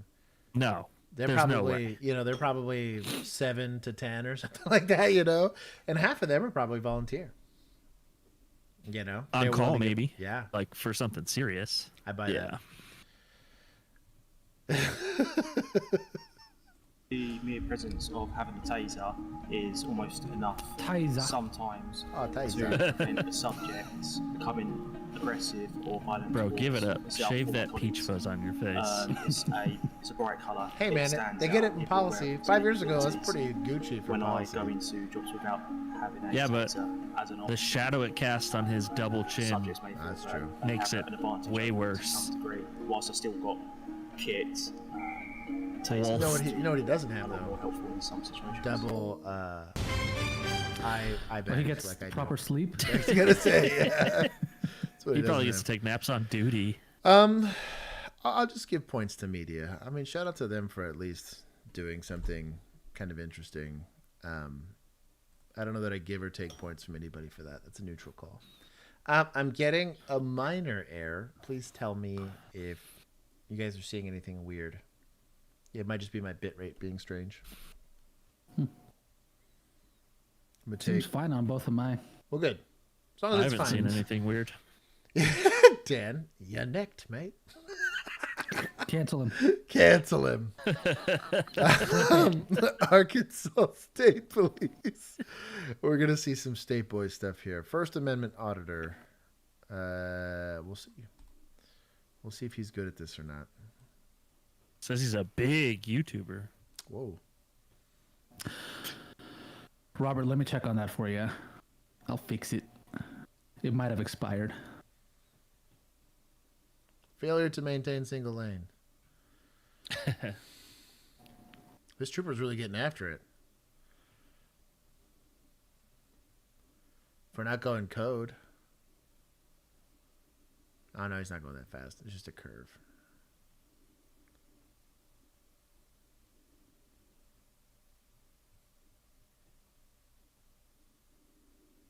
No. They're probably, they're probably 7 to 10 or something like that, and half of them are probably volunteer. On call, maybe. Yeah. Like for something serious. I buy that. The mere presence of having a taser is almost enough sometimes to prevent the subjects becoming aggressive or violent. Bro, give it up. Shave that peach fuzz on your face. It's a bright colour. Hey man, they get it in policy. 5 years ago, that's pretty Gucci for policy. When I go into jobs without having a taser but as an the shadow it casts on his double chin that's true. Makes it way worse. Whilst I've still got kits. You know what he doesn't have though? Double eye he gets like I proper sleep. I was gonna say. Yeah. He probably gets to take naps on duty. I'll just give points to media. I mean, shout out to them for at least doing something kind of interesting. I don't know that I give or take points from anybody for that. That's a neutral call. I'm getting a minor error. Please tell me if you guys are seeing anything weird. It might just be my bitrate being strange. Seems fine on both of mine. Well, good. As long as it's I haven't fine. seen anything weird. Dan, you nicked, mate. Cancel him. Cancel him. Arkansas State Police. We're going to see some State Boy stuff here. First Amendment auditor. We'll see. We'll see if he's good at this or not. Says he's a big YouTuber. Whoa. Robert, let me check on that for you. I'll fix it. It might have expired. Failure to maintain single lane. This trooper's really getting after it. For not going code. Oh, no, he's not going that fast. It's just a curve.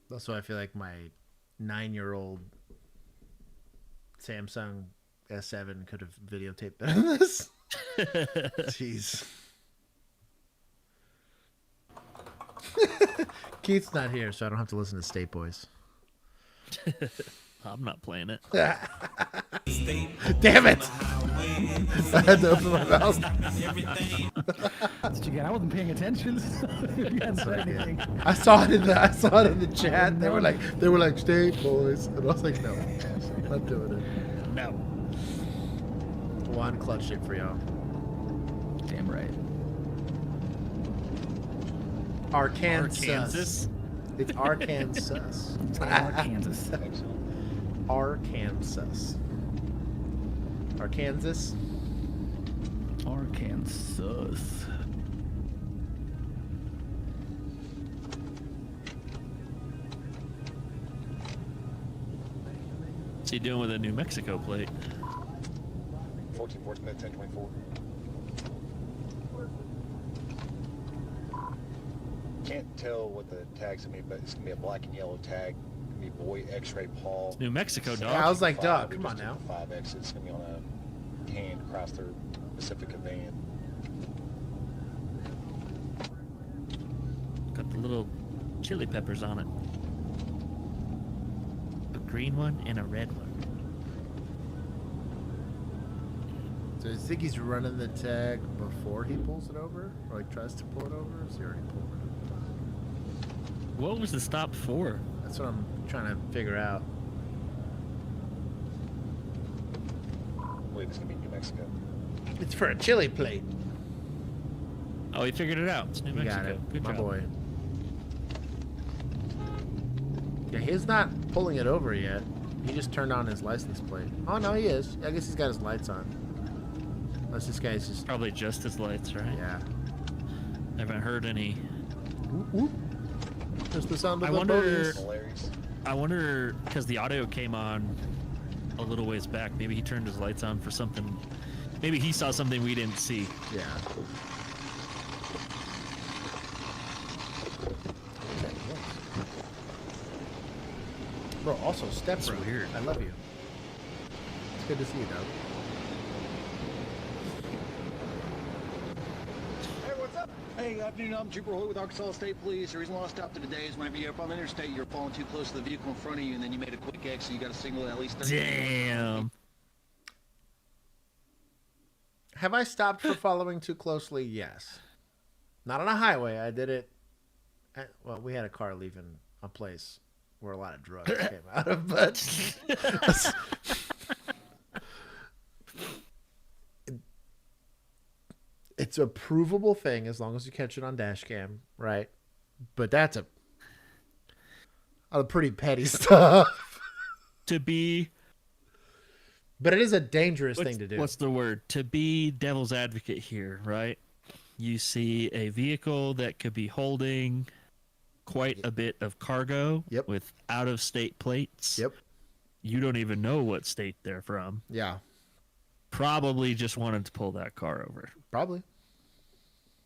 Also, I feel like my 9-year-old Samsung S7 could have videotaped better than this. Jeez. Keith's not here, so I don't have to listen to State Boys. I'm not playing it. Damn it! I had to open my mouth. Did you get? I wasn't paying attention. You hadn't said anything. I saw it in the chat. They were like State Boys, and I was like, no, I'm not doing it. No. One clutch it for y'all. Damn right. Arkansas. It's Arkansas. Arkansas. Arkansas. Arkansas. Arkansas. What's he doing with a New Mexico plate? 14, 1024. Can't tell what the tag's gonna be, but it's gonna be a black and yellow tag. It's gonna be Boy X-Ray Paul. New Mexico, dog. Yeah, I was like, dog, We come on just now. took the 5 exits. It's gonna be on a hand across their Pacifica van. Got the little chili peppers on it. A green one and a red one. So you think he's running the tag before he pulls it over? Or like tries to pull it over? Or is he already pulled it? What was the stop for? That's what I'm trying to figure out. I believe it's gonna be New Mexico. It's for a chili plate. Oh, he figured it out. It's New You Mexico. got it, Good my job. boy. Yeah, he's not pulling it over yet. He just turned on his license plate. Oh, no, he is. I guess he's got his lights on. Unless this guy's just... Probably just his lights, right? Yeah. I haven't heard any. Whoop, whoop. Just the sound of I the wonder. boats. I wonder, because the audio came on a little ways back. Maybe he turned his lights on for something. Maybe he saw something we didn't see. Yeah. Bro, also step That's bro. weird. I love you. It's good to see you, dog. Hey, what's up? Hey, good afternoon. I'm Trooper Hoyt with Arkansas State Police. The reason why I stopped you today is whenever you're up on the interstate, you're falling too close to the vehicle in front of you, and then you made a quick exit. You got to signal at least 30. Damn. Have I stopped for following too closely? Yes. Not on a highway. I did it. Well, we had a car leaving a place where a lot of drugs came out of, but it's a provable thing as long as you catch it on dash cam, right? But that's a pretty petty stuff. To be... But it is a dangerous thing to do. What's the word? To be devil's advocate here, right? You see a vehicle that could be holding quite a bit of cargo with out-of-state plates. Yep. You don't even know what state they're from. Yeah. Probably just wanted to pull that car over. Probably.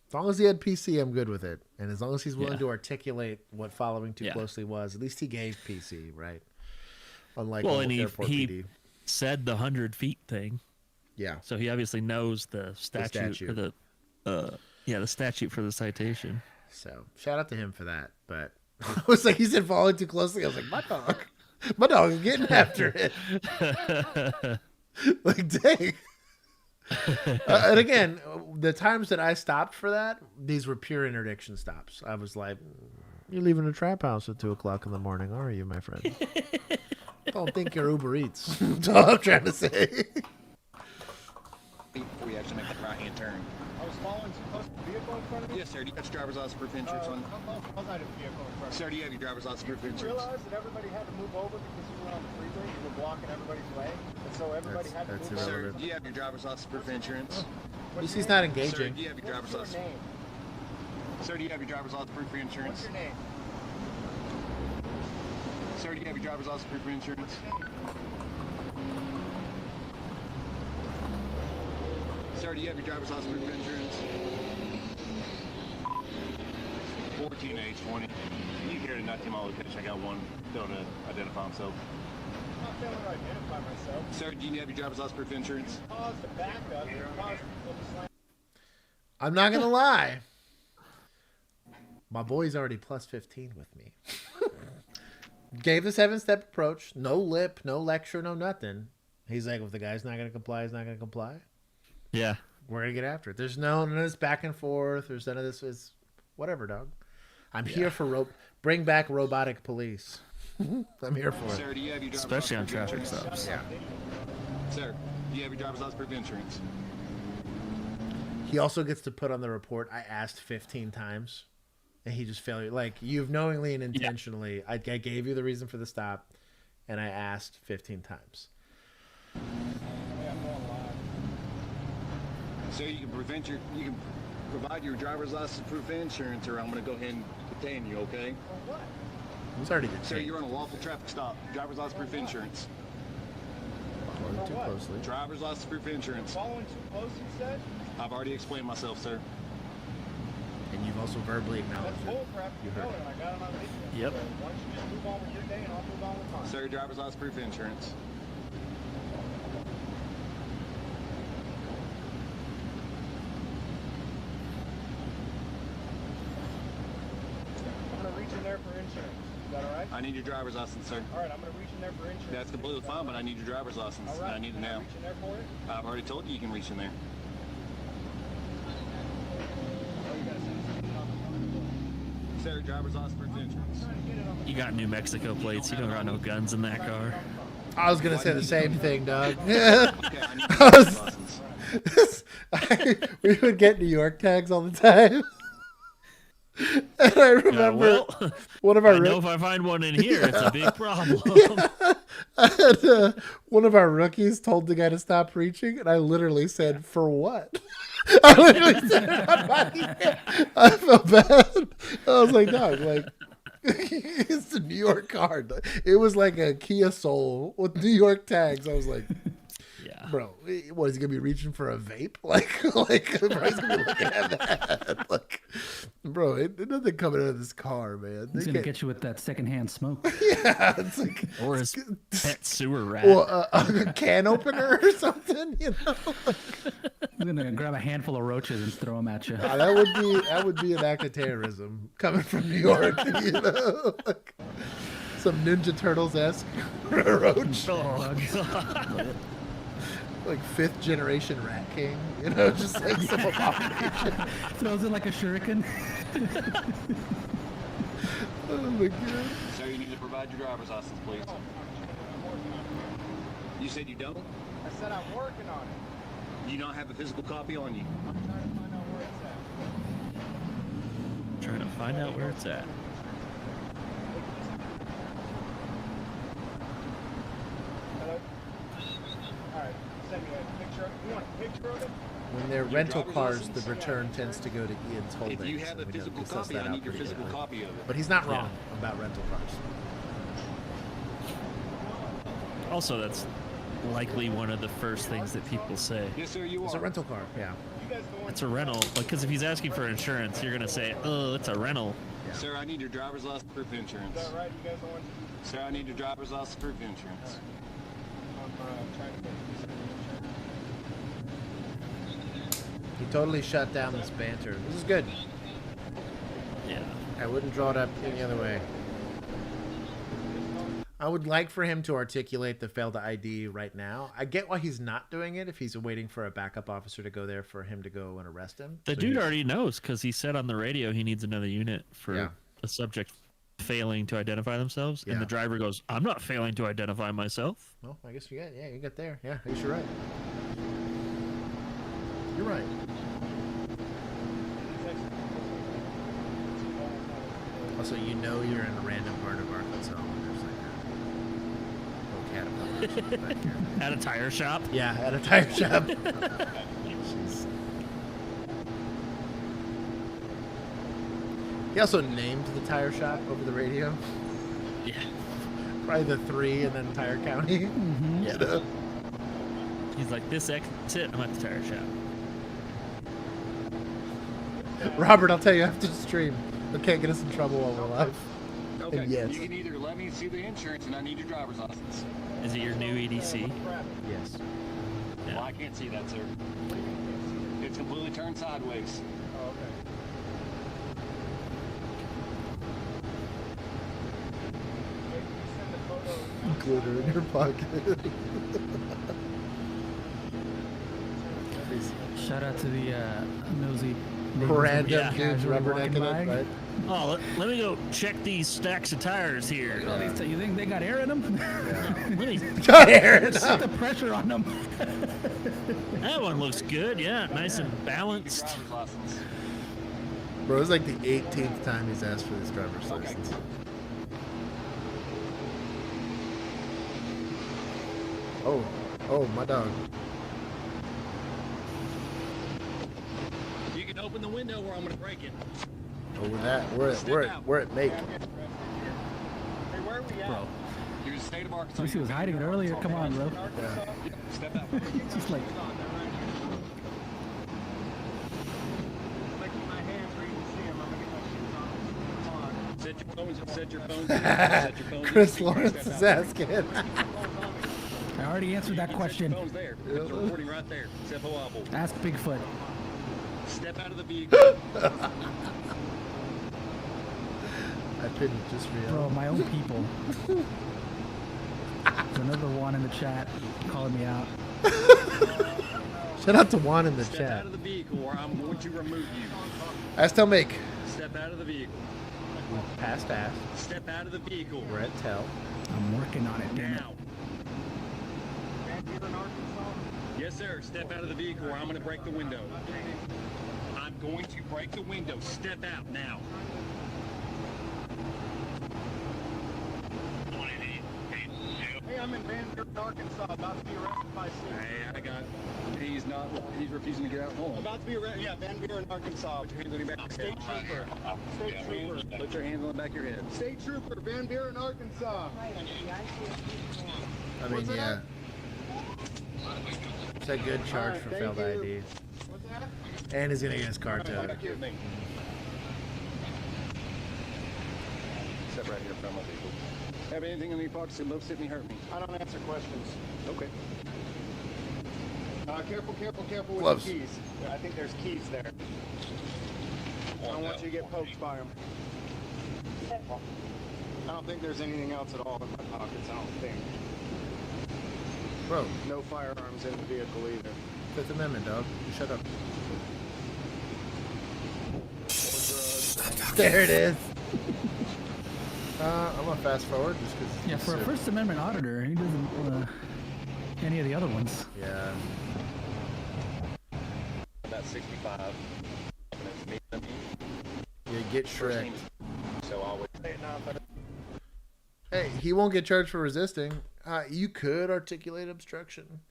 As long as he had PC, I'm good with it. And as long as he's willing Yeah. to articulate what following too Yeah. closely was, at least he gave PC, right? Unlike Well, almost and airport he PD. said the 100 feet thing. Yeah. So he obviously knows the statute, statute. or the statute for the citation. So shout out to him for that. But I was like, he said following too closely. I was like, my dog is getting after it. Like, dang. And again, the times that I stopped for that, these were pure interdiction stops. I was like, you're leaving a trap house at 2 o'clock in the morning, are you, my friend? Don't think you're Uber Eats. That's all I'm trying to say. Before you actually make that right-hand turn. I was following too close to the vehicle in front of me? Yes, sir. Do you have your driver's license proof insurance on? How close was I to the vehicle in front of me? Sir, do you have your driver's license proof Did you insurance? realize that everybody had to move over because you were on the freeway? You were blocking everybody's way? And so everybody had to move over? Sir, do you have your driver's license proof insurance? At least he's not engaging. Sir, do you have your driver's What's your license? name? Sir, do you have your driver's license proof for insurance? What's your name? Sir, do you have your driver's license proof for insurance? Sir, do you have your driver's license proof for insurance? 14H20. You care to not to my location? I got one don't identify himself. I'm not failing to identify myself. Sir, do you have your driver's license proof for insurance? Pause the backup. Pause the slam. I'm not going to lie. My boy's already plus 15 with me. Gave the 7-step approach. No lip, no lecture, no nothing. He's like, if the guy's not going to comply, he's not going to comply. Yeah. We're going to get after it. There's none of this back and forth. There's none of this. Is whatever, dog. I'm here for bring back robotic police. I'm here for Sir, it. do you have your driver's Especially on license traffic proof of stops. insurance? Sir, do you have your driver's license proof of insurance? He also gets to put on the report, I asked 15 times. And he just failed. Like, you've knowingly and intentionally, I gave you the reason for the stop, and I asked 15 times. So you can provide your driver's license proof of insurance, or I'm going to go ahead and detain you, okay? He's already detained. Sir, you're on a lawful traffic stop. Driver's license proof of insurance. Following too closely. Driver's license proof of insurance. Following too close, you said? I've already explained myself, sir. And you've also verbally acknowledged That's it. bull crap. You heard it. And I got it on video. Yep. So why don't you just move on with your day and I'll move on with mine. Sir, driver's license proof of insurance. I'm going to reach in there for insurance. Is that all right? I need your driver's license, sir. All right, I'm going to reach in there for insurance. That's completely fine, but I need your driver's license. All right. I need it now. Reach in there for it? I've already told you you can reach in there. Oh, you got to send it on the phone. Sir, driver's license proof of insurance. You got New Mexico plates. You don't got no guns in that car. I was going to say the same thing, dog. We would get New York tags all the time. And I remember one of our... I know if I find one in here, it's a big problem. And, one of our rookies told the guy to stop reaching, and I literally said, for what? I literally said it on my I felt bad. I was like, dog, like... It's a New York car. It was like a Kia Soul with New York tags. I was like, yeah, bro, what is he gonna be reaching for a vape? Like, bro, he's gonna be looking at that. Like, bro, it nothing coming out of this car, man. He's gonna get you with that secondhand smoke. Yeah, it's like, or his pet sewer rat, or a can opener or something. You know, He's gonna grab a handful of roaches and throw them at you. that would be an act of terrorism coming from New York. You know, like some Ninja Turtles-esque roach. Oh, God. Like 5th generation Rat King, you know, just like some abomination. Throws it like a shuriken. Oh my god. Sir, you need to provide your driver's license, please. You said you don't? I said I'm working on it. You don't have a physical copy on you? I'm trying to find out where it's at. Trying to find out where it's at. Hello? All right, send me a picture. You want a picture of it? When they're Your rental driver's cars, license? the return tends to go to Ian's Holdings. If you have a physical copy, I need your physical copy of it. But he's not wrong about rental cars. Also, that's likely one of the first things that people say. Yes, sir, you It's are. a rental car, yeah. It's a rental, because if he's asking for insurance, you're gonna say, "Oh, it's a rental." Sir, I need your driver's license proof of insurance. Is that right? You guys don't want to... Sir, I need your driver's license proof of insurance. I'm trying to get this insurance. He totally shut down this banter. This is good. Yeah. I wouldn't draw it up any other way. I would like for him to articulate the failed ID right now. I get why he's not doing it if he's waiting for a backup officer to go there for him to go and arrest him. The dude already knows, because he said on the radio he needs another unit for Yeah. a subject failing to identify themselves, and Yeah. the driver goes, "I'm not failing to identify myself." Well, I guess you got there. Yeah, I guess you're right. You're right. Also, you know you're in a random part of Arkansas when there's like a little caterpillar back here. At a tire shop? Yeah, at a tire shop. Jeez. He also named the tire shop over the radio. Yeah. Probably the 3 and then Tire County. Mm-hmm. You know? He's like, "This exit, I'm at the tire shop." Robert, I'll tell you after the stream. It can't get us in trouble while we're live. Okay, And yes. you can either let me see the insurance and I need your driver's license. Is it your new EDC? Yes. Yeah. Well, I can't see that, sir. It's completely turned sideways. Oh, okay. glitter in your pocket. Shout out to the nosy random dudes rubbernecking it, right? Oh, let me go check these stacks of tires here. Oh, you think they got air in them? Got air in Put them. the pressure on them. That one looks good. Yeah, nice and balanced. Bro, it's like the 18th time he's asked for this driver's license. Oh, my dog. You can open the window or I'm going to break it. Over that, we're at make. Hey, where are we at? Bro. You're in the state of Arkansas. He was hiding it earlier. Come on, bro. Step out. Just like. Set your phones. Set your phones. Chris Lawrence is asking. I already answered that question. Phone's there. It's the recording right there. Step wobble. Ask Bigfoot. Step out of the vehicle. I couldn't just real. Bro, my own people. There's another one in the chat calling me out. Shout out to Juan in the Step chat. out of the vehicle or I'm going to remove you. I still make. Step out of the vehicle. Past ass. Step out of the vehicle. We're at tell. I'm working on it, damn it. Now. Yes, sir. Step out of the vehicle or I'm going to break the window. I'm going to break the window. Step out now. Hey, I'm in Van Buren, Arkansas, about to be arrested by C. Hey, I got. He's refusing to get out home. About to be arrested. Yeah, Van Buren, Arkansas. Put your hands on your back. State trooper. State trooper. Put your hands on the back of your head. State trooper, Van Buren, Arkansas. I mean, yeah. It's a good charge for failed ID. What's that? And he's gonna get his car towed. Step right here from my vehicle. Have anything in your pockets that love sit me hurt me? I don't answer questions. Okay. Careful with Gloves. the keys. I think there's keys there. I don't want you to get poked by them. I don't think there's anything else at all in my pockets, I don't think. Bro. No firearms in the vehicle either. Fifth Amendment, dog. You shut up. There it is. I'm gonna fast forward just because. Yeah, for a First Amendment auditor, he doesn't any of the other ones. Yeah. About 65. You get shreked. So I would say no. Hey, he won't get charged for resisting. You could articulate obstruction,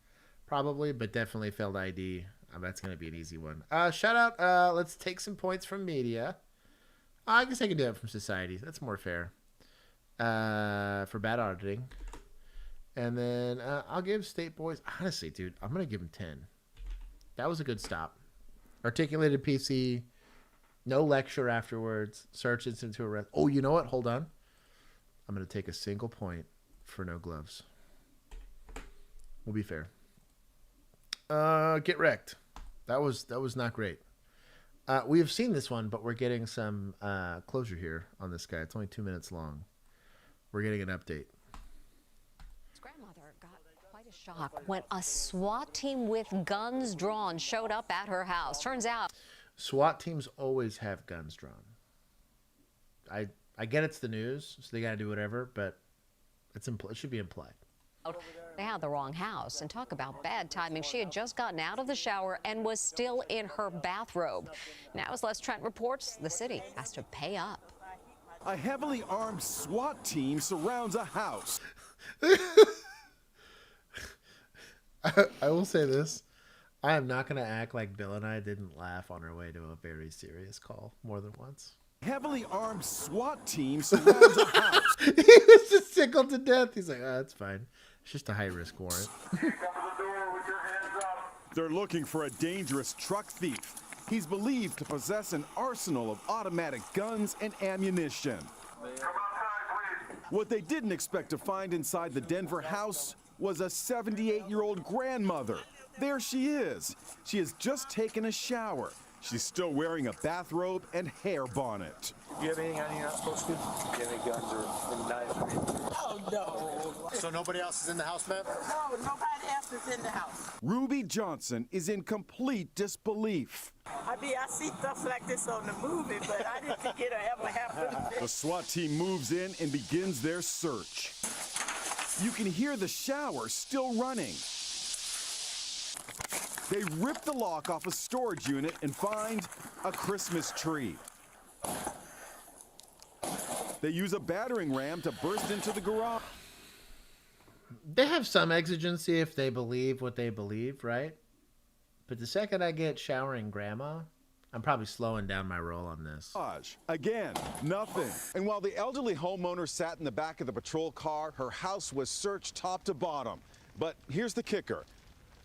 probably, but definitely failed ID. That's gonna be an easy one. Shout out. Let's take some points from media. I guess I can do it from society. That's more fair. For bad auditing. And then I'll give State Boys, honestly, dude, I'm going to give him 10. That was a good stop. Articulated PC, no lecture afterwards, search incident to arrest. Oh, you know what? Hold on. I'm going to take a single point for no gloves. We'll be fair. Get wrecked. That was not great. We have seen this one, but we're getting some closure here on this guy. It's only 2 minutes long. We're getting an update. His grandmother got quite a shock when a SWAT team with guns drawn showed up at her house. Turns out SWAT teams always have guns drawn. I get it's the news, so they got to do whatever, but it should be implied. they had the wrong house. And talk about bad timing. She had just gotten out of the shower and was still in her bathrobe. Now, as Les Trent reports, the city has to pay up. A heavily armed SWAT team surrounds a house. I will say this. I am not going to act like Bill and I didn't laugh on our way to a very serious call more than once. Heavily armed SWAT team surrounds a house. He was just tickled to death. He's like, oh, that's fine. It's just a high-risk warrant. They're looking for a dangerous truck thief. He's believed to possess an arsenal of automatic guns and ammunition. What they didn't expect to find inside the Denver house was a 78-year-old grandmother. There she is. She has just taken a shower. She's still wearing a bathrobe and hair bonnet. You have anything on you not supposed to? Do you have any guns or any knives or anything? Oh, no. So nobody else is in the house, ma'am? No, nobody else is in the house. Ruby Johnson is in complete disbelief. I see stuff like this on the movie, but I didn't think it'd ever happen. The SWAT team moves in and begins their search. You can hear the shower still running. They rip the lock off a storage unit and find a Christmas tree. They use a battering ram to burst into the garage. They have some exigency if they believe what they believe, right? But the second I get showering grandma, I'm probably slowing down my roll on this. Again, nothing. And while the elderly homeowner sat in the back of the patrol car, her house was searched top to bottom. But here's the kicker.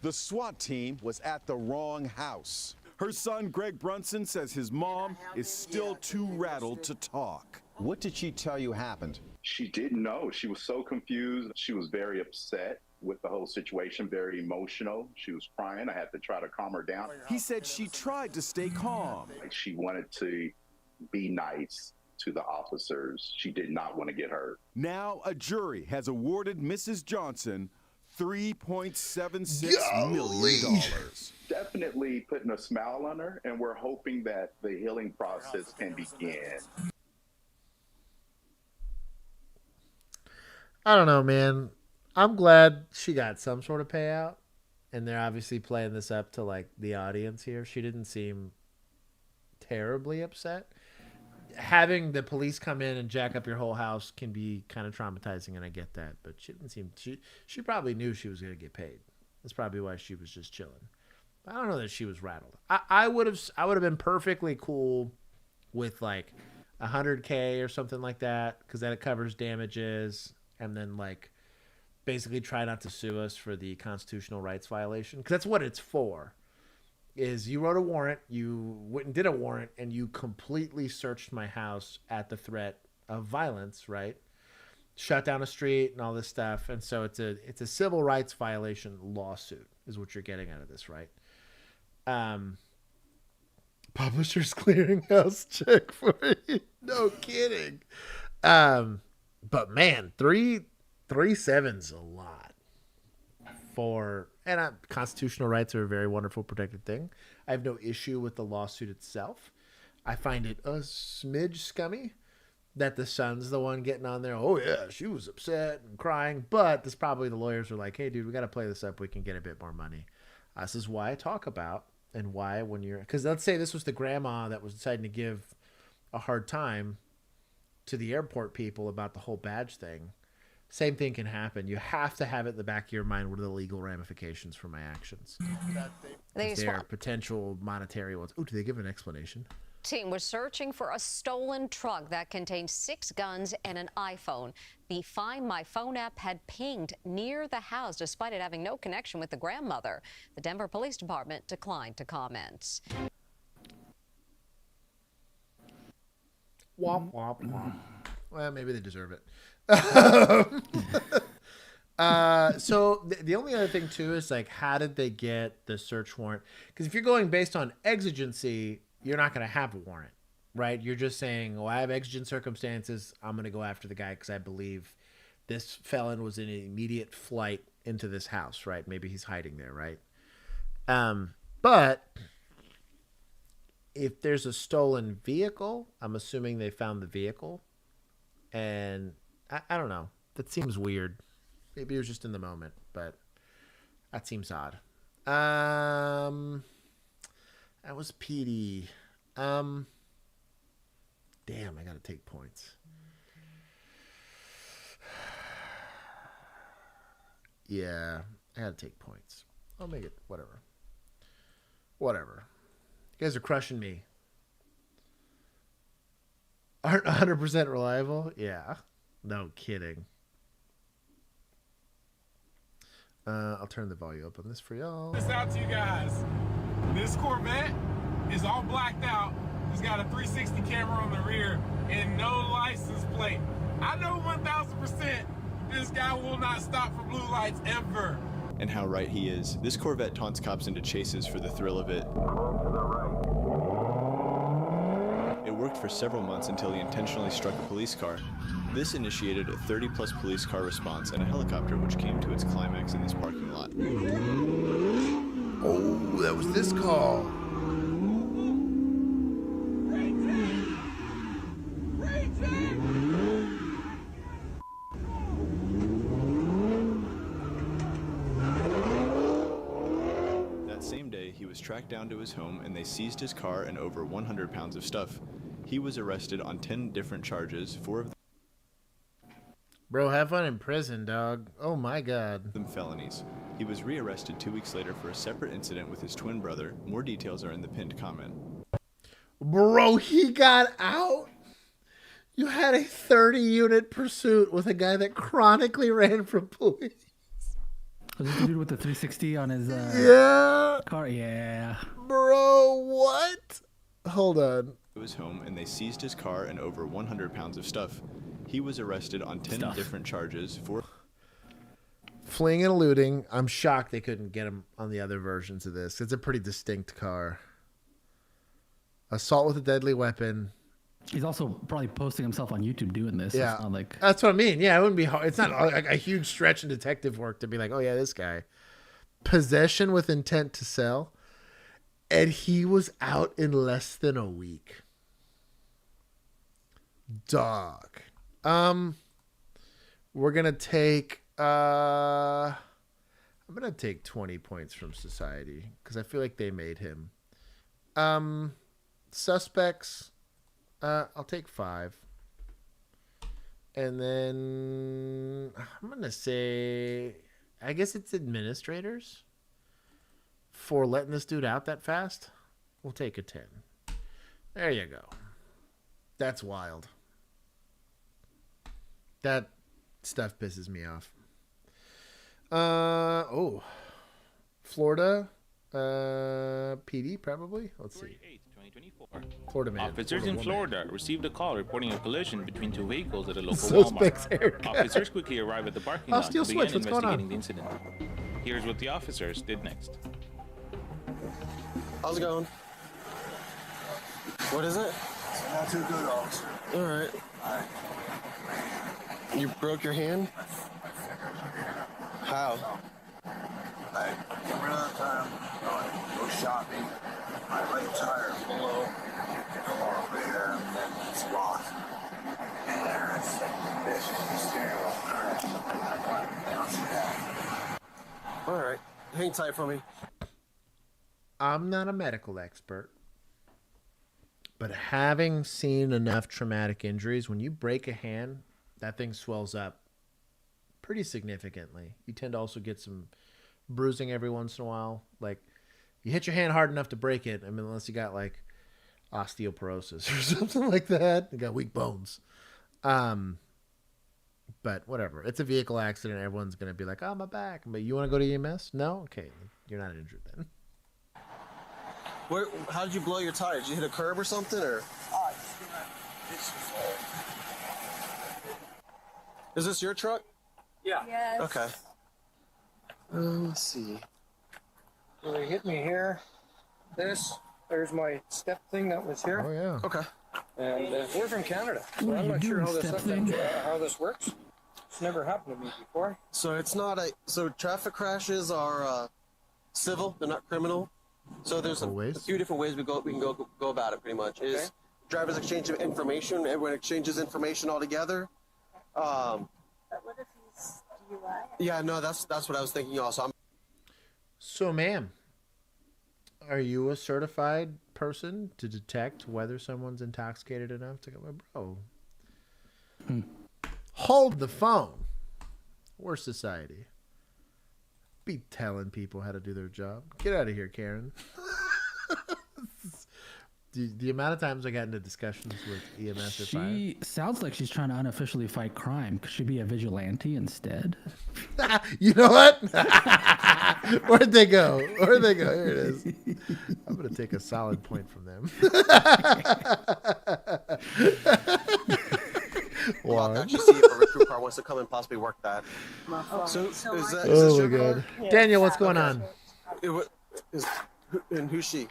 The SWAT team was at the wrong house. Her son, Greg Brunson, says his mom is still too rattled to talk. What did she tell you happened? She didn't know. She was so confused. She was very upset with the whole situation, very emotional. She was crying. I had to try to calm her down. He said she tried to stay calm. She wanted to be nice to the officers. She did not want to get hurt. Now a jury has awarded Mrs. Johnson $3.76 million. Definitely putting a smile on her, and we're hoping that the healing process can begin. I don't know, man. I'm glad she got some sort of payout, and they're obviously playing this up to like the audience here. She didn't seem terribly upset. Having the police come in and jack up your whole house can be kind of traumatizing, and I get that. But she didn't seem. She probably knew she was going to get paid. That's probably why she was just chilling. I don't know that she was rattled. I would have been perfectly cool with like $100K or something like that, because then it covers damages, and then like basically try not to sue us for the constitutional rights violation, because that's what it's for. Is you wrote a warrant, you went and did a warrant, and you completely searched my house at the threat of violence, right? Shut down a street and all this stuff. And so it's a civil rights violation lawsuit is what you're getting out of this, right? Publishers Clearinghouse check for you. No kidding. But man, 3.7's a lot. And constitutional rights are a very wonderful protected thing. I have no issue with the lawsuit itself. I find it a smidge scummy that the son's the one getting on there. Oh yeah, she was upset and crying, but this probably the lawyers are like, hey dude, we got to play this up. We can get a bit more money. This is why I talk about, and why when you're, because let's say this was the grandma that was deciding to give a hard time to the airport people about the whole badge thing. Same thing can happen. You have to have it in the back of your mind. What are the legal ramifications for my actions? There are potential monetary ones. Oh, do they give an explanation? Team was searching for a stolen truck that contained 6 guns and an iPhone. The Find My Phone app had pinged near the house despite it having no connection with the grandmother. The Denver Police Department declined to comment. Womp, womp, womp. Well, maybe they deserve it. So the only other thing too is like, how did they get the search warrant? Because if you're going based on exigency, you're not going to have a warrant, right? You're just saying, oh, I have exigent circumstances. I'm going to go after the guy because I believe this felon was in immediate flight into this house, right? Maybe he's hiding there, right? But if there's a stolen vehicle, I'm assuming they found the vehicle. And I don't know. That seems weird. Maybe it was just in the moment, but that seems odd. That was PD. Damn, I gotta take points. Yeah, I gotta take points. I'll make it whatever. Whatever. You guys are crushing me. Aren't 100% reliable? Yeah. No kidding. I'll turn the volume up on this for y'all. This out to you guys. This Corvette is all blacked out. It's got a 360 camera on the rear and no license plate. I know 1,000% this guy will not stop for blue lights ever. And how right he is. This Corvette taunts cops into chases for the thrill of it. It worked for several months until he intentionally struck a police car. This initiated a 30-plus police car response and a helicopter which came to its climax in this parking lot. Oh, that was this call. That same day, he was tracked down to his home and they seized his car and over 100 pounds of stuff. He was arrested on 10 different charges, 4 of Bro, have fun in prison, dog. Oh my god. them felonies. He was rearrested 2 weeks later for a separate incident with his twin brother. More details are in the pinned comment. Bro, he got out. You had a 30-unit pursuit with a guy that chronically ran from police. Was this the dude with the 360 on his car? Yeah. Bro, what? Hold on. To his home and they seized his car and over 100 pounds of stuff. He was arrested on 10 different charges for fleeing and eluding. I'm shocked they couldn't get him on the other versions of this. It's a pretty distinct car. Assault with a deadly weapon. He's also probably posting himself on YouTube doing this. Yeah, it's not like... that's what I mean. Yeah, it wouldn't be hard. It's not a huge stretch in detective work to be like, oh yeah, this guy. Possession with intent to sell. And he was out in less than a week. Dog. We're gonna take I'm gonna take 20 points from society because I feel like they made him. Suspects, I'll take 5. And then I'm gonna say, I guess it's administrators for letting this dude out that fast. We'll take a 10. There you go. That's wild. That stuff pisses me off. Florida PD probably. Let's see. 2024. Florida man. Officers in Florida received a call reporting a collision between 2 vehicles at a local Suspect's Walmart. haircut. Officers quickly arrived at the parking Oh, lot steel to begin switch. What's going on? investigating the incident. Here's what the officers did next. How's it going? What is it? Not too good, officer. All right. You broke your hand? How? I ran out of time. Go shopping. My right tire blew out. Come all the way there and then it's lost. And there's this steering wheel crash. All right. Hang tight for me. I'm not a medical expert, but having seen enough traumatic injuries, when you break a hand, that thing swells up pretty significantly. You tend to also get some bruising every once in a while. Like, you hit your hand hard enough to break it, I mean, unless you got like osteoporosis or something like that. You got weak bones. But whatever. It's a vehicle accident. Everyone's going to be like, oh, my back. But you want to go to EMS? No? Okay. You're not injured then. How did you blow your tire? Did you hit a curb or something, or? Is this your truck? Yeah. Yes. Okay. Let's see. So they hit me here. There's my step thing that was here. Oh yeah. Okay. And we're from Canada, so I'm not sure how this works. It's never happened to me before. So it's not so traffic crashes are civil, they're not criminal. So there's a few different ways we can go about it. Pretty much is drivers exchange information. Everyone exchanges information all together. But what if he's DUI? Yeah, no, that's what I was thinking also. So, ma'am, are you a certified person to detect whether someone's intoxicated enough to go, bro? Hold the phone. We're society. Be telling people how to do their job. Get out of here, Karen. The amount of times I got into discussions with EMS or fire. She sounds like she's trying to unofficially fight crime. Could she be a vigilante instead? You know what? Where'd they go? Here it is. I'm going to take a solid point from them. Well, actually see if a recruit car wants to come and possibly work that. So is this your God. car? Daniel, what's going on? And who's she?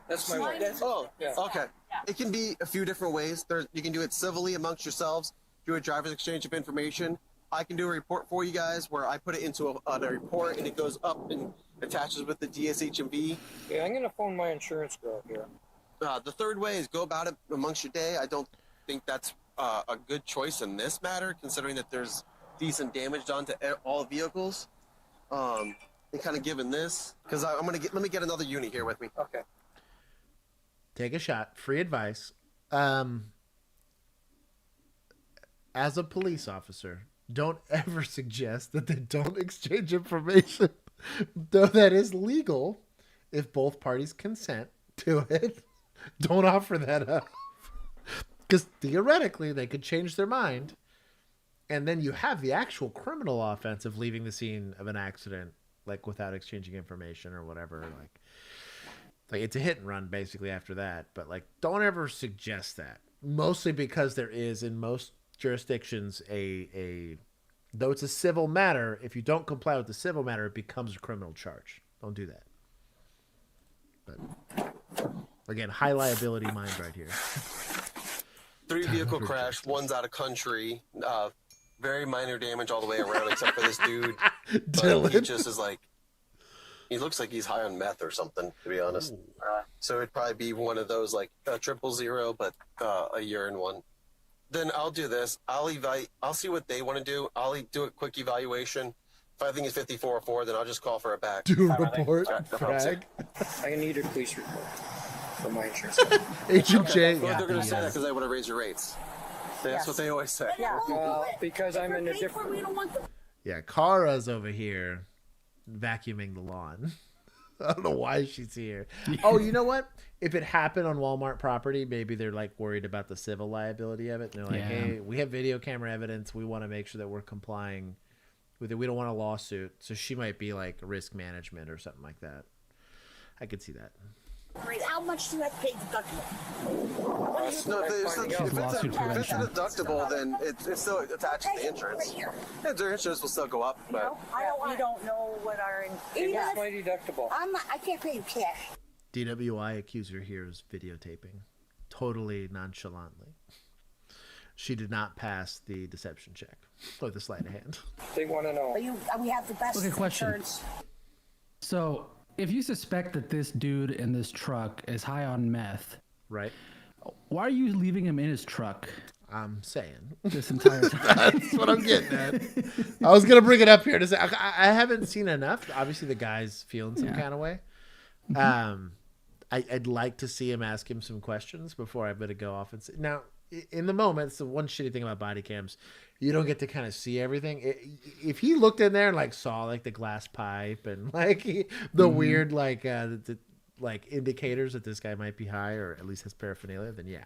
That's my wife. Oh, okay. It can be a few different ways. You can do it civilly amongst yourselves. do a driver's exchange of information. I can do a report for you guys where I put it into a report and it goes up and attaches with the DSHMV. Yeah, I'm going to phone my insurance girl here. The third way is go about it amongst your day. I don't think that's a good choice in this matter, considering that there's decent damage done to all vehicles. And kind of given this, because let me get another unit here with me. Okay. Take a shot. Free advice. As a police officer, don't ever suggest that they don't exchange information, though that is legal if both parties consent to it. Don't offer that up, because theoretically they could change their mind, and then you have the actual criminal offense of leaving the scene of an accident, like without exchanging information or whatever. Like it's a hit and run basically after that. But like, don't ever suggest that. Mostly because there is in most jurisdictions though it's a civil matter, if you don't comply with the civil matter, it becomes a criminal charge. Don't do that. But again, high liability mind right here. 3 vehicle crash, one's out of country. Very minor damage all the way around, except for this dude. But he just is like, he looks like he's high on meth or something, to be honest. So it'd probably be one of those like 000, but a urine one. Then I'll do this. I'll see what they want to do. I'll do a quick evaluation. If I think it's 5404, then I'll just call for a back. Do a report, frag. I need a police report for my insurance. Agent J. Well, they're going to say that because they want to raise your rates. That's what they always say. Yeah. Because I'm in a different... Yeah, Kara's over here vacuuming the lawn. I don't know why she's here. Oh, you know what? If it happened on Walmart property, maybe they're like worried about the civil liability of it. And they're like, hey, we have video camera evidence. We want to make sure that we're complying with it. We don't want a lawsuit. So she might be like risk management or something like that. I could see that. How much do you have to pay deductible? If it's a deductible, then it's still attached to the insurance. Yeah, their insurance will still go up. But We don't know what our... What's my deductible? I can't pay you cash. DWI accuser here is videotaping totally nonchalantly. She did not pass the deception check or the sleight of hand. They want to know. We have the best insurance. So, if you suspect that this dude in this truck is high on meth, right? Why are you leaving him in his truck? I'm saying this entire time. That's what I'm getting at. I was gonna bring it up here to say I haven't seen enough. Obviously, the guy's feeling some kind of way. I'd like to see him ask him some questions before I better go off and say. Now, in the moment, it's the one shitty thing about body cams. You don't get to kind of see everything. If he looked in there and like saw like the glass pipe and like the weird like like indicators that this guy might be high or at least has paraphernalia, then yeah.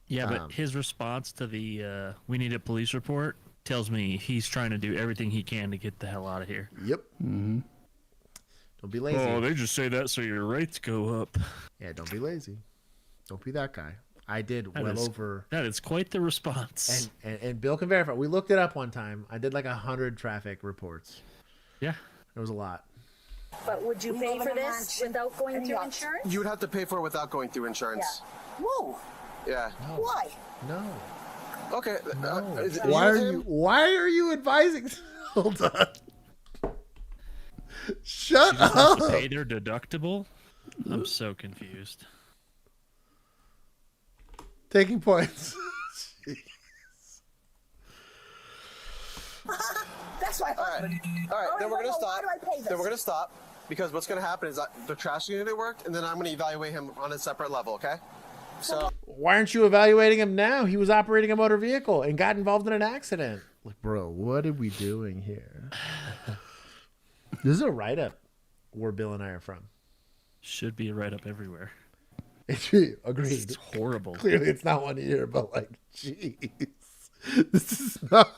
Yeah, but his response to the we need a police report tells me he's trying to do everything he can to get the hell out of here. Yep. Mm-hmm. Don't be lazy. Oh, they just say that so your rates go up. Yeah, don't be lazy. Don't be that guy. I did over. That is quite the response. And Bill can verify. We looked it up one time. I did like 100 traffic reports. Yeah. It was a lot. But would you pay for this without going through insurance? You would have to pay for it without going through insurance. Yeah. Whoa. Yeah. No. Why? No. Okay. No. Why are you advising? Hold on. Shut up. To pay their deductible? I'm so confused. Taking points. That's why. All right. Then we're gonna stop. Then we're gonna stop because what's gonna happen is that the trash unit worked, and then I'm gonna evaluate him on a separate level. Okay. So why aren't you evaluating him now? He was operating a motor vehicle and got involved in an accident. Like, bro, what are we doing here? This is a write-up where Bill and I are from. Should be a write-up everywhere. Agreed. It's horrible. Clearly, it's not one here, but like, jeez, this is not.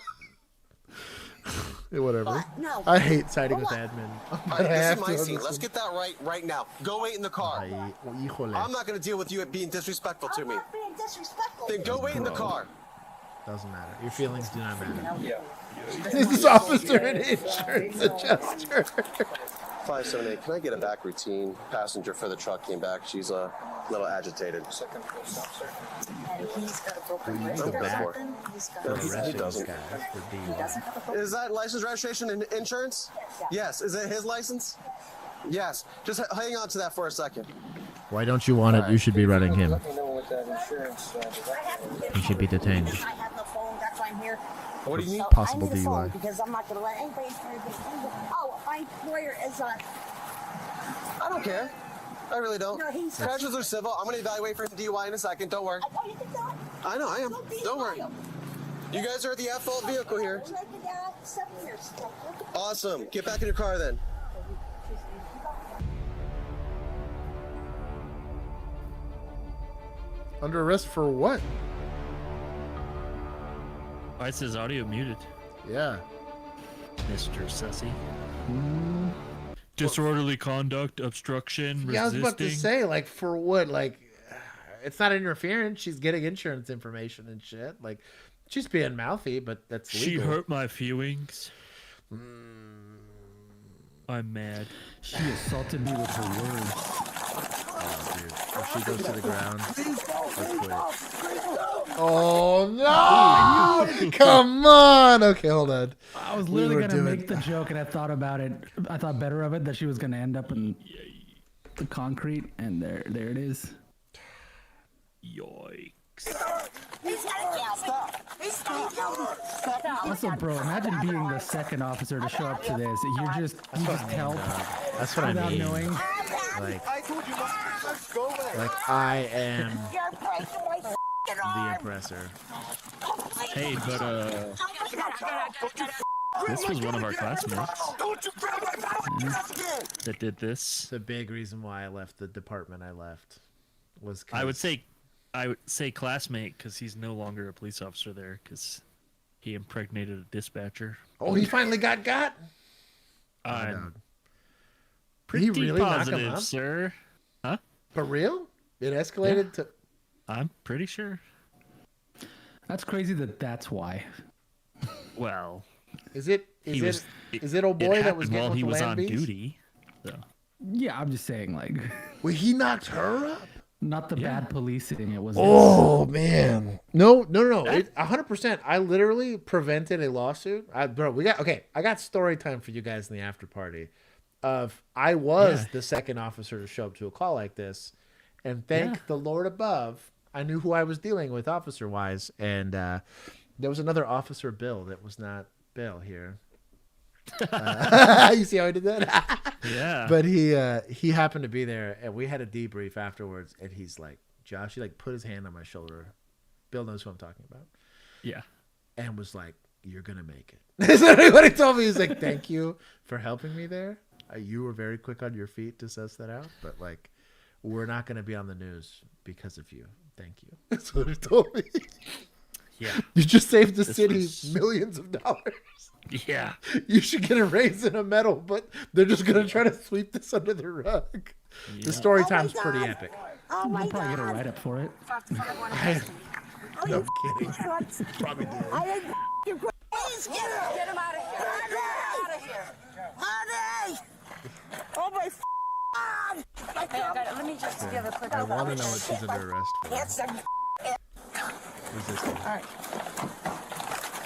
Whatever. No. I hate siding with admin. All right, this is my scene. Let's get that right now. Go wait in the car. I'm not going to deal with you being disrespectful to me. I'm not being disrespectful. Then go wait in the car. Doesn't matter. Your feelings do not matter. Yeah. This officer and insurance adjuster. 578, can I get a back routine? Passenger for the truck came back. She's a little agitated. Second police officer. And he's got a broken He leg. doesn't. Is that license, registration, and insurance? Yes. Is it his license? Yes. Just hang on to that for a second. Why don't you want it? You should be running him. Let me know what that insurance He should be detained. I have no phone, that's why I'm here. What do you need? Possible I need a phone DUI. because I'm not going to let anybody Oh, my lawyer is I don't care. I really don't. No, he's- Crashes are civil. I'm going to evaluate for DUI in a second. Don't worry. you can do it. I know, I am. Don't worry. You guys are the at-fault vehicle here. 7 years. Awesome. Get back in your car then. Under arrest for what? Why is his audio muted? Yeah. Mr. Sussy. Disorderly conduct, obstruction, resisting. Yeah, I was about to say, like, for what? Like, it's not interference. She's getting insurance information and shit. Like, she's being mouthy, but that's legal. She hurt my feelings. I'm mad. She assaulted me with her words. Oh, dude. If she goes to the ground, I quit. Oh, no! Come on! Okay, hold on. I was literally going to make the joke, and I thought about it. I thought better of it, that she was going to end up in the concrete, and there it is. Yikes. Also, bro, imagine being the second officer to show up to this. You just help. That's what I without mean. knowing. Like I am the oppressor. Hey, but this was one of our classmates that did this. The big reason why I left the department I left was. I would say classmate because he's no longer a police officer there because he impregnated a dispatcher. Oh, he finally got. I'm Pretty pretty really knock him positive, up? sir. Huh? For real? It escalated to. I'm pretty sure. That's crazy that's why. Well, is it old boy that was getting while with he the was land on beast? duty. So. Yeah, I'm just saying, like. Well, he knocked her up? Not the bad policing. It was. Oh, man. No. 100%. I literally prevented a lawsuit. I got story time for you guys in the after party. I was the second officer to show up to a call like this, and thank the Lord above, I knew who I was dealing with officer wise, and there was another officer Bill that was not Bill here. You see how I did that? Yeah. But he happened to be there, and we had a debrief afterwards, and he's like, Josh, he like put his hand on my shoulder. Bill knows who I'm talking about. Yeah. And was like, you're gonna make it. That's what he told me. He's like, thank you for helping me there. You were very quick on your feet to suss that out, but like, we're not gonna be on the news because of you. Thank you. That's what he told me. Yeah. You just saved the city millions of dollars. Yeah. You should get a raise and a medal, but they're just going to try to sweep this under the rug. Yeah. The story time's pretty epic. Oh my God. Probably get a write-up for it. No kidding. Probably did. Please get him out of here. Out of here. Honey! Oh my God! Hey, let me just give a quick. I want to know what she's under arrest for. Resisting. All right.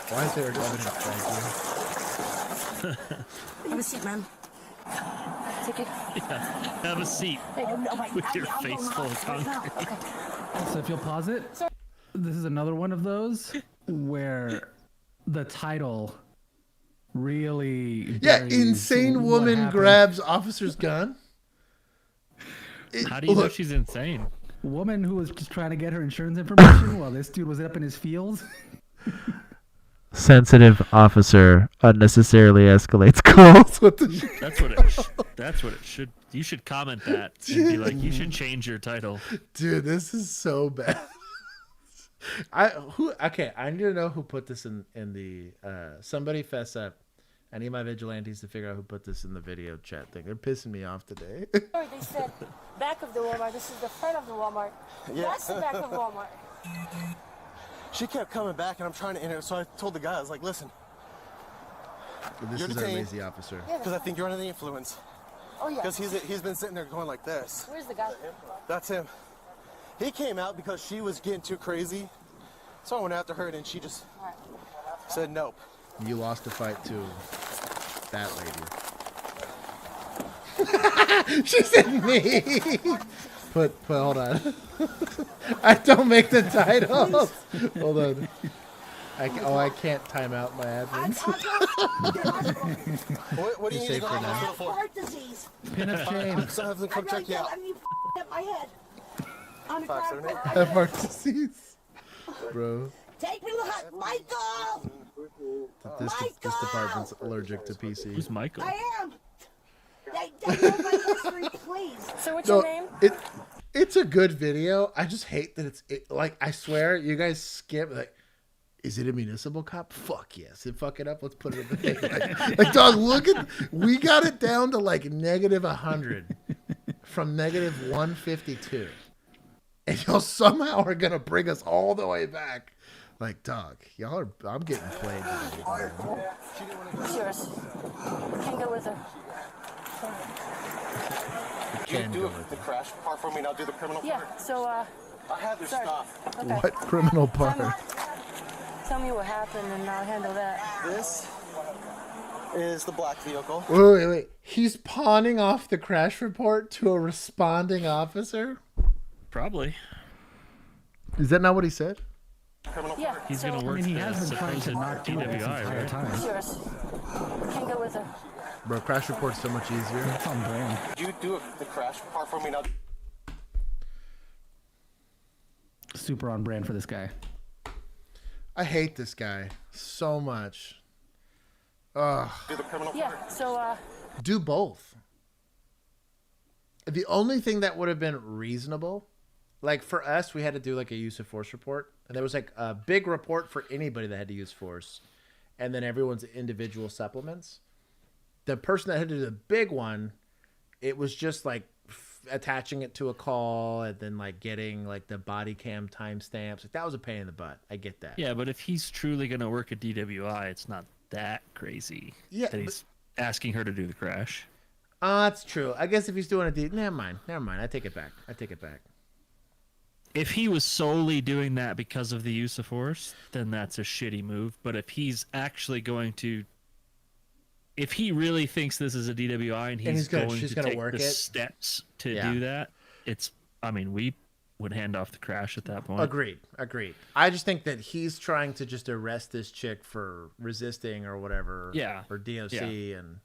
Why is there an evidence thank you? Have a seat, man. Take it. Yeah. Have a seat with your face full of concrete. So if you'll pause it, this is another one of those where the title really. Insane woman grabs officer's gun. How do you know she's insane? Woman who was just trying to get her insurance information while this dude was up in his fields. Sensitive officer unnecessarily escalates calls. That's what it should. You should comment that and be like, you should change your title. Dude, this is so bad. I need to know who put this in the somebody fess up. I need my vigilantes to figure out who put this in the video chat thing. They're pissing me off today. They said back of the Walmart. This is the front of the Walmart. Yeah. That's the back of Walmart. She kept coming back, and I'm trying to enter. So I told the guy, I was like, listen. This You're is our detained lazy officer. because I think you're under the influence. Oh, yeah. Because he's been sitting there going like this. Where's the guy? That's him. He came out because she was getting too crazy. So I went after her, and then she just said nope. You lost a fight to that lady. She said me. Put hold on. I don't make the title. Hold on. I can't time out my admins. What do you need to go to the hospital for? Heart disease. Pin of shame. So have them come check you out. I mean, at my head. On the 5, ground. 7, 8. I have heart disease, bro. Take me to the hospital. Michael! This department's allergic to PC. Who's Michael? I am. They know my history, please. So what's No, your name? It's a good video. I just hate that like, I swear, you guys skip, like, is it a municipal cop? Fuck yes. And fuck it up. Let's put it in the thing. Like, dog, look at, we got it down to like -100 from -152. And y'all somehow are going to bring us all the way back. Like, dog, y'all are, I'm getting played. It's yours. Can go with her. You do the crash part for me, and I'll do the criminal part? Yeah, so, I have your stuff. Okay. What criminal part? Tell me what happened, and I'll handle that. This is the black vehicle. Wait. He's pawning off the crash report to a responding officer? Probably. Is that not what he said? Yeah, He's gonna work he the has been trying to supposed not do it this DWI, entire right? time. It's yours. Can go with her. Bro, crash report's so much easier. That's on brand. You do the crash part for me, and I'll Super on brand for this guy. I hate this guy so much. Ugh. do the criminal Yeah, part. so, Do both. The only thing that would have been reasonable, like for us, we had to do like a use of force report. And there was like a big report for anybody that had to use force. And then everyone's individual supplements. The person that had to do the big one, it was just like attaching it to a call and then like getting like the body cam timestamps. Like that was a pain in the butt. I get that. Yeah, but if he's truly going to work a DWI, it's not that crazy that he's asking her to do the crash. That's true. I guess if he's doing a never mind. I take it back. If he was solely doing that because of the use of force, then that's a shitty move. But if he's actually going to, if he really thinks this is a DWI and he's going to take the steps to do that, it's, I mean, we would hand off the crash at that point. Agreed. I just think that he's trying to just arrest this chick for resisting or whatever. Yeah. Or DOC and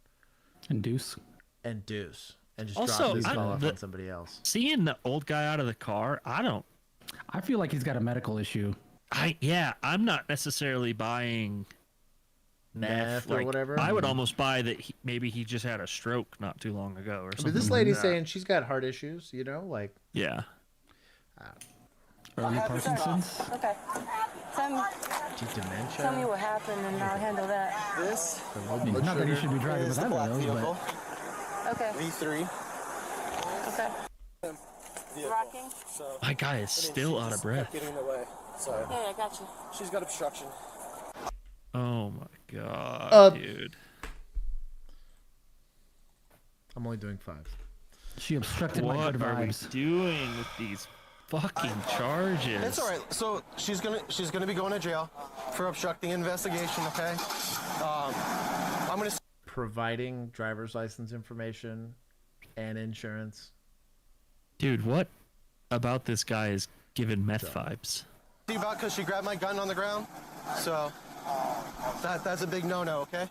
deuce. And just also, drop this call off on somebody else. Seeing the old guy out of the car, I feel like he's got a medical issue. I'm not necessarily buying meth or whatever. I would almost buy that maybe he just had a stroke not too long ago or something. But this lady's saying she's got heart issues, like. Yeah. Early Parkinson's. okay. Dementia. Tell me what happened, and I'll handle that. This Not that he should be driving is the without black those, vehicle. Okay. V3. Okay. Vehicle. Rocking? So, My guy is still out of breath. Getting in the way. Sorry. Yeah, I got you. She's got obstruction. Oh my god, dude. I'm only doing 5. She obstructed my good What are we vibes. doing with these fucking charges? It's all right. So she's gonna be going to jail for obstructing investigation. Okay. I'm gonna. Providing driver's license information and insurance. Dude, what about this guy is giving meth vibes? About because she grabbed my gun on the ground, so that's a big no-no. Okay.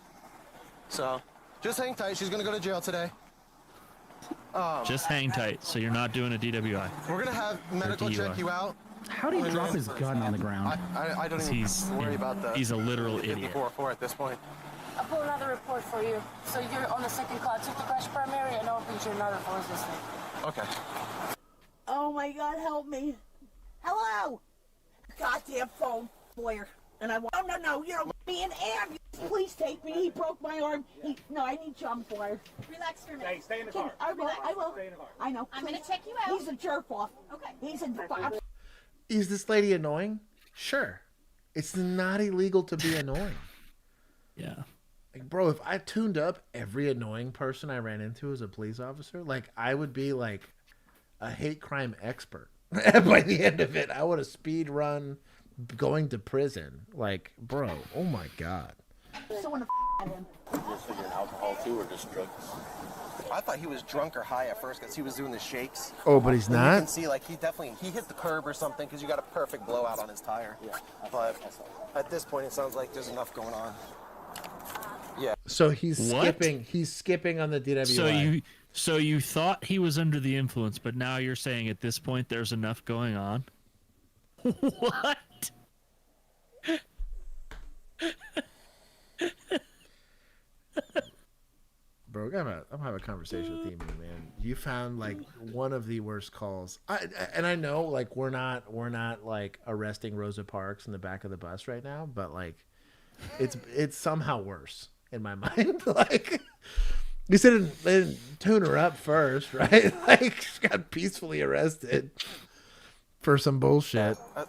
So just hang tight. She's gonna go to jail today. Just hang tight, so you're not doing a DWI. We're gonna have medical check you out. How did he drop his gun on the ground? I don't even worry about that. He's a literal idiot. 4 at this point. I'll pull another report for you. So you're on the second call. Took the crash primary, and I'll put you another force this thing. Okay. Oh my God, help me. Hello? Goddamn phone, lawyer. And I want, no, you know, me and Am, please take me. He broke my arm. I need jump for her. Relax for a minute. Stay in the car. I will. Stay in the car. I know. I'm going to check you out. He's a jerk off. Okay. He's a... Is this lady annoying? Sure. It's not illegal to be annoying. Yeah. Like, bro, if I tuned up every annoying person I ran into as a police officer, like, I would be like a hate crime expert. By the end of it, I would have speed run going to prison. Like, bro, oh my God. So when just figuring alcohol too, or just drugs? I thought he was drunk or high at first because he was doing the shakes. Oh, but he's not? You can see, like, he hit the curb or something because you got a perfect blowout on his tire. Yeah. But at this point, it sounds like there's enough going on. Yeah. So he's skipping on the DWI. So you thought he was under the influence, but now you're saying at this point there's enough going on? What? Bro, I'm gonna have a conversation with you, man. You found like one of the worst calls. I know like we're not like arresting Rosa Parks in the back of the bus right now, but like it's somehow worse in my mind. Like you said, they didn't tune her up first, right? Like she got peacefully arrested for some bullshit. I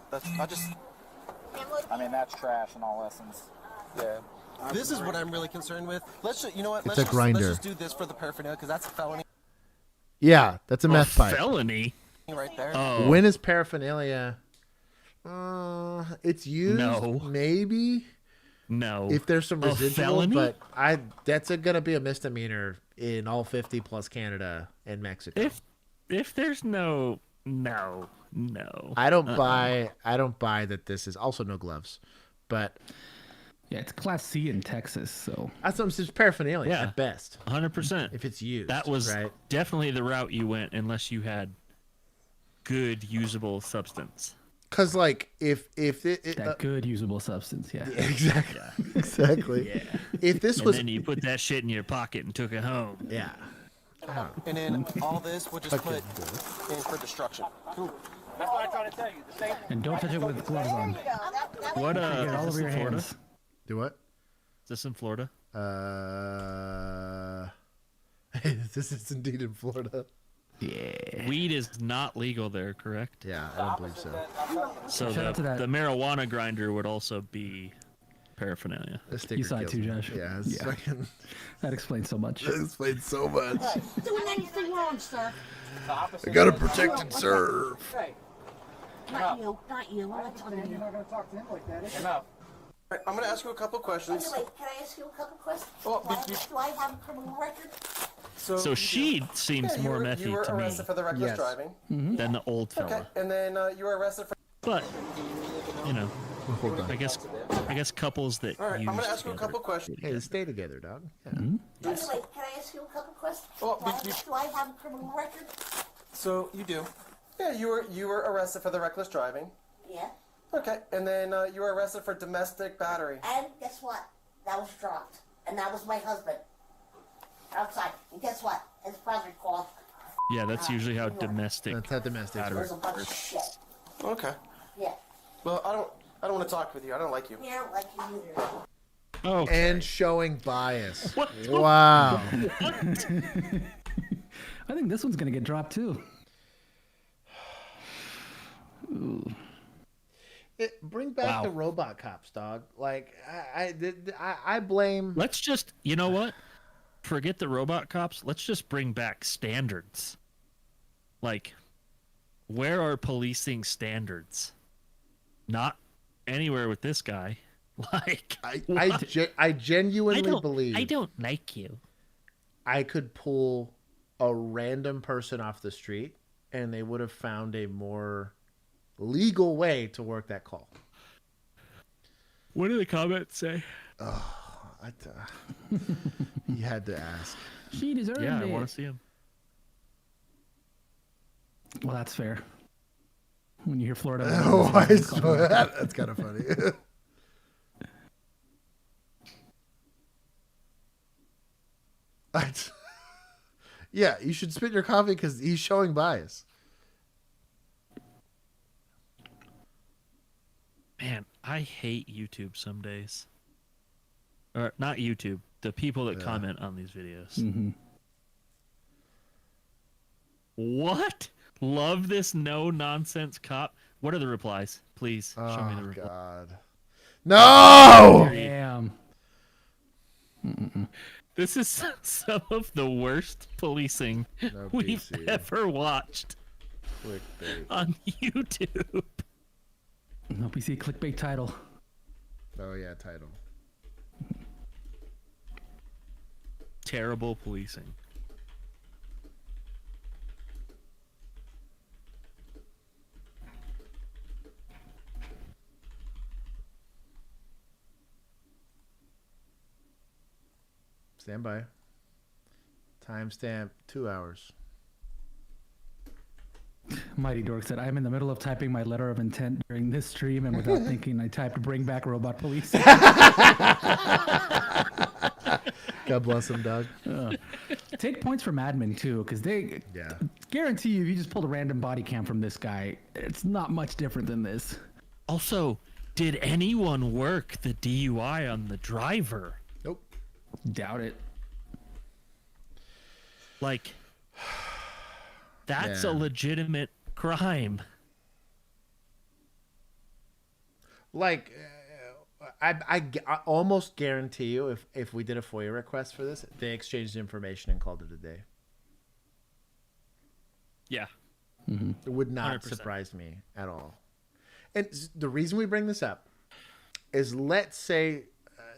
mean, that's trash in all essence. Yeah. This is what I'm really concerned with. You know what? It's a grinder. Let's just do this for the paraphernalia because that's a felony. Yeah, that's a meth pipe. Felony? Right there. Oh. When is paraphernalia? It's used. No. Maybe. No. If there's some residual, felony? but that's gonna be a misdemeanor in all 50 plus Canada and Mexico. If there's no. I don't buy that this is also no gloves, but yeah, it's Class C in Texas, so that's something just paraphernalia at best. 100%. If it's used, that was right? definitely the route you went, unless you had good usable substance. Cause like if that good usable substance, yeah, exactly, exactly. Yeah. If this and was, then you put that shit in your pocket and took it home. Yeah. And then all this we'll just put in for destruction. Cool. That's what I'm trying to tell you. The same. and don't touch it with gloves on. What Get all is over this your in Florida? hands. Do what? Is this in Florida? This is indeed in Florida. Yeah. Weed is not legal there, correct? Yeah, I don't believe so. So Shout out to that. the marijuana grinder would also be paraphernalia. You saw it too, Josh. Yeah, it's fucking. That explains so much. That explains so much. Doing anything wrong, sir? I gotta protect and serve. Not you, not you. I'm not talking to you. You're not going to talk to him like that. Enough. Right, I'm going to ask you a couple questions. Wait, can I ask you a couple questions? Oh, Do I have a criminal record? So she seems more methy you were to me arrested for the reckless driving. than the old fella. Okay, and then you were arrested for. But you know, I guess couples that All right, use I'm going to ask you a together- couple questions. Hey, stay together, dog. Yeah. Wait, can I ask you a couple questions? Oh, Do I have a criminal record? So you do. Yeah, you were arrested for the reckless driving. Yeah. Okay, and then you were arrested for domestic battery. And guess what? That was dropped. And that was my husband. Outside. And guess what? His brother called. Yeah, that's usually how domestic. That's how domestic There's works. a bunch of shit. Okay. Yeah. Well, I don't want to talk with you. I don't like you. Yeah, I don't like you either. Oh. And showing bias. What the- Wow. I think this one's gonna get dropped too. Ooh. Bring back the robot cops, dog. Like I blame. Let's just, you know what? Forget the robot cops. Let's just bring back standards. Like, where are policing standards? Not anywhere with this guy. Like, I genuinely believe. I don't like you. I could pull a random person off the street, and they would have found a more legal way to work that call. What do the comments say? Oh, you had to ask. She deserved it. Yeah, I want to see him. Well, that's fair. When you hear Florida. Oh, that's kind of funny. Yeah, you should spit your coffee because he's showing bias. Man, I hate YouTube some days. Or not YouTube, the people that comment on these videos. Mm-hmm. What? Love this no nonsense cop. What are the replies? Please show me the replies. God. No! Damn. This is some of the worst policing we've ever watched on YouTube. No PC clickbait title. Oh yeah, title. Terrible policing. Stand by. Timestamp 2 hours. Mighty Dork said, I'm in the middle of typing my letter of intent during this stream, and without thinking, I typed bring back robot police. God bless him, Doug. Take points from admin, too, because they guarantee you, if you just pulled a random body cam from this guy, it's not much different than this. Also, did anyone work the DUI on the driver? Nope. Doubt it. Like, that's a legitimate crime. Like, I almost guarantee you, if we did a FOIA request for this, they exchanged information and called it a day. Yeah. It would not 100%. surprise me at all. And the reason we bring this up is, let's say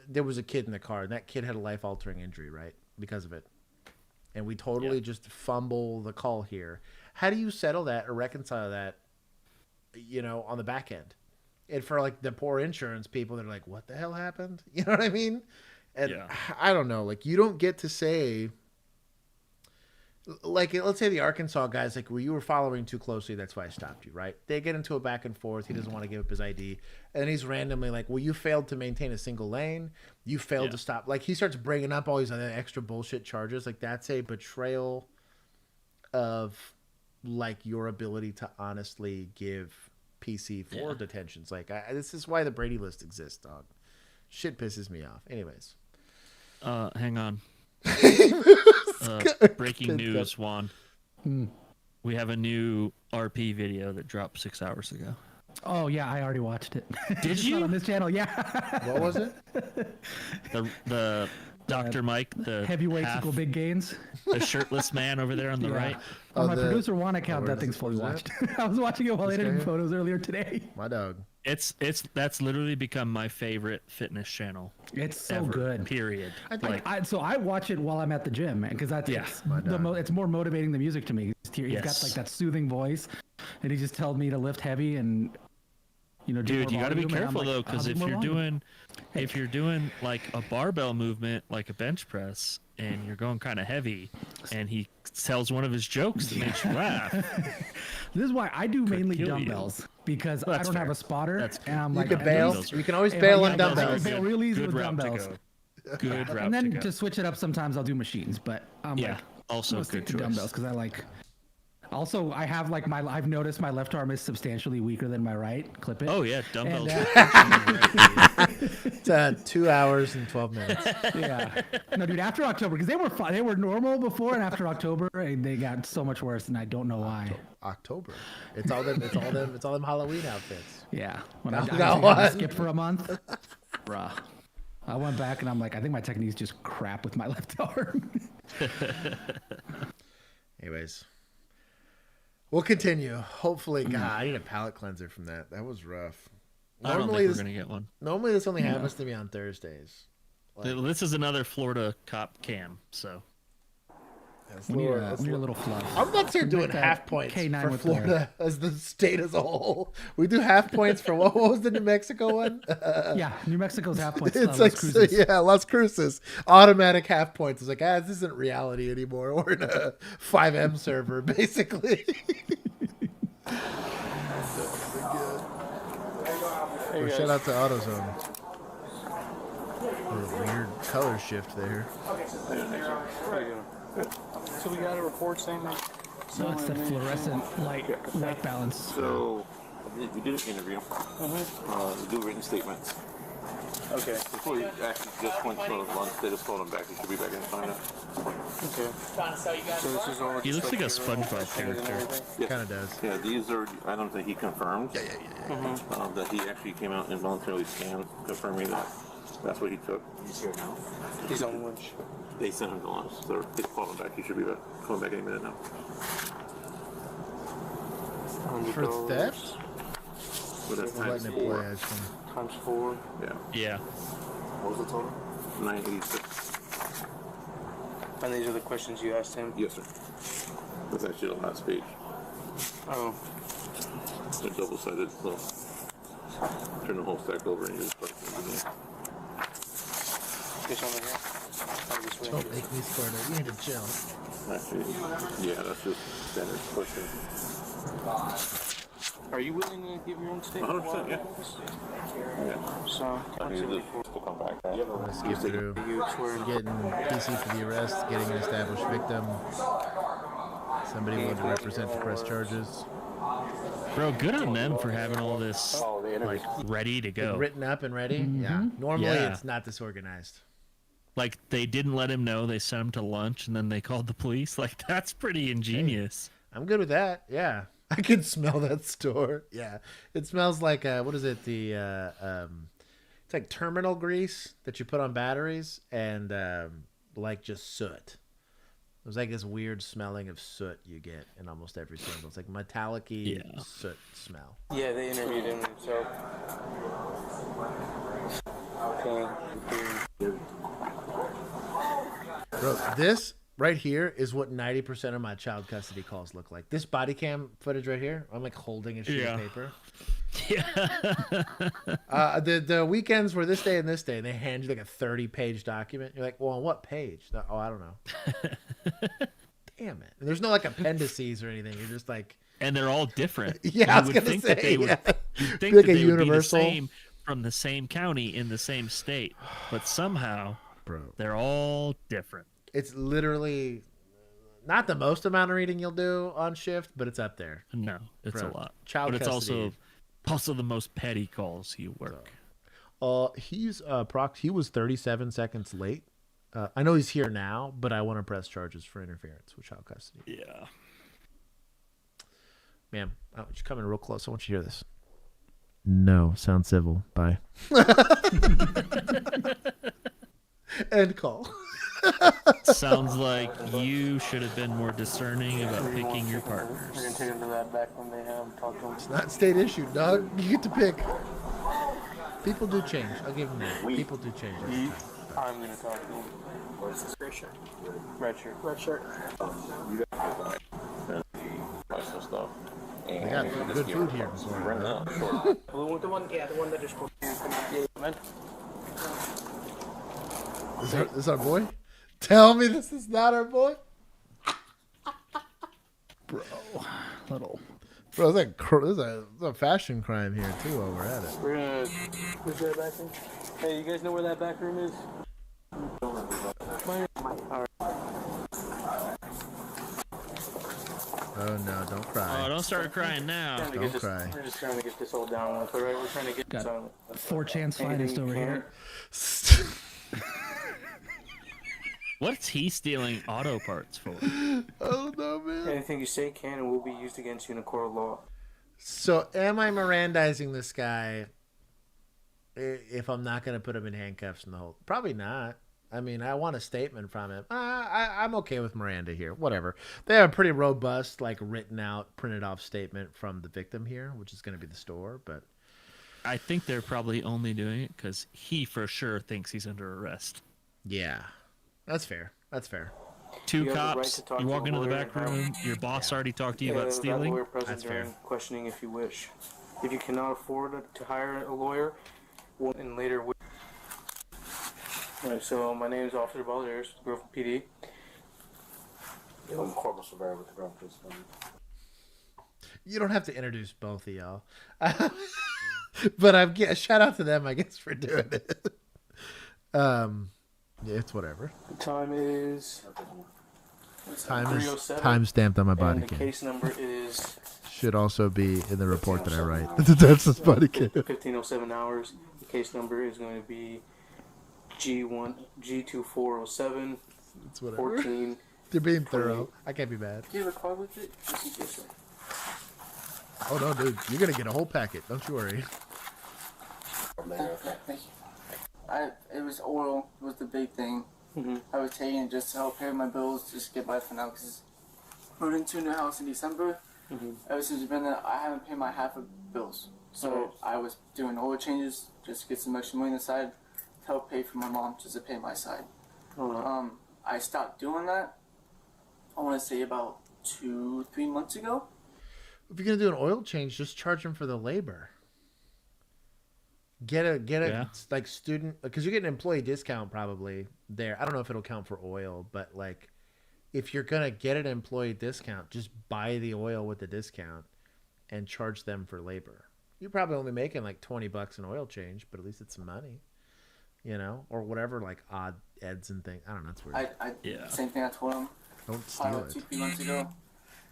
there was a kid in the car, and that kid had a life-altering injury, right, because of it. And we totally just fumble the call here. How do you settle that or reconcile that, you know, on the back end? And for, like, the poor insurance people, they're like, what the hell happened? You know what I mean? And I don't know. Like, you don't get to say, like, let's say the Arkansas guy's like, well, you were following too closely, that's why I stopped you, right? They get into a back and forth. He doesn't want to give up his ID. And then he's randomly like, well, you failed to maintain a single lane. You failed to stop. Like, he starts bringing up all these other extra bullshit charges. Like, that's a betrayal of, like, your ability to honestly give PC4 detentions. Like, this is why the Brady list exists, dog. Shit pisses me off. Anyways. Hang on. Breaking news, Juan. We have a new RP video that dropped 6 hours ago. Oh, yeah, I already watched it. Did you? On this channel, yeah. What was it? The Dr. Mike, the heavyweights equal big gains. The shirtless man over there on the right. On my producer Juan account, that thing's fully watched. I was watching it while editing photos earlier today. My dog. That's literally become my favorite fitness channel. It's so ever, good. Period. So I watch it while I'm at the gym, man, because that's it's more motivating than music to me. He's got like that soothing voice, and he just tells me to lift heavy and, you know, dude, you got to be careful though, because if you're doing like a barbell movement, like a bench press, and you're going kind of heavy, and he tells one of his jokes that makes you laugh. This is why I do mainly dumbbells, because I don't have a spotter, and I'm like, you can bail. You can always bail on dumbbells. I bail real easy with dumbbells. Good route. And then to switch it up, sometimes I'll do machines, but I'm like, also good choice. Dumbbells, because I like. Also, I have like I've noticed my left arm is substantially weaker than my right. Clip it. Oh yeah, dumbbells. It's 2 hours and 12 minutes. Yeah. No, dude. After October, because they were normal before, and after October, they got so much worse, and I don't know why. October. It's all them Halloween outfits. Yeah. When I skipped for a month, bruh. I went back and I'm like, I think my technique's just crap with my left arm. Anyways. We'll continue. Hopefully, God, I need a palate cleanser from that. That was rough. I don't think we're going to get one. Normally, this only happens to me on Thursdays. This is another Florida cop cam, so. We need a little fluff. I'm about to start doing half points for Florida as the state as a whole. We do half points for what was the New Mexico one? Yeah, New Mexico's half points. It's like Las Cruces. Automatic half points. It's like, this isn't reality anymore. We're in a 5M server, basically. Shout out to AutoZone. A weird color shift there. So we got a report saying that. So it's that fluorescent light balance. So we did an interview. We do written statements. Okay. Before you actually just went to lunch, they just called him back. He should be back in China. Okay. So this is all. He looks like a SpongeBob character. Yeah. Kind of does. Yeah, these are. I don't think he confirmed. Yeah. That he actually came out and voluntarily scanned, confirming that That's what he took. He's here now. He's on lunch. They sent him to lunch, so they called him back. He should be back. Coming back any minute now. For theft? Well, that's times 4. Times 4. Yeah. Yeah. What was the total? 986. And these are the questions you asked him? Yes, sir. That's actually the last page. Oh. They're double-sided, so turn the whole stack over and you just start moving it. This over here? Don't make me start it. You need to chill. Actually, yeah, that's just standard question. Are you willing to give your own statement? 100%, yeah. So, I need to come back. Let's skip through. Getting PC for the arrest, getting an established victim. Somebody willing to represent to press charges. Bro, good on them for having all this like ready to go. Written up and ready? Yeah. Normally it's not this organized. Like they didn't let him know, they sent him to lunch and then they called the police. Like that's pretty ingenious. Hey, I'm good with that. Yeah. I can smell that store. Yeah. It smells like what is it? The it's like terminal grease that you put on batteries and like just soot. There's like this weird smelling of soot you get in almost every single. It's like metallic-y soot smell. Yeah, they interviewed him, so. Bro, this right here is what 90% of my child custody calls look like. This body cam footage right here, I'm like holding a sheet of paper. Yeah. The weekends were this day and this day, and they hand you like a 30-page document. You're like, well, on what page? Oh, I don't know. Damn it. And there's no like appendices or anything. You're just like, and they're all different. Yeah, I was gonna say, that they would, you'd think like that a they would be the universal same from the same county in the same state, but somehow, they're all different. It's literally not the most amount of reading you'll do on shift, but it's up there. No, it's a lot. Child but it's custody. also the most petty calls you work. He was 37 seconds late. I know he's here now, but I want to press charges for interference with child custody. Yeah. Ma'am, I want you to come in real close. I want you to hear this. No, sound civil. Bye. End call. Sounds like you should have been more discerning about picking your partners. We're going to take them to that back when they have talk to them. It's not state issued, dog. You get to pick. People do change. I'll give them that. People do change. I'm going to talk to them. What's this gray shirt? Red shirt. Red shirt. Stuff. They got good food here. The one that just put Is this our boy? Tell me this is not our boy? Bro. Bro, there's a fashion crime here, too, while we're at it. We're gonna... Where's that back room? Hey, you guys know where that back room is? Oh, no, don't cry. Oh, don't start crying now. Don't cry. We're just trying to get this all down with, all right? We're trying to get Got some... 4chan's finest over here. What's he stealing auto parts for? Oh, no, man. Anything you say can and will be used against you in a court of law. So, am I Mirandizing this guy if I'm not going to put him in handcuffs in the whole... Probably not. I mean, I want a statement from him. I'm okay with Miranda here. Whatever. They have a pretty robust, like, written out, printed off statement from the victim here, which is going to be the store, but... I think they're probably only doing it because he for sure thinks he's under arrest. Yeah. That's fair. That's fair. Two cops, you walk into the back room, your boss already talked to you about stealing. That's fair. Questioning if you wish. If you cannot afford to hire a lawyer, and later... Alright, so my name is Officer Balders, Grove PD. I'm Corporal Surveyor with the Grove Police. You don't have to introduce both of y'all. But shout out to them, I guess, for doing it. Yeah, it's whatever. The time is... Time stamped on my body cam. The case number is... Should also be in the report that I write. That's this body cam. 1507 hours. The case number is going to be G2407. It's whatever. 14. They're being thorough. I can't be mad. Do you have a card with it? Oh no, dude. You're going to get a whole packet. Don't you worry. It was oil was the big thing. I was taking it just to help pay my bills, just get by for now. Because moved into a new house in December. Ever since I've been there, I haven't paid my half of bills. So I was doing oil changes just to get some extra money on the side to help pay for my mom, just to pay my side. I stopped doing that, I want to say about 2-3 months ago. If you're gonna do an oil change, just charge them for the labor. Get a like student, because you get an employee discount probably there. I don't know if it'll count for oil, but like if you're gonna get an employee discount, just buy the oil with the discount and charge them for labor. You're probably only making like $20 an oil change, but at least it's some money, you know, or whatever, like odd eds and things. I don't know. It's weird. Same thing I told him. Don't steal it. 2-3 months ago.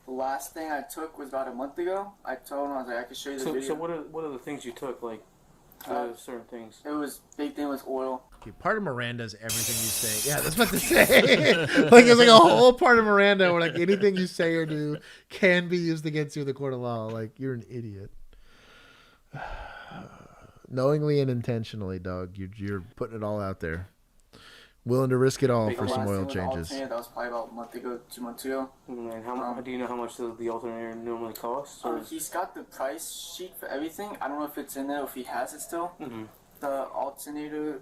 The last thing I took was about a month ago. I told him, I was like, I could show you the video. So what are the things you took, like certain things? It was, big thing was oil. Okay, part of Miranda's everything you say. Yeah, that's what to say. Like there's like a whole part of Miranda where like anything you say or do can be used against you in the court of law. Like you're an idiot. Knowingly and intentionally, dog. You're putting it all out there. Willing to risk it all for some oil changes. That was probably about a month ago, 2 months ago. And how do you know how much the alternator normally costs? He's got the price sheet for everything. I don't know if it's in there, if he has it still. The alternator,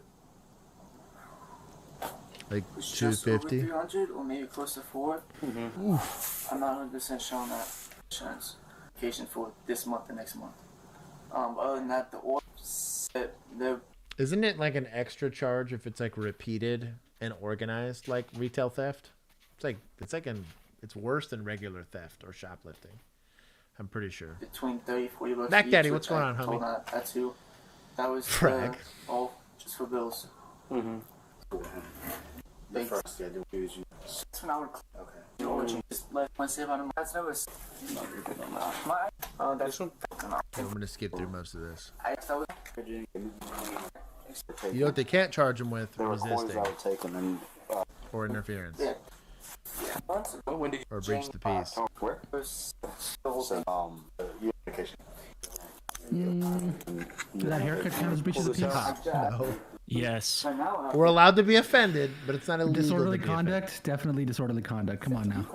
like was just over 250, 300 or maybe close to 4. I'm not 100% sure on that insurance application for this month and next month. Other than that, the oil, isn't it like an extra charge if it's like repeated and organized, like retail theft? It's worse than regular theft or shoplifting. I'm pretty sure. Between 30-40 bucks. Back Daddy, what's going on, homie? That too. That was Frag. All just for bills. Thanks. That's when I would. Okay. Just like I say about him. That's never. That's one. I'm gonna skip through most of this. That was. You know what they can't charge them with? Resisting. Or interference. Or breach the peace. Did that haircut count as breach of the peace? No. Yes. We're allowed to be offended, but it's not illegal. Disorderly to be conduct? Definitely disorderly conduct. Come on now.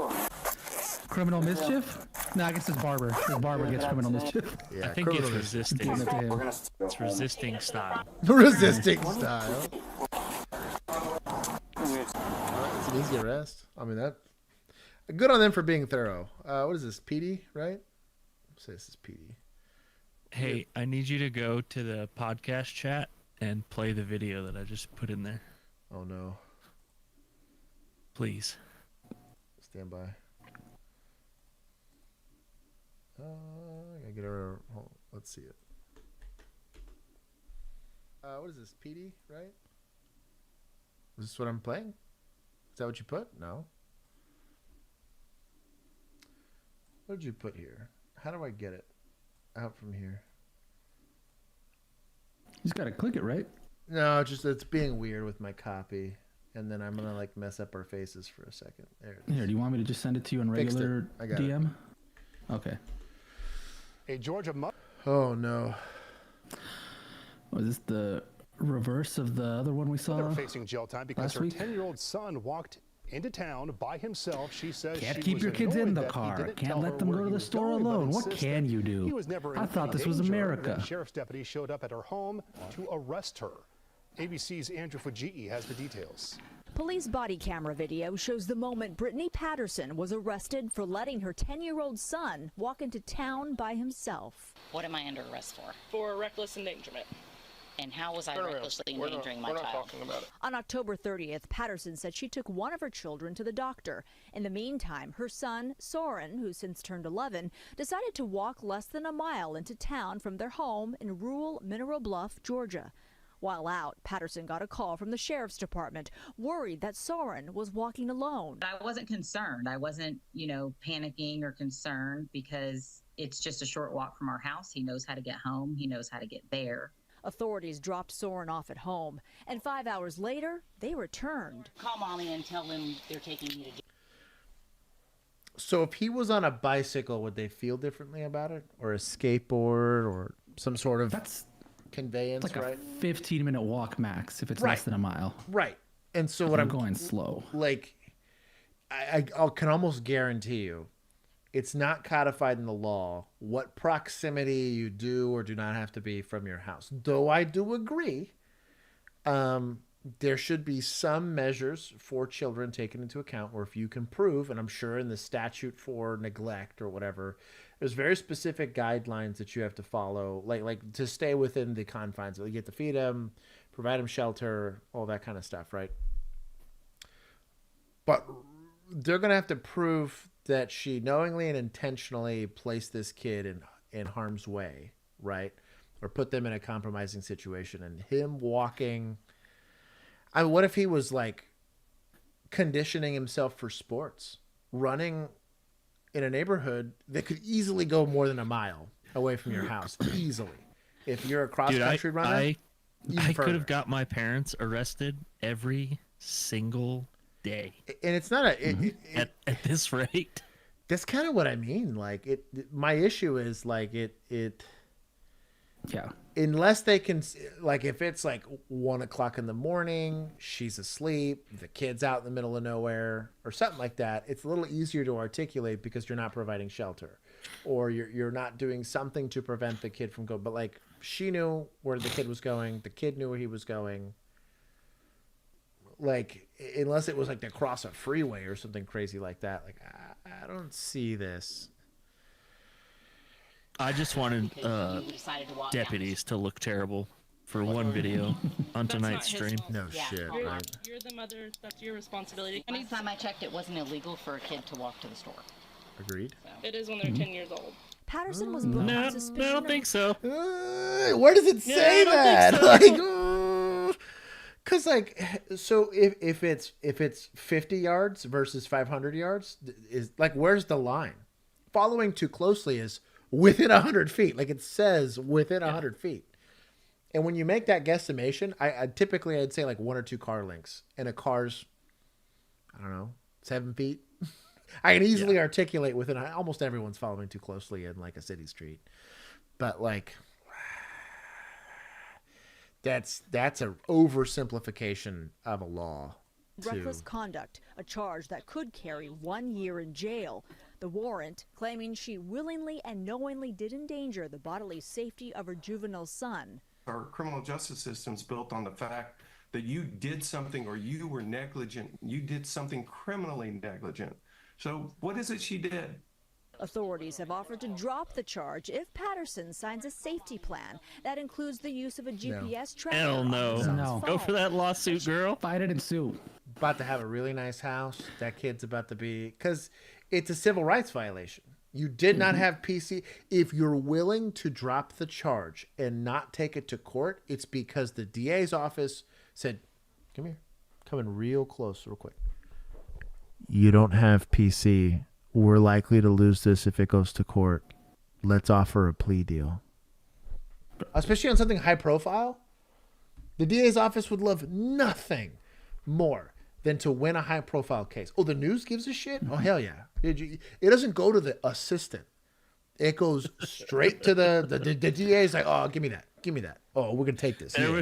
Criminal mischief? No, I guess it's barber. His barber gets criminal mischief. Yeah, I think it's resisting. It's resisting style. Resisting style. It's an easy arrest. I mean, that. Good on them for being thorough. What is this? PD, right? Say this is PD. Hey, I need you to go to the podcast chat and play the video that I just put in there. Oh no. Please. Stand by. I gotta get her. Let's see it. What is this? PD, right? Is this what I'm playing? Is that what you put? No. What did you put here? How do I get it out from here? You just gotta click it, right? No, it's being weird with my copy, and then I'm gonna like mess up our faces for a second. There it is. Here, do you want me to just send it to you in regular DM? Okay. A Georgia Oh no. Was this the reverse of the other one we saw? They're facing jail time because her week? 10-year-old son walked into town by himself. She says Can't she keep was your kids in annoyed the that he car. didn't Can't tell let her them where go to he the was store going, but alone. What insisted can you do? He was never in I thought this was danger. America. Then sheriff's deputies showed up at her home to arrest her. ABC's Andrew Fujii has the details. Police body camera video shows the moment Brittany Patterson was arrested for letting her 10-year-old son walk into town by himself. What am I under arrest for? For reckless endangerment. And how was I recklessly endangering my child? We're not talking about it. On October 30th, Patterson said she took one of her children to the doctor. In the meantime, her son, Soren, who since turned 11, decided to walk less than a mile into town from their home in rural Mineral Bluff, Georgia. While out, Patterson got a call from the sheriff's department, worried that Soren was walking alone. I wasn't concerned. I wasn't, panicking or concerned because it's just a short walk from our house. He knows how to get home. He knows how to get there. Authorities dropped Soren off at home, and 5 hours later, they returned. Call Mommy and tell them they're taking me to jail. So if he was on a bicycle, would they feel differently about it? Or a skateboard or some sort of conveyance, it's like right? a 15-minute walk max if it's Right. less than a mile. Right. And so what I'm I'm going slow. Like, I can almost guarantee you, it's not codified in the law what proximity you do or do not have to be from your house. Though I do agree, there should be some measures for children taken into account where if you can prove, and I'm sure in the statute for neglect or whatever, there's very specific guidelines that you have to follow, like to stay within the confines. You get to feed them, provide them shelter, all that kind of stuff, right? But they're going to have to prove that she knowingly and intentionally placed this kid in harm's way, right? Or put them in a compromising situation. And him walking... I mean, what if he was like conditioning himself for sports, running in a neighborhood that could easily go more than a mile away from your house? Easily. If you're a cross-country runner, I could have got my parents arrested every single day. And it's not at this rate. That's kind of what I mean. Like my issue is like yeah. Unless they can, like, if it's like 1 o'clock in the morning, she's asleep, the kid's out in the middle of nowhere, or something like that, it's a little easier to articulate because you're not providing shelter, or you're not doing something to prevent the kid from going. But like, she knew where the kid was going, the kid knew where he was going. Like, unless it was like to cross a freeway or something crazy like that, like I don't see this. I just wanted deputies to look terrible for one video on tonight's stream. No shit, right? You're the mother. That's your responsibility. Last time I checked, it wasn't illegal for a kid to walk to the store. Agreed. It is when they're 10 years old. Patterson was booked on I suspicion don't think so. Where does it say that? So. Like, because like, so if it's 50 yards versus 500 yards, is like, where's the line? Following too closely is within 100 feet. Like it says within 100 feet. And when you make that guesstimation, I'd say like 1 or 2 car lengths, and a car's, I don't know, 7 feet. I can easily articulate within, almost everyone's following too closely in like a city street, but like that's an oversimplification of a law. Reckless conduct, a charge that could carry 1 year in jail. The warrant claiming she willingly and knowingly did endanger the bodily safety of her juvenile son. Our criminal justice system's built on the fact that you did something, or you were negligent. You did something criminally negligent. So what is it she did? Authorities have offered to drop the charge if Patterson signs a safety plan that includes the use of a GPS tracker. Hell no. Go for that lawsuit, girl. Fight it and sue. About to have a really nice house. That kid's about to be, because it's a civil rights violation. You did not have PC. If you're willing to drop the charge and not take it to court, it's because the DA's office said, come here, come in real close, real quick. You don't have PC. We're likely to lose this if it goes to court. Let's offer a plea deal. Especially on something high profile. The DA's office would love nothing more than to win a high profile case. Oh, the news gives a shit? Oh, hell yeah. It doesn't go to the assistant. It goes straight to the DA's like, oh, give me that. Give me that. Oh, we're going to take this. There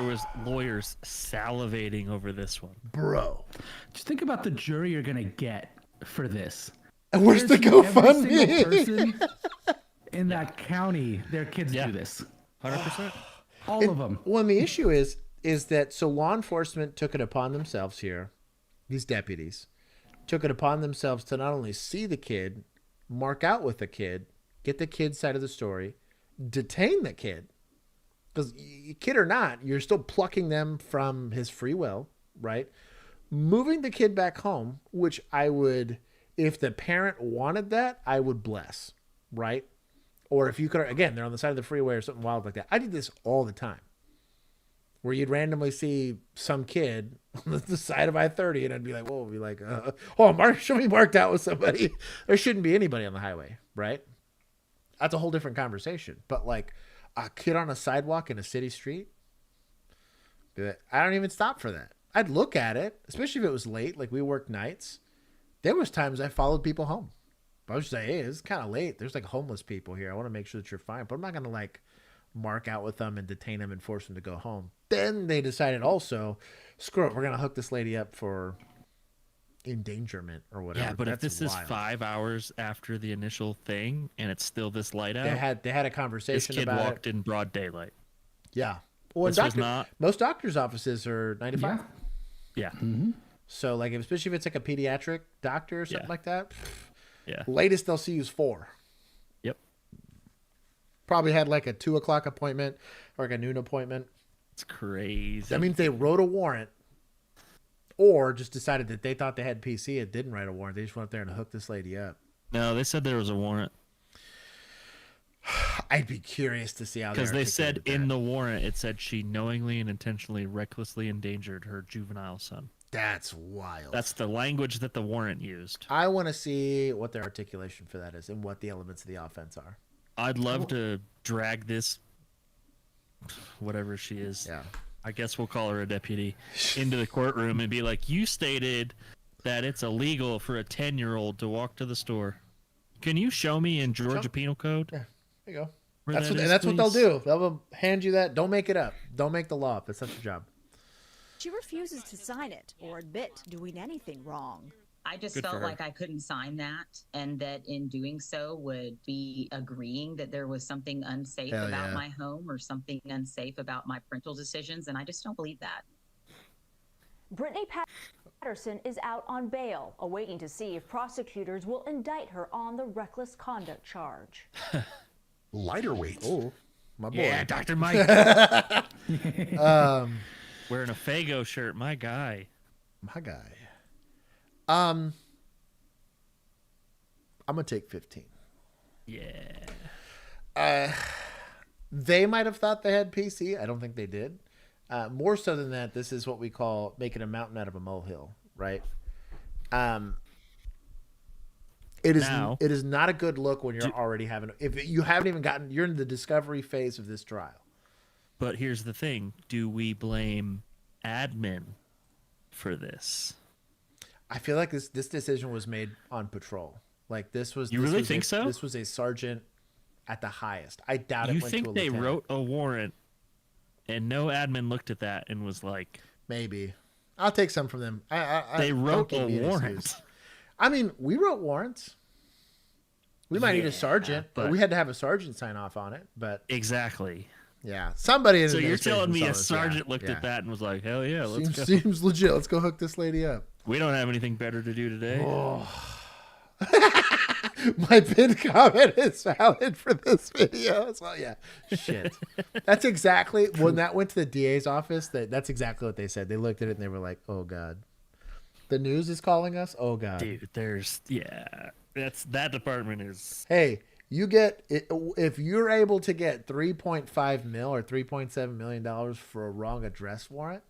was lawyers salivating over this one. Bro. Just think about the jury you're going to get for this. And where's the GoFundMe? Every single person in that county, their kids do this. 100%. All of them. Well, the issue is that so law enforcement took it upon themselves here, these deputies, took it upon themselves to not only see the kid, mark out with the kid, get the kid's side of the story, detain the kid. Because kid or not, you're still plucking them from his free will, right? Moving the kid back home, which I would, if the parent wanted that, I would bless, right? Or if you could, again, they're on the side of the freeway or something wild like that. I did this all the time. Where you'd randomly see some kid on the side of I-30, and I'd be like, whoa, be like, show me marked out with somebody. There shouldn't be anybody on the highway, right? That's a whole different conversation. But like a kid on a sidewalk in a city street, I don't even stop for that. I'd look at it, especially if it was late, like we worked nights. There was times I followed people home. I was just like, hey, it's kind of late. There's like homeless people here. I want to make sure that you're fine. But I'm not going to like mark out with them and detain them and force them to go home. Then they decided also, screw it, we're going to hook this lady up for endangerment or whatever. Yeah, but if this is 5 hours after the initial thing and it's still this light out, they had a conversation about it. This kid walked in broad daylight. Yeah. Well, most doctors' offices are 9 to 5. Yeah. Mm-hmm. So, like, especially if it's like a pediatric doctor or something like that, yeah, latest they'll see you is 4. Yep. Probably had like a 2 o'clock appointment or like a noon appointment. It's crazy. That means they wrote a warrant or just decided that they thought they had PC and didn't write a warrant. They just went up there and hooked this lady up. No, they said there was a warrant. I'd be curious to see how because they said in the warrant it said she knowingly and intentionally recklessly endangered her juvenile son. That's wild. That's the language that the warrant used. I want to see what their articulation for that is and what the elements of the offense are. I'd love to drag this, whatever she is. Yeah. I guess we'll call her a deputy, into the courtroom and be like, you stated that it's illegal for a 10-year-old to walk to the store. Can you show me in Georgia Penal Code? Yeah. There you go. That's That's what they'll do. They'll hand you that. Don't make it up. Don't make the law up. That's not your job. She refuses to sign it or admit doing anything wrong. I just felt like I couldn't sign that, and that in doing so would be agreeing that there was something unsafe about my home or something unsafe about my parental decisions, and I just don't believe that. Brittany Patterson is out on bail, awaiting to see if prosecutors will indict her on the reckless conduct charge. Lighter weight. Oh, my boy. Yeah, Dr. Mike. Wearing a Fago shirt, my guy. My guy. I'm gonna take 15. Yeah. They might have thought they had PC. I don't think they did. More so than that, this is what we call making a mountain out of a molehill, right? It is not a good look when you're already having. If you haven't even gotten, you're in the discovery phase of this trial. But here's the thing: do we blame admin for this? I feel like this decision was made on patrol. Like this was. You really think so? This was a sergeant at the highest. I doubt it. You went think to a they lieutenant. wrote a warrant, and no admin looked at that and was like, maybe I'll take some from them. They wrote don't a give me an warrant. excuse. I mean, we wrote warrants. We might need a sergeant, but we had to have a sergeant sign off on it. But exactly. Yeah, somebody in So you're administration telling me saw a this. sergeant looked at that and was like, "Hell yeah, let's go." Seems legit. Let's go hook this lady up. We don't have anything better to do today. Oh. My pinned comment is valid for this video as well. Yeah, shit. That's exactly when that went to the DA's office. That's exactly what they said. They looked at it and they were like, "Oh God, the news is calling us." Oh God, dude, that department is. Hey, you get if you're able to get $3.5 million or $3.7 million for a wrong address warrant.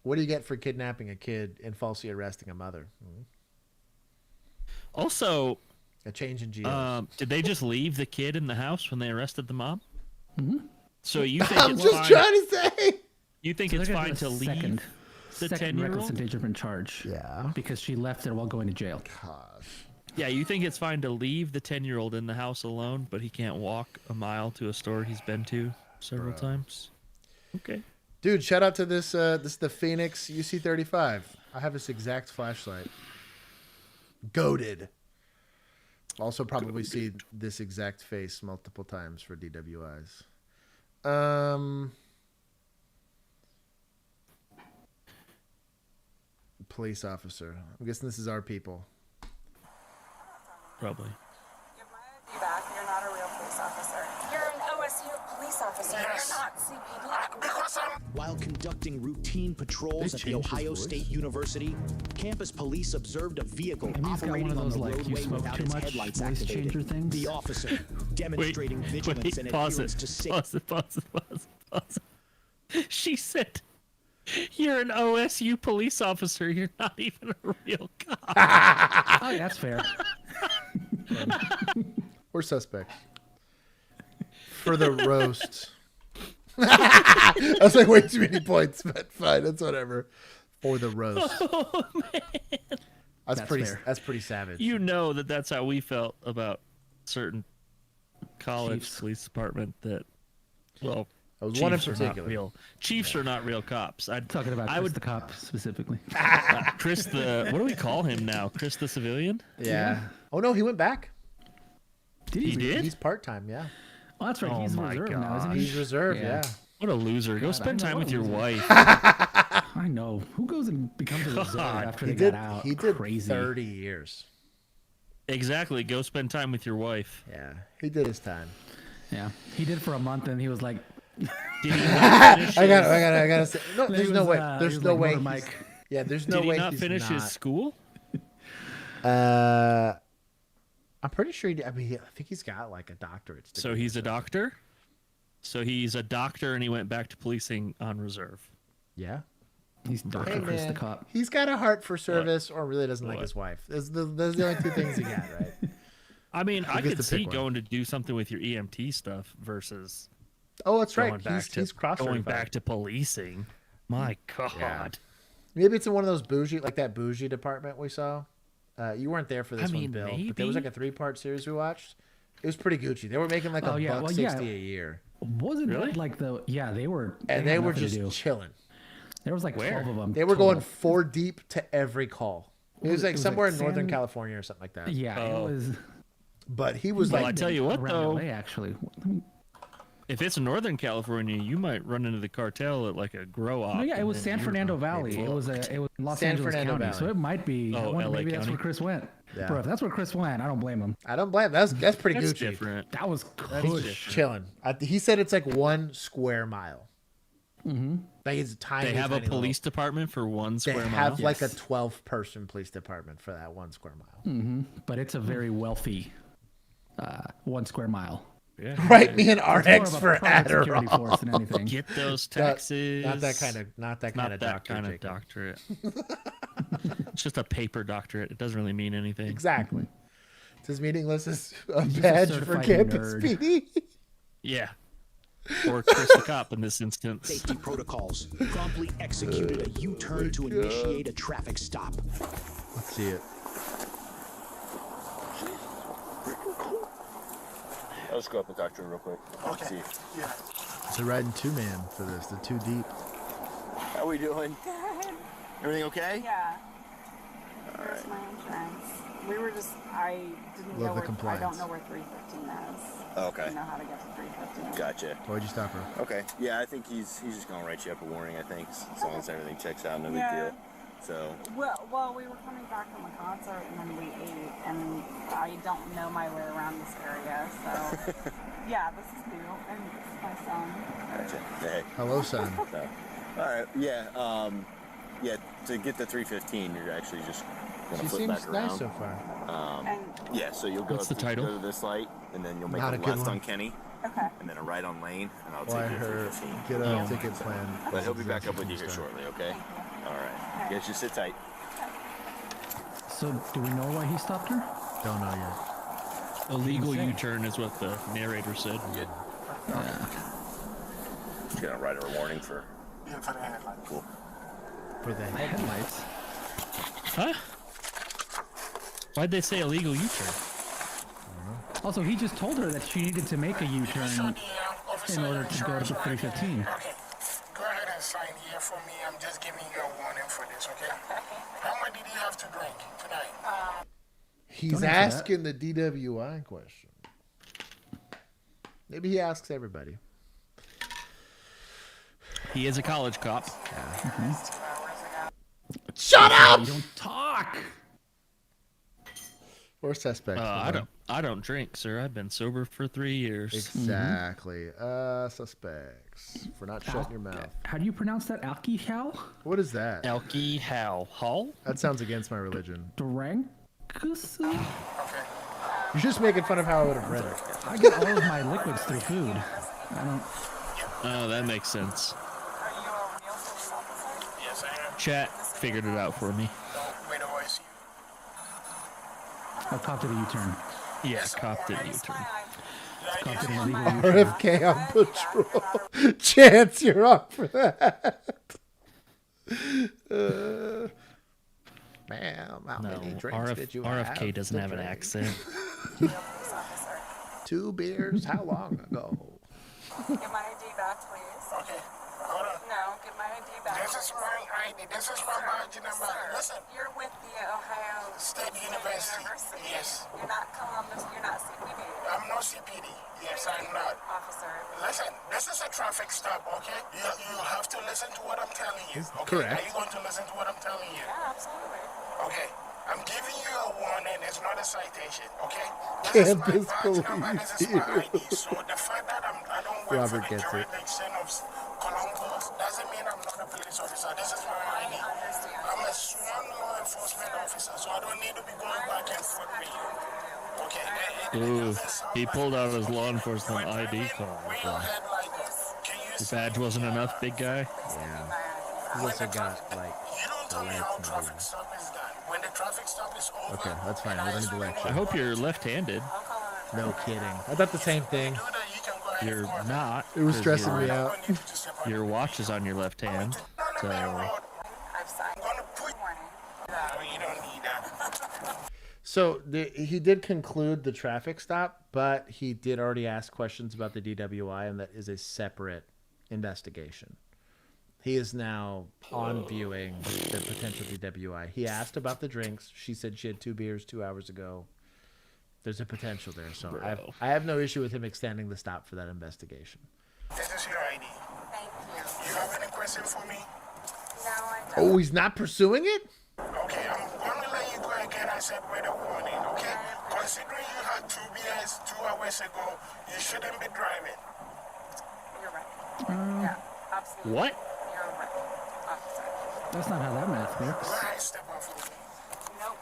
What do you get for kidnapping a kid and falsely arresting a mother? Also, a change in geos. Did they just leave the kid in the house when they arrested the mom? Mm-hmm. So you think I'm it's just fine, trying to say. You think So it's they're gonna fine do to a leave the second reckless 10-year-old? endangerment charge? Yeah, because she left it while going to jail. Gosh. Yeah, you think it's fine to leave the 10-year-old in the house alone, but he can't walk a mile to a store he's been to several times? Okay. Dude, shout out to this. This is the Phoenix UC35. I have this exact flashlight. Goated. Also, probably see this exact face multiple times for DWIs. Police officer. I'm guessing this is our people. Probably. Be back. You're not a real police officer. You're an OSU police officer. You're not CPD. While conducting routine patrols at the Ohio State University, campus police observed a vehicle operating on the roadway without its headlights activated. The officer, demonstrating vigilance and adherence to safety. Pause it. She said, "You're an OSU police officer. You're not even a real cop." Oh, yeah, that's fair. We're suspects. For the roast. I was like, way too many points, but fine, that's whatever. For the roast. Oh, man. That's pretty savage. You know that's how we felt about certain college police department that Well, I was one in Chiefs are not particular. real. Chiefs are not real cops. Talking about Chris the cop specifically. Chris the what do we call him now? Chris the civilian? Yeah. Oh no, he went back. He did? He's part-time, yeah. Oh, that's right. Oh He's my reserve now, isn't he? He's reserve, yeah. What a loser. Go God, spend I know, time what with a your loser. wife. I know. Who goes and becomes a reserve God. after He they did, got out? he did Crazy. 30 years. Exactly. Go spend time with your wife. Yeah, he did his time. Yeah, he did for a month, and he was like, Did he not finish I gotta say, no, He there's no was, way. There's he was no like way. Motor he's- Mike. Yeah, there's no Did way he not he's finish not. his school? I'm pretty sure he did. I mean, I think he's got like a doctorate. So he's a doctor? So he's a doctor and he went back to policing on reserve. Yeah. He's Dr. Hey, Chris man, the cop. he's got a heart for service, or really doesn't like What? his wife. Those are the only two things he got, right? I mean, I gets could to see pick one. going to do something with your EMT stuff versus Oh, that's right. going back He's to cross going certified. back to policing. My God. Yeah. Maybe it's in one of those bougie, like that bougie department we saw. You weren't there for this one, Bill, but there was like a 3-part series we watched. It was pretty Gucci. They were making like $1.60 a year. Wasn't that like the they were And they had were nothing to just do. chilling. There was like 12 of them. They were total. going 4 deep to every call. It was like somewhere in Northern California or something like that. Yeah, it was. But he was Well, like, I tell you what, around though, LA, actually. if it's Northern California, you might run into the cartel at like a grow op. No, yeah, it and was then San you're Fernando gonna Valley. pay It was Los San Angeles Fernando County, Valley. so it might be. Oh, I wonder, LA maybe that's where County? Chris went. Yeah. Bro, if that's where Chris went, I don't blame him. I don't blame him. That's pretty That's Gucci. different. That was That's push. different. Chilling. He said it's like 1 square mile. Mm-hmm. Like it's tiny. They have a tiny police department for 1 They square mile. have like a 12-person police department for that 1 square mile. Mm-hmm. But it's a very wealthy 1 square mile. Yeah. Right, me and It's more RX of a for private security Adderall. force than anything. Get those taxes. Not that kind of doctorate. doctorate. It's just a paper doctorate. It doesn't really mean anything. Exactly. It's as meaningless as a He's a badge for certified campus nerd. PD. Yeah. Or Chris the cop in this instance. Safety protocols promptly executed a U-turn to initiate a traffic stop. Let's see it. I'll just go up and talk to her real quick. Okay. See. Yeah. It's a riding 2-man for this. The 2 deep. How we doing? Good. Everything okay? Yeah. Where's my insurance? We were just, I didn't Love know the where, I don't compliance. know where 315 is. Okay. I don't know how to get to 315. Gotcha. Why'd you stop her? Okay. Yeah, I think he's just gonna write you up a warning. I think as long as everything checks out, no big Yeah. deal. So. Well, we were coming back from the concert and then we ate, and I don't know my way around this area, so yeah, this is new, and this is my son. Gotcha. Hey. Hello, son. So, all right. Yeah. Yeah. To get the 315, you're actually just gonna She flip seems back around. nice so far. Yeah. So you'll go. What's the to, title? Go to this light, and then you'll make Not a a good left one. on Kenny. Okay. And then a right on Lane, and I'll Why take you to her 315. get a ticket plan? But he'll be back up with you here shortly, okay? All right. Guys, just sit tight. So, do we know why he stopped her? Don't know yet. Illegal U-turn is what the narrator said. Just gonna write her a warning for. Yeah, for the headlights. Cool. For the Headlights. Huh? Why'd they say illegal U-turn? Also, he just told her that she needed to make a U-turn in order to go to the 315. Okay. Go ahead and sign here for me. I'm just giving you a warning for this, okay? How much did you have to drink tonight? He's Don't answer asking the DWI question. Maybe he asks everybody. He is a college cop. Shut up! You don't talk. Or suspect. I don't drink, sir. I've been sober for 3 years. Exactly. Suspects for not shutting your mouth. How do you pronounce that? Alkihal? What is that? Elkie Hal Hall? That sounds against my religion. Drankus? You're just making fun of how I would have read it. I get all of my liquids through food. I don't. Oh, that makes sense. Yes, I am. Chat figured it out for me. Wait a voice. I cop did a U-turn. Yeah, cop did U-turn. Cop did an illegal U-turn. RFK on patrol. Chance, you're up for that. Ma'am, how many drinks did you have? RFK doesn't have an accent. 2 beers, how long ago? Get my ID This is my ID. This is my badge number. Listen. You're with the Ohio State University. Yes. You're not Columbus. You're not CPD. I'm no CPD. Yes, I'm not. Officer. Listen, this is a traffic stop, okay? You have to listen to what I'm telling you. Okay? Correct. Are you going to listen to what I'm telling you? Yeah, absolutely. Okay. I'm giving you a warning. It's not a citation, okay? Campus police This is my ID. So the fact that I don't work Robert for the gets it. jurisdiction of Columbus doesn't mean I'm not a police officer. This is my ID. I'm a sworn law enforcement officer, so I don't need to be going back and forth with you. Okay? Ooh, he pulled out his law enforcement ID card. Your badge wasn't enough, big guy? Yeah. He's also got, like, the lights and everything. When the traffic stop is over, Okay, that's fine. We don't need the lecture. I hope you're left-handed. No kidding. I thought the same thing. You're not. It was 'cause stressing me out. Your watch is on your left hand, so... So he did conclude the traffic stop, but he did already ask questions about the DWI, and that is a separate investigation. He is now on viewing the potential DWI. He asked about the drinks. She said she had 2 beers 2 hours ago. There's a potential there, so I have no issue with him extending the stop for that investigation. This is your ID. Thank you. You have any question for me? No, I don't. Oh, he's not pursuing it? Okay, I'm going to let you go again. I said with a warning, okay? Considering you had 2 beers 2 hours ago, you shouldn't be driving. You're right. Yeah, absolutely. What? You're right. Officer. That's not how that math works. Right, step off of me. Nope.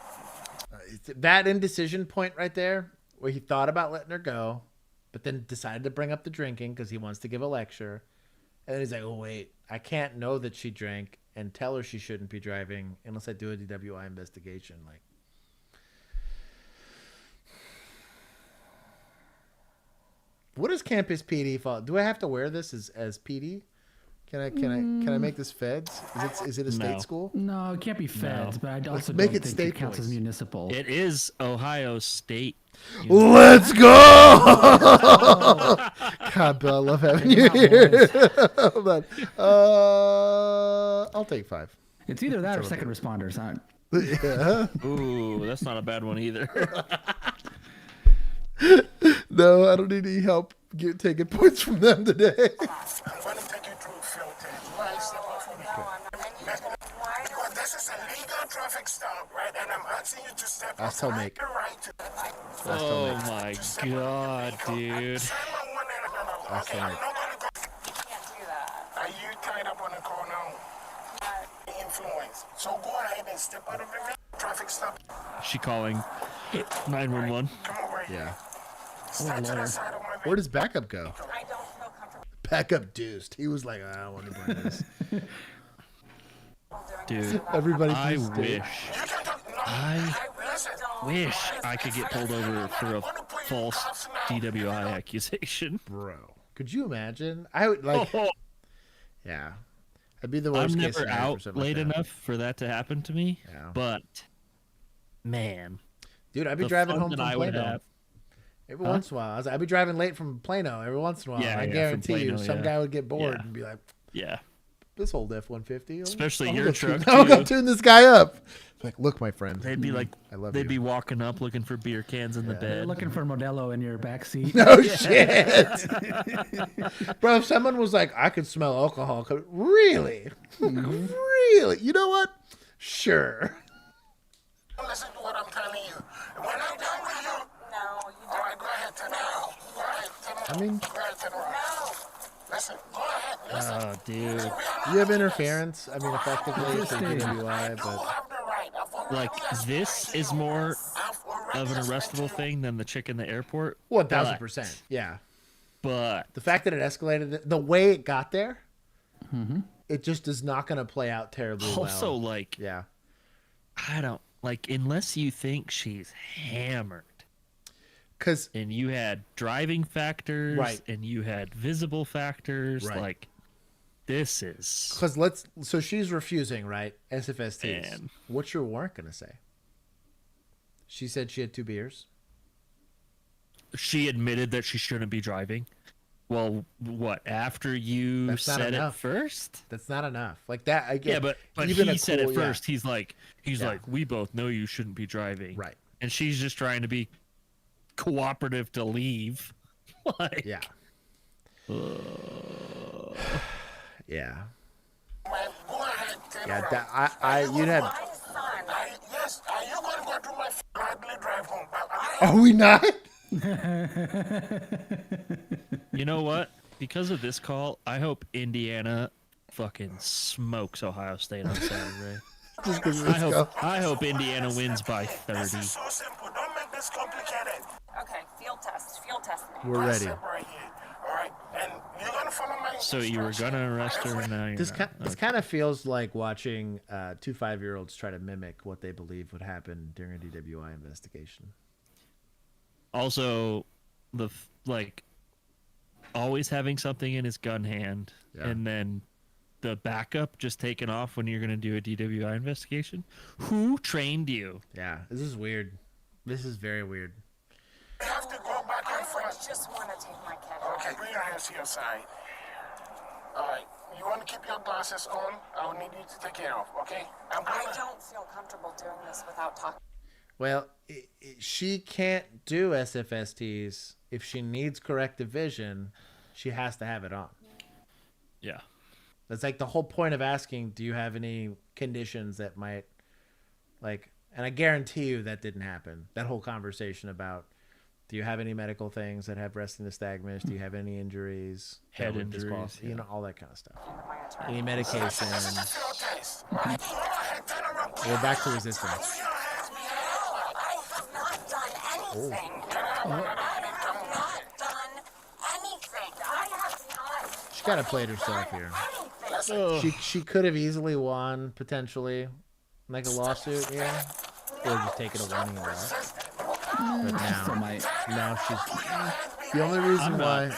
That indecision point right there, where he thought about letting her go, but then decided to bring up the drinking because he wants to give a lecture. And then he's like, oh, wait, I can't know that she drank and tell her she shouldn't be driving unless I do a DWI investigation. Like, what is Campus PD fall? Do I have to wear this as PD? Can I make this feds? Is it a state school? No, it can't be feds, but I also make don't it think state it counts as points. municipal. It is Ohio State. Let's go! God, Bill, I love having you here. Hold on. I'll take 5. It's either that or second responders. Yeah. Ooh, that's not a bad one either. No, I don't need any help taking points from them today. I'm going to take you through a filter. Right, step off of me. Because this is a legal traffic stop, right? And I'm asking you to step off. I'll make. Oh my god, dude. Okay, I'm not going to go. You can't do that. Are you tied up on a call now? Influence. So go ahead and step out of the traffic stop. Is she calling 911? Come over here. Yeah. Stand to the side of my Where does backup go? I don't feel comfortable. Backup deuced. He was like, I don't want to bring this. Dude, Everybody I please stay. wish I could get pulled over for a false DWI accusation. Bro, could you imagine? I would like. Yeah, I'd be the worst I'm case never scenario for out something late like that. enough for that to happen to me. Yeah. But man, Dude, I'd be the driving fun home that from I would Plano. have. Every once in a while, I'd be driving late from Plano every once in a while. Yeah, I yeah, guarantee from you, Plano, some yeah. guy would get bored Yeah. and be like, Yeah. "This old F-150, Especially I'm your gonna truck, tune- I'm gonna too. tune this guy up." Like, look, my friend. They'd be like, I love they'd you. be walking up looking for beer cans in the bed. Looking for Modelo in your back seat. No shit, bro. If someone was like, "I could smell alcohol," really, really, you know what? Sure. Listen to what I'm telling you. When I'm done with you, no, you don't. All right, go ahead, turn around. Go ahead, turn around. I mean, go ahead, turn around. No. Listen, go ahead. Listen. Oh, dude. You have interference. I mean, effectively, it's a DWI, but Like, this is more of an arrestable thing than the chick in the airport. 1000%. Yeah. But the fact that it escalated, the way it got there, it just is not going to play out terribly well. also, like, yeah, I don't like unless you think she's hammered. And you had driving factors, Right. and you had visible factors, Right. like this is because so she's refusing, right? SFSTs. Man. What's your warrant going to say? She said she had 2 beers. she admitted that she shouldn't be driving. Well, what after you said it first? That's not enough. Like that, I get. Yeah, but even he said it yeah. first. He's like, we both know you shouldn't be driving, right? And she's just trying to be cooperative to leave. Like, yeah, yeah, yeah. That you'd have. Yes, are you going to go to my family drive home? Are we not? You know what? Because of this call, I hope Indiana fucking smokes Ohio State on Saturday. I hope Indiana wins by 30. This is so simple. Don't make this complicated. Okay, field test. We're ready. Right here. All right, and you're gonna follow my. So you were gonna arrest her, and now you're not. This kind of feels like watching 2 5-year-olds try to mimic what they believe would happen during a DWI investigation. Also, always having something in his gun hand, and then the backup just taking off when you're going to do a DWI investigation. Who trained you? Yeah, this is weird. This is very weird. You have to go back and forth. I just want to take my cat. Okay, bring your hands to your side. All right, you want to keep your glasses on? I will need you to take care of, okay? I don't feel comfortable doing this without talking. Well, she can't do SFSTs. If she needs corrective vision, she has to have it on. Yeah. That's like the whole point of asking, do you have any conditions that might, like, and I guarantee you that didn't happen. That whole conversation about, do you have any medical things that have resting nystagmus? Do you have any injuries? Head injuries. You know, all that kind of stuff. Any medication. We're back to resistance. She kind of played herself here. She could have easily won, potentially, like a lawsuit here, or just taken a warning away. But now she's the only reason why.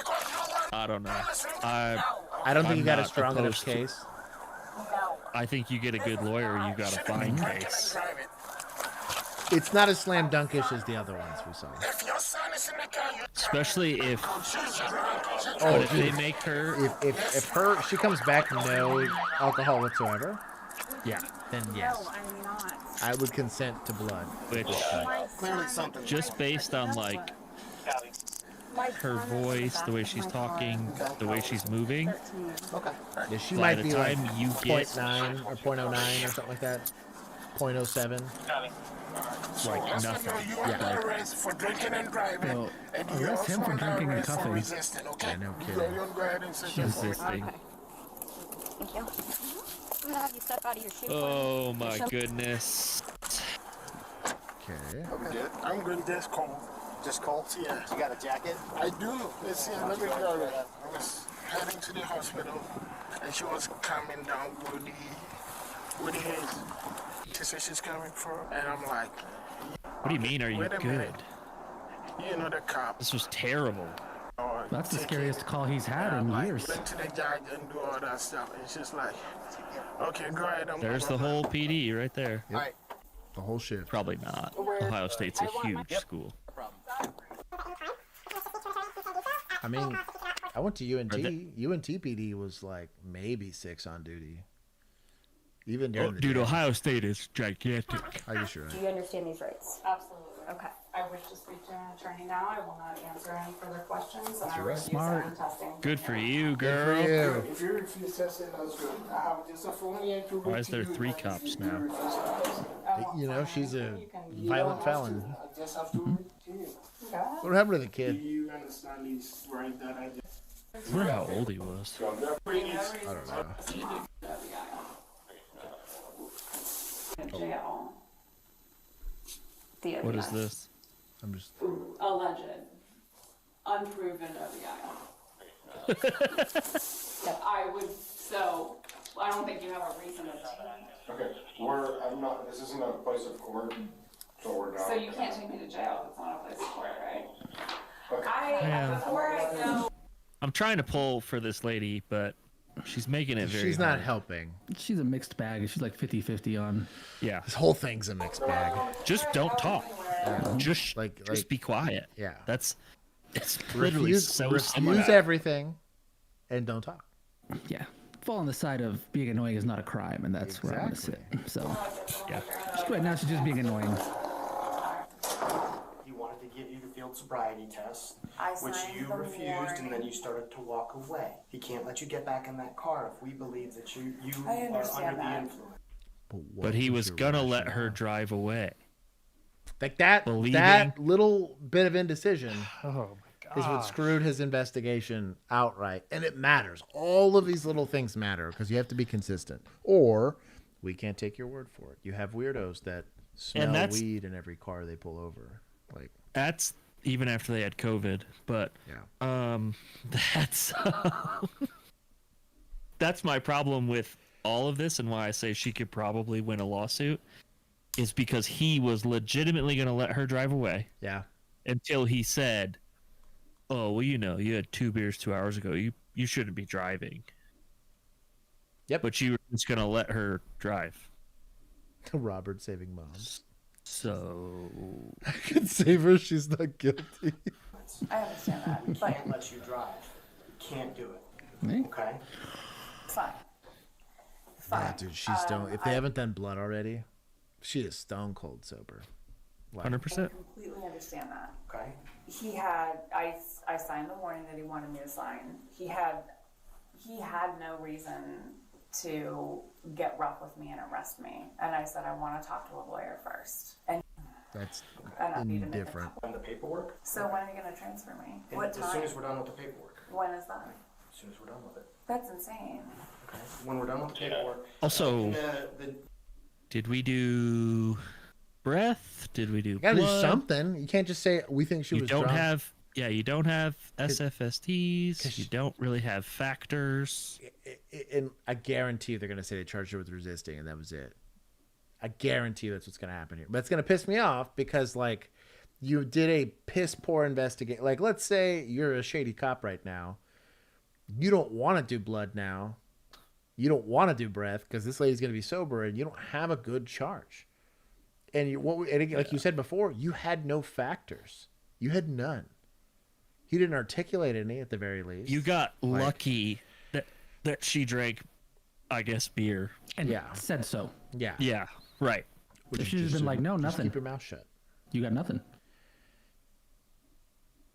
I don't know. I don't think you got a strong enough case. I think you get a good lawyer, you got a fine case. It's not as slam dunkish as the other ones we saw. Especially if they make her if she comes back no alcohol whatsoever, yeah, then yes, I would consent to blood. Which just based on like her voice, the way she's talking, the way she's moving. Yeah, she might be like 0.9 or 0.09 or something like that. 0.07. Like nothing. Yeah. For drinking and driving. Well, arrest him for drinking and cuffing. Yeah, no kidding. Resisting. Thank you. I'm gonna have you step out of your shoe. Oh my goodness. Okay. I'm good. Just cold. Just cold? Yeah. You got a jacket? I do. Let's see. Let me grab it. I was heading to the hospital, and she was coming down with the haze. She said she's coming for, and I'm like, what do you mean? Are you good? Minute. You know the cop. This was terrible. That's the scariest call he's had in years. Went to the judge and do all that stuff. And it's just like, okay, go ahead. There's the whole PD right there. Yep. Right. The whole shit. Probably not. Ohio State's a huge school. I mean, I went to UNT. UNT PD was like maybe 6 on duty. Even during the day. Ohio State is gigantic. Are you sure? Do you understand these rights? Absolutely. Okay. I wish to speak to an attorney now. I will not answer any further questions. And I You're refuse smart. any testing. Good for you, girl. Good for you. If you refuse testing, that's good. I have just a phony entry. Why is there 3 cops now? You know, she's a violent felon. I just have to read to you. What happened to the kid? Do you understand these right that I just... I wonder how old he was. I don't know. Jail. What is this? I'm just Alleged. Unproven OBI. I would, so, I don't think you have a reason to. Okay, I'm not, this isn't a place of court, so we're not. So you can't take me to jail, it's not a place of court, right? Okay. Before I go. I'm trying to pull for this lady, but she's making it very She's not hard. helping. She's a mixed bag. She's like 50-50 on. Yeah. This whole thing's a mixed bag. Just don't talk. Yeah. Just like be quiet. Yeah. That's It's literally refuse everything, and don't talk. Yeah. Fall on the side of being annoying is not a crime, and that's where I'm going to sit. So, yeah. Right now, she's just being annoying. He wanted to give you the field sobriety test, which you the refused, warning. and then you started to walk away. He can't let you get back in that car if we believe that you I are understand under the that. influence. But he was gonna let her drive away. Like that little bit of indecision is what screwed his investigation outright. And it matters. All of these little things matter because you have to be consistent. Or we can't take your word for it. You have weirdos that smell weed in every car they pull over. Like that's even after they had COVID. But that's my problem with all of this, and why I say she could probably win a lawsuit is because he was legitimately going to let her drive away. Yeah. Until he said, "Oh, well, you know, you had 2 beers 2 hours ago. You shouldn't be driving." Yep. But you were just going to let her drive. Robert saving mom. So I can save her. She's not guilty. I understand that. We can't let you drive. Can't do it. Okay? Fine. Yeah, dude, she's stone. If they haven't done blood already, she is stone cold sober. 100%. I completely understand that. Okay. He had I signed the warning that he wanted me to sign. He had no reason to get rough with me and arrest me. And I said I want to talk to a lawyer first. And that's indifferent. On the paperwork. So when are you going to transfer me? And What time? As soon as we're done with the paperwork. When is that? As soon as we're done with it. That's insane. Okay. When we're done with the paperwork. Also, did we do breath? Did we do You gotta blood? do something. You can't just say we think she was drunk. You don't have SFSTs. You don't really have factors. And I guarantee they're going to say they charged her with resisting, and that was it. I guarantee that's what's going to happen here. But it's going to piss me off because, like, you did a piss-poor investigation. Like, let's say you're a shady cop right now. You don't want to do blood now. You don't want to do breath because this lady's going to be sober, and you don't have a good charge. And like you said before, you had no factors. You had none. He didn't articulate any at the very least. You got lucky that she drank, I guess, beer. And said so. Yeah. Yeah, right. If she'd been like, no, nothing. Keep your mouth shut. You got nothing.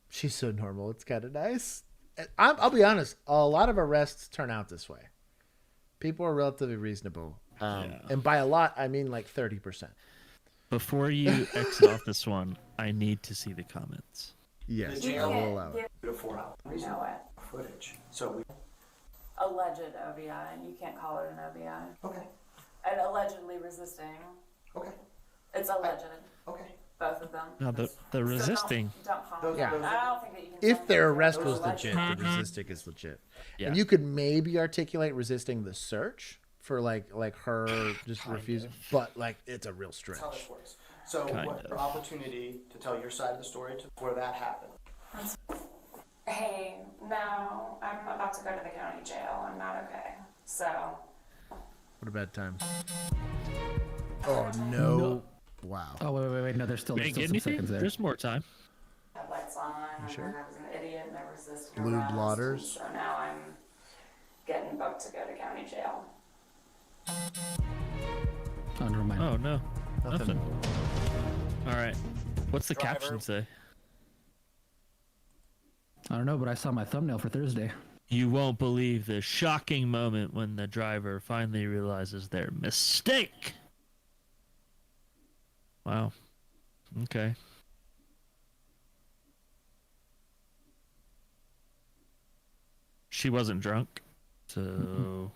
She's so normal. It's kind of nice. I'll be honest. A lot of arrests turn out this way. People are relatively reasonable. And by a lot, I mean like 30%. Before you exit off this one, I need to see the comments. Yes, The I will allow it. 4 hours. I know it. Footage. So we. Alleged OBI, and you can't call it an OBI. Okay. And allegedly resisting. Okay. It's alleged. Okay. Both of them. No, the resisting. Don't call Yeah. it. I don't think that you can. If their arrest those was legit, alleged. the resisting is legit. Yeah. And you could maybe articulate resisting the search for like her just refusing, but like it's a real stretch. That's how this works. So what's your opportunity to tell your side of the story where that happened? Hey, no, I'm about to go to the county jail. I'm not okay. So. What a bad time. Oh no. Wow. Oh wait. No, there's still some seconds there. There's more time. Headlights on. Sure? And I was an idiot and I resisted Blue arrest, blotters. So now I'm getting booked to go to county jail. Oh, never mind. Oh no, nothing. All right, what's the caption say? I don't know, but I saw my thumbnail for Thursday. You won't believe the shocking moment when the driver finally realizes their mistake. Wow. Okay. She wasn't drunk, so.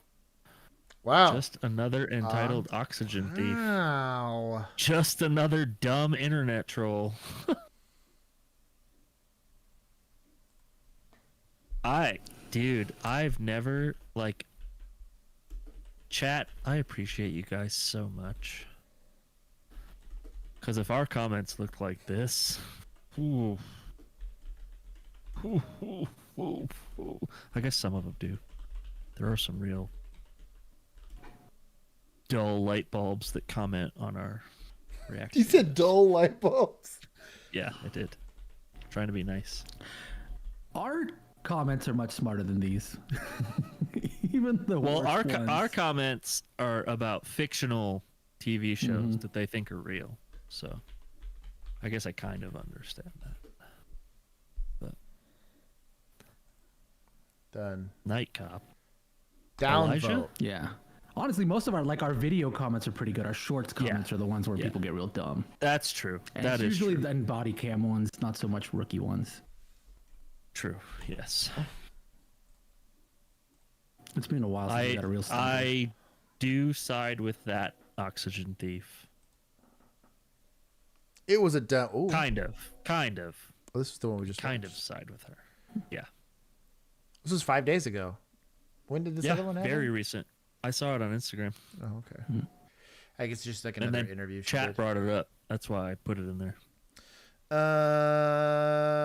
Wow. Just another entitled oxygen thief. Wow. Just another dumb internet troll. Dude, I've never, chat, I appreciate you guys so much. Because if our comments looked like this, ooh. I guess some of them do. There are some real dull light bulbs that comment on our reaction. You said dull light bulbs? Yeah, I did. trying to be nice. Our comments are much smarter than these. Even the worst ones. Our comments are about fictional TV shows that they think are real. So I guess I kind of understand that. But done. Night Cop. Downvote. Yeah. Honestly, most of our video comments are pretty good. Our shorts comments are the ones where people get real dumb. That's true. And That it's is usually true. then body cam ones, not so much rookie ones. True. Yes. It's been a while since we got a real standard. I do side with that oxygen thief. It was a kind of. Oh, this is the one we just kind of side with her. Yeah. This was 5 days ago. When did this other one happen? Very recent. I saw it on Instagram. Oh, okay. I guess it's just like another interview. Chat brought it up. That's why I put it in there.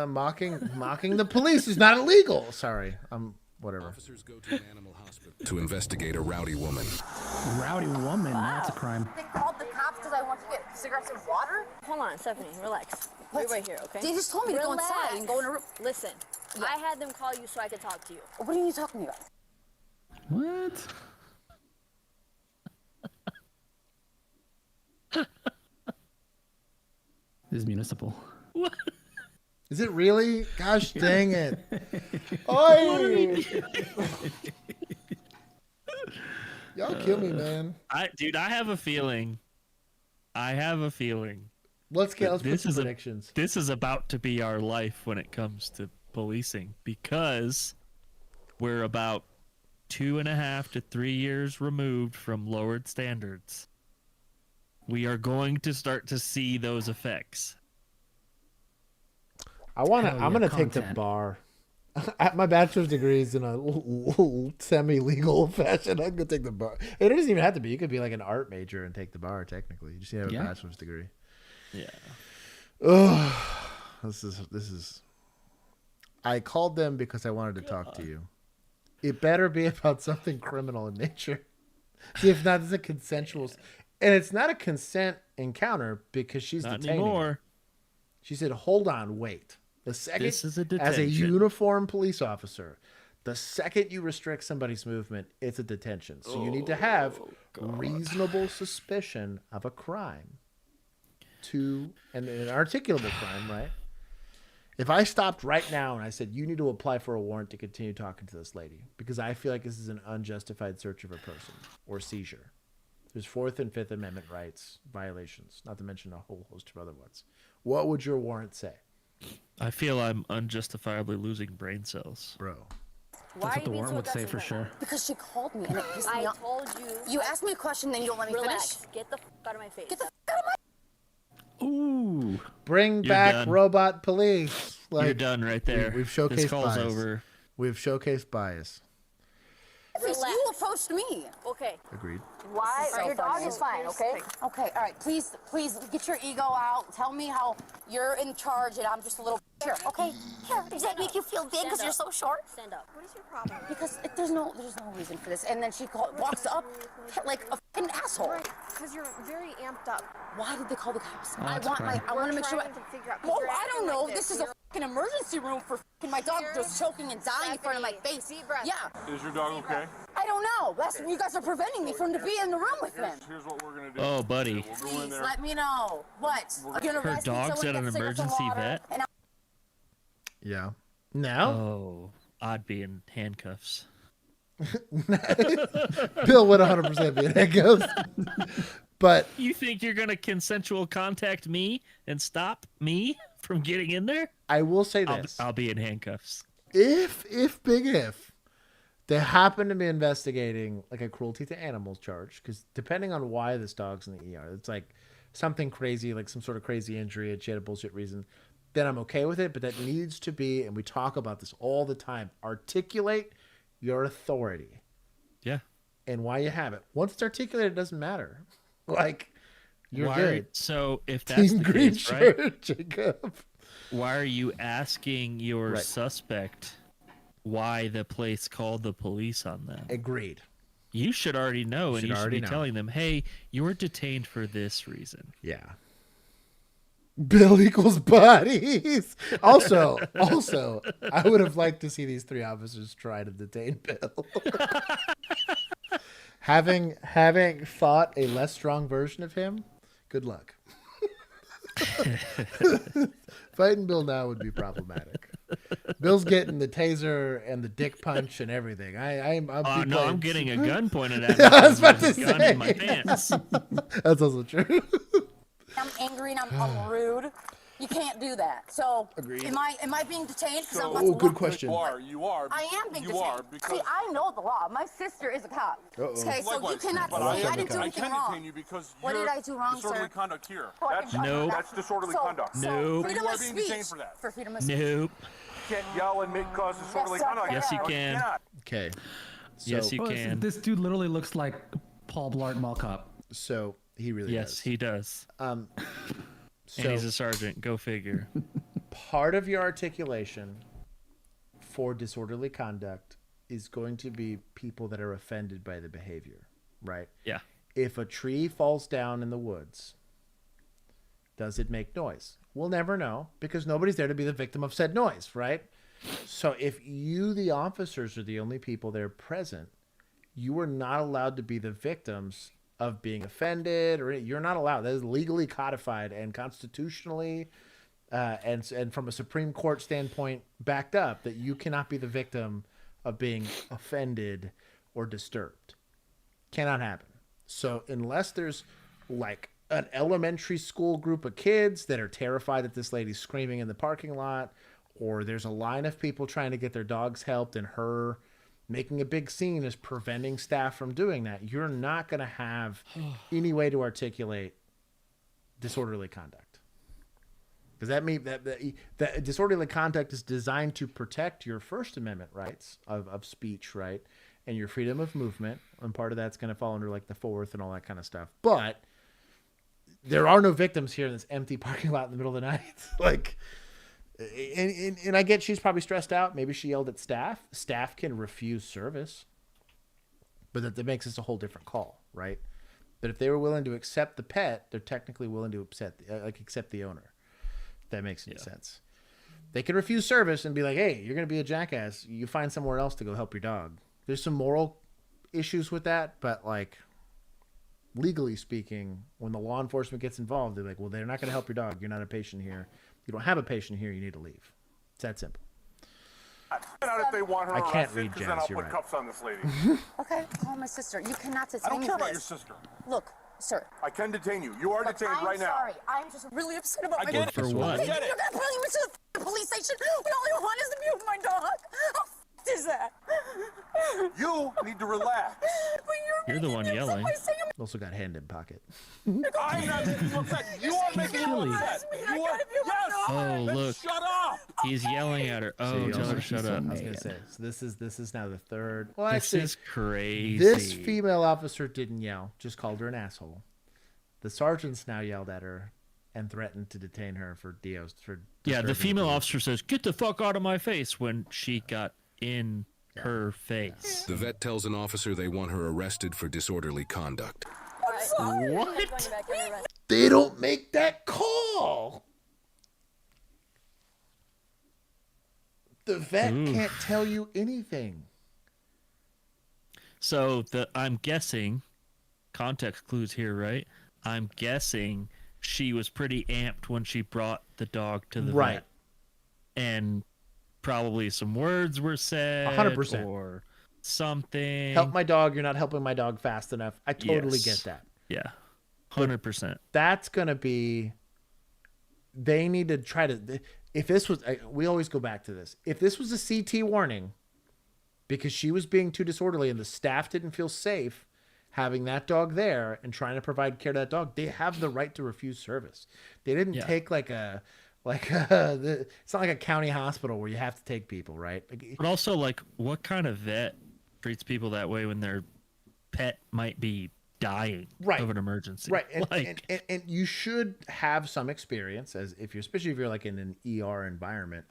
Mocking the police is not illegal. Sorry, whatever. Officers go to an animal hospital to investigate a rowdy woman. Rowdy woman, that's a crime. They called the cops because I want to get cigarettes and water? Hold on, Stephanie, relax. Wait right here, okay? They just told me to go inside and go in a room. Listen, I had them call you so I could talk to you. What are you talking about? What? This is municipal. What? Is it really? Gosh dang it. Y'all kill me, man. Dude, I have a feeling. Let's put some predictions. This is about to be our life when it comes to policing, because we're about 2.5 to 3 years removed from lowered standards. We are going to start to see those effects. I'm gonna take the bar. My bachelor's degree is in a semi-legal fashion. I'm gonna take the bar. It doesn't even have to be. You could be like an art major and take the bar. Technically, you just have a bachelor's degree. Yeah. Ugh. This is. I called them because I wanted to talk to you. It better be about something criminal in nature. If not, it's a consensual, and it's not a consent encounter because she's not detaining anymore. him. She said, "Hold on, wait." The second, This is a as a detention. uniformed police officer, the second you restrict somebody's movement, it's a detention. So you need to have reasonable suspicion of a crime, and an articulable crime, right? If I stopped right now and I said, you need to apply for a warrant to continue talking to this lady because I feel like this is an unjustified search of a person or seizure. There's 4th and 5th Amendment rights violations, not to mention a whole host of other ones. What would your warrant say? I feel I'm unjustifiably losing brain cells. Bro. That's what the warrant would say for sure. Because she called me and it pissed me off. I told you. You asked me a question, then you don't let me finish? Get the f out of my face. Get the f out of my... Ooh. Bring You're back done. robot police. You're done right there. We've showcased This call's bias. over. We've showcased bias. You approached me. Okay. Agreed. Why? Your dog is fine, okay? Okay, all right. Please get your ego out. Tell me how you're in charge and I'm just a little here. Okay? Here. Does that make you feel big because you're so short? Stand up. What is your problem? Because there's no reason for this. And then she walks up like a fucking asshole. Right. Because you're very amped up. Why did they call the cops? Oh, I want to make sure. Well, I don't know. This is a fucking emergency room for fucking my dog just choking and dying in front of my face. Deep breath. Yeah. Is your dog okay? I don't know. That's you guys are preventing me from to be in the room with him. Here's what we're gonna do. Oh, buddy. We'll go in Please there. let me know. What? Her dog's at an emergency vet? Yeah. Now? Oh, I'd be in handcuffs. Bill would 100% be in handcuffs. But you think you're gonna consensual contact me and stop me from getting in there? I will say this: I'll be in handcuffs. If they happen to be investigating like a cruelty to animals charge, because depending on why this dog's in the ER, it's like something crazy, like some sort of crazy injury, and she had a bullshit reason, then I'm okay with it. But that needs to be, and we talk about this all the time, articulate your authority. Yeah. And why you have it. Once it's articulated, it doesn't matter. Like, you're Why good. So if that's Team the green case, shirt, right? Jacob. Why are you asking your suspect why the place called the police on them? Agreed. You should already know, and you should already be know. telling them, hey, you were detained for this reason. Yeah. Bill equals bodies. Also, I would have liked to see these 3 officers try to detain Bill. having fought a less strong version of him, good luck. Fighting Bill now would be problematic. Bill's getting the taser and the dick punch and everything. I'm getting a gun pointed at me. I was about to gun say. in my pants. That's also true. I'm angry and I'm rude. You can't do that. So, Agreed. am I being detained? Oh, good question. You are. I am being You detained. are because. See, I know the law. My sister is a cop. Okay, so you cannot But say I didn't do I anything can wrong. detain you because What you're did I do wrong, disorderly sir? conduct here. Nope. That's disorderly conduct. Nope. Freedom You are of being speech. detained for that. For freedom of speech. Nope. You can't yell and cause disorderly conduct. Yes, you No, can. cannot. Okay. Yes, you Well, can. This dude literally looks like Paul Blart Mall Cop. So he really Yes, does. he does. So And he's a sergeant. Go figure. part of your articulation for disorderly conduct is going to be people that are offended by the behavior, right? Yeah. If a tree falls down in the woods, does it make noise? We'll never know because nobody's there to be the victim of said noise, right? So if you, the officers, are the only people there present, you are not allowed to be the victims of being offended, or you're not allowed. That is legally codified and constitutionally and from a Supreme Court standpoint backed up that you cannot be the victim of being offended or disturbed. Cannot happen. So unless there's like an elementary school group of kids that are terrified that this lady's screaming in the parking lot, or there's a line of people trying to get their dogs helped and her making a big scene is preventing staff from doing that, you're not going to have any way to articulate disorderly conduct. Because that means that disorderly conduct is designed to protect your First Amendment rights of speech, right? And your freedom of movement. And part of that's going to fall under like the Fourth and all that kind of stuff. But there are no victims here in this empty parking lot in the middle of the night. Like, and I get she's probably stressed out. Maybe she yelled at staff. Staff can refuse service. But that makes this a whole different call, right? But if they were willing to accept the pet, they're technically willing to accept the owner. If that makes any sense. They could refuse service and be like, hey, you're going to be a jackass. You find somewhere else to go help your dog. There's some moral issues with that, but like legally speaking, when the law enforcement gets involved, they're like, well, they're not going to help your dog. You're not a patient here. You don't have a patient here. You need to leave. It's that simple. Out if they want her I can't arrested, read 'cause Jazz, then I'll you're put right. cuffs on this lady. Okay, call my sister. You cannot detain I don't me care for about your this. sister. Look, sir. I can detain you. You are detained I'm right now. sorry. I'm just really upset about I my get it. For what? Okay, you're gonna pull me to the police station when all you want is to be with my dog. How is that? You need to relax. You're the one yelling. Also got hand in pocket. I'm not making you upset. You are making me upset. You are. Yes. Oh, look. Shut up. He's yelling at her. Oh, tell her to shut up. I was gonna say. So this is now the third. Well, This actually, is crazy. this female officer didn't yell, just called her an asshole. The sergeants now yelled at her and threatened to detain her for DOs. Yeah, the female officer says, "Get the fuck out of my face!" when she got in her face. The vet tells an officer they want her arrested for disorderly conduct. What? They don't make that call. The vet can't tell you anything. So I'm guessing, context clues here, right? I'm guessing she was pretty amped when she brought the dog to the vet. And probably some words were said 100%. or something. Help my dog. You're not helping my dog fast enough. I totally get that. Yeah. 100%. That's going to be, they need to try to, if this was, we always go back to this. If this was a CT warning because she was being too disorderly and the staff didn't feel safe having that dog there and trying to provide care to that dog, they have the right to refuse service. They didn't take it's not like a county hospital where you have to take people, right? But also, like, what kind of vet treats people that way when their pet might be dying of an emergency? Right. And you should have some experience especially if you're like in an ER environment.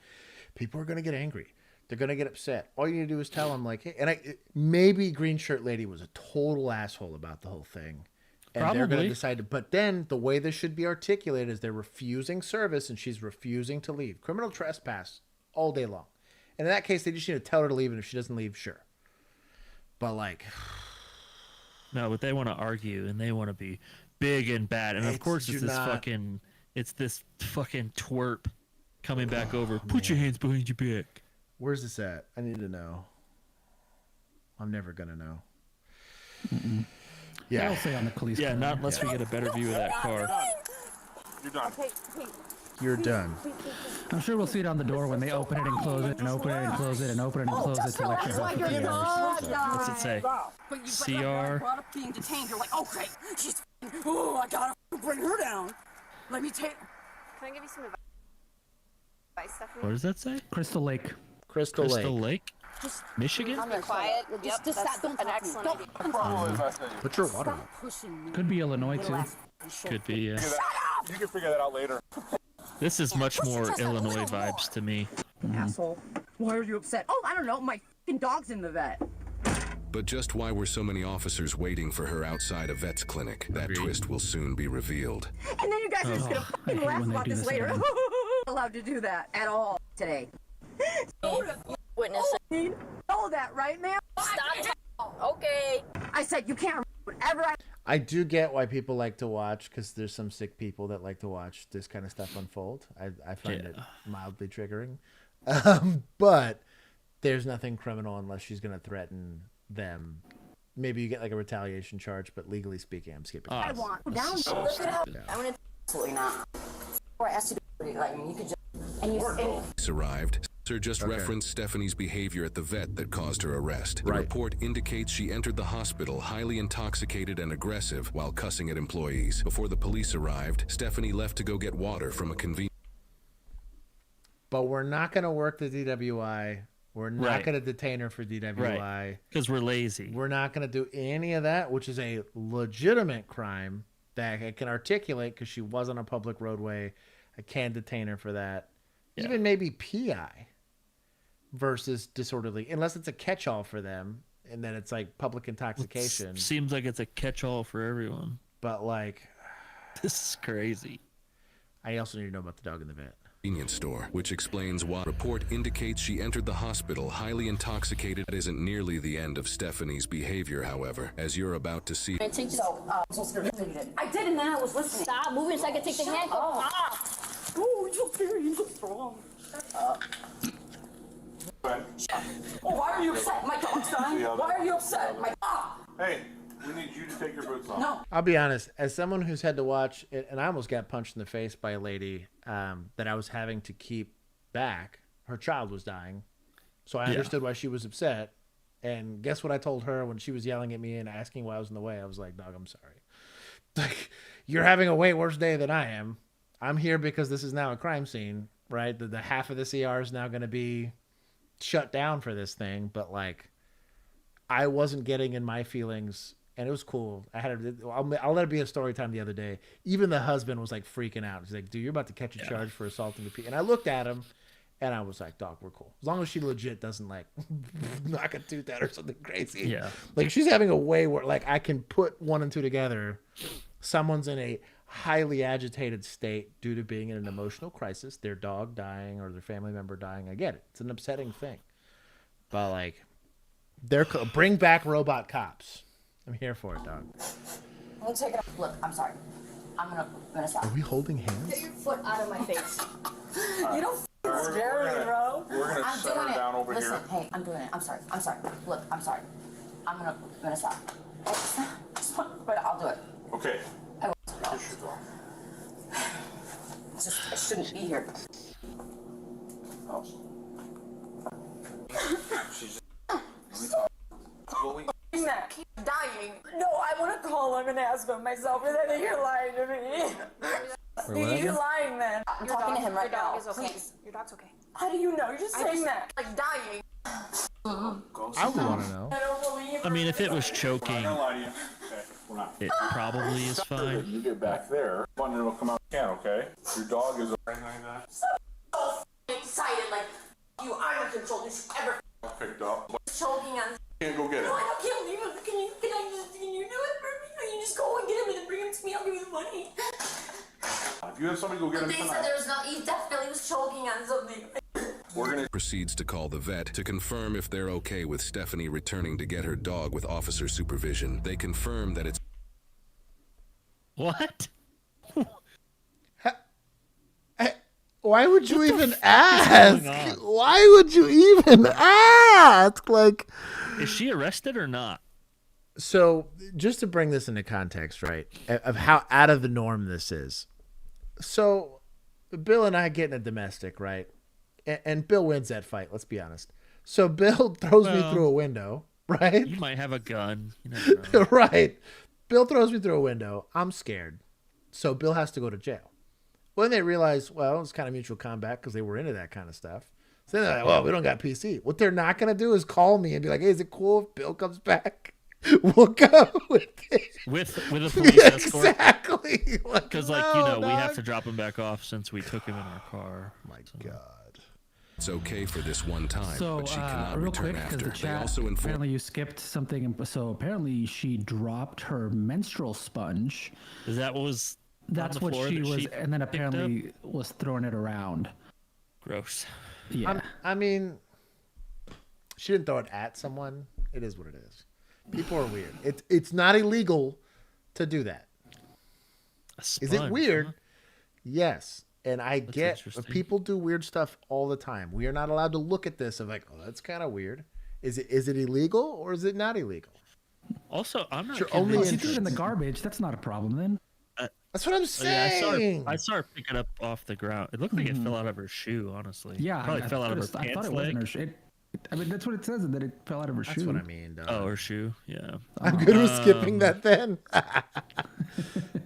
People are going to get angry. They're going to get upset. All you need to do is tell them like, hey, maybe Green Shirt Lady was a total asshole about the whole thing. And they're going to decide to, but then the way this should be articulated is they're refusing service and she's refusing to leave. Criminal trespass all day long. And in that case, they just need to tell her to leave, and if she doesn't leave, sure. But like, no, but they want to argue and they want to be big and bad, and of course it's this fucking twerp coming back over. Put your hands behind your back. Where's this at? I need to know. I'm never gonna know. Yeah, I'll say on the police. Yeah, not unless we get a better view of that car. You're done. You're done. I'm sure we'll see it on the door when they open it and close it and open it and close it and open it and close it to lecture her for 3 hours. What's it say? CR. Brought up being detained. You're like, okay, she's. Oh, I gotta bring her down. Let me take. Can I give you some advice, Stephanie? What does that say? Crystal Lake. Crystal Lake. Michigan? I'm quiet. Yep, that's an excellent idea. Put your water up. Could be Illinois too. Could be, yeah. You can figure that out later. This is much more Illinois vibes to me. Asshole. Why are you upset? Oh, I don't know. My f***ing dog's in the vet. But just why were so many officers waiting for her outside a vet's clinic? That twist will soon be revealed. And then you guys are just gonna fucking laugh about this later. Allowed to do that at all today. Witness. Know that, right, ma'am? Stop. Okay. I said you can't whatever I do get why people like to watch, because there's some sick people that like to watch this kind of stuff unfold. I find it mildly triggering. But there's nothing criminal unless she's going to threaten them. Maybe you get like a retaliation charge, but legally speaking, I'm skipping. I want down. I'm gonna absolutely not. Or I asked you to like you could just and you Police arrived. Sir just referenced Stephanie's behavior at the vet that caused her arrest. The report indicates she entered the hospital highly intoxicated and aggressive while cussing at employees. Before the police arrived, Stephanie left to go get water from a convenience. But we're not going to work the DWI. We're not going to detain her for DWI. Because we're lazy. We're not going to do any of that, which is a legitimate crime that I can articulate because she was on a public roadway. I can detain her for that. Yeah. Even maybe PI versus disorderly, unless it's a catch-all for them, and then it's like public intoxication. Seems like it's a catch-all for everyone. But like, this is crazy. I also need to know about the dog in the vet. Convenience store, which explains why. Report indicates she entered the hospital highly intoxicated. That isn't nearly the end of Stephanie's behavior, however, as you're about to see. I did, and then I was listening. Stop moving so I can take the handcuff off. Oh, you're very strong. Oh, why are you upset? My dog's dying. Why are you upset? My dog. Hey, we need you to take your boots off. No. I'll be honest, as someone who's had to watch it, and I almost got punched in the face by a lady that I was having to keep back. Her child was dying. So I understood why she was upset. And guess what I told her when she was yelling at me and asking why I was in the way? I was like, dog, I'm sorry. Like, you're having a way worse day than I am. I'm here because this is now a crime scene, right? The half of the CR is now going to be shut down for this thing. But like, I wasn't getting in my feelings, and it was cool. I'll let it be a story time the other day. Even the husband was like freaking out. He's like, dude, you're about to catch a charge for assaulting the people. And I looked at him and I was like, dog, we're cool. As long as she legit doesn't like knock a tooth out or something crazy. Yeah. Like, she's having a way where like I can put one and two together. Someone's in a highly agitated state due to being in an emotional crisis, their dog dying or their family member dying. I get it. It's an upsetting thing. But like, bring back robot cops. I'm here for it, dog. I'm gonna take it off. Look, I'm sorry. I'm gonna stop. Are we holding hands? Get your foot out of my face. You don't scare me, bro. We're gonna set her down over here. Listen, hey, I'm doing it. I'm sorry. Look, I'm sorry. I'm gonna stop. But I'll do it. Okay. I will. I shouldn't be here. Oh. She's just... That. Keep dying. No, I want to call him and ask him myself, and then you're lying to me. You're lying, man. I'm talking to him right now. Your dog is okay. Please. Your dog's okay. How do you know? You're just saying that. Like dying. I would want to know. I don't believe I mean, if it was choking, I'm not gonna lie to you. Okay, we're not. it probably is fine. You get back there, one will come out can, okay? Your dog is like that. so excited, like you are in control. You should ever Picked up. choking on. Can't go get it. No, I don't. Can you do it for me? Can you just go and get him in the money. If you have somebody go get him They tonight. said there's not. He definitely was choking on something. Proceeds to call the vet to confirm if they're okay with Stephanie returning to get her dog with officer supervision. They confirm that it's... What? Why would you even ask? Why would you even ask? Like, is she arrested or not? So, just to bring this into context, right, of how out of the norm this is. So, Bill and I get in a domestic, right? And Bill wins that fight, let's be honest. So, Bill throws me through a window, right? You might have a gun. You never know. Right. Bill throws me through a window. I'm scared. So, Bill has to go to jail. When they realize, well, it's kind of mutual combat because they were into that kind of stuff. So then they're like, well, we don't got PC. What they're not going to do is call me and be like, hey, is it cool if Bill comes back? We'll go with it. With a police escort. Exactly. Because, we have to drop him back off since we took him in our car. My God. It's okay for this one time, So, but she cannot real return quick, because after. the They chat, also inform... apparently you skipped something. So apparently she dropped her menstrual sponge. Is that what was... That's what she was, and then apparently was throwing it around. Gross. Yeah. I mean, she didn't throw it at someone. It is what it is. People are weird. It's not illegal to do that. Is it weird? Huh? Yes. And I get people do weird stuff all the time. We are not allowed to look at this and like, oh, that's kind of weird. Is it illegal or is it not illegal? Also, I'm not sure. Only if you threw it in the garbage, that's not a problem then. That's what I'm saying. Yeah, I saw her pick it up off the ground. It looked like it fell out of her shoe, honestly. Yeah, probably fell out of her I pants thought it wasn't her shoe. I mean, that's what it says, that it fell out of her shoe. That's what I mean, dog. Oh, her shoe. Yeah. I'm good with skipping that then.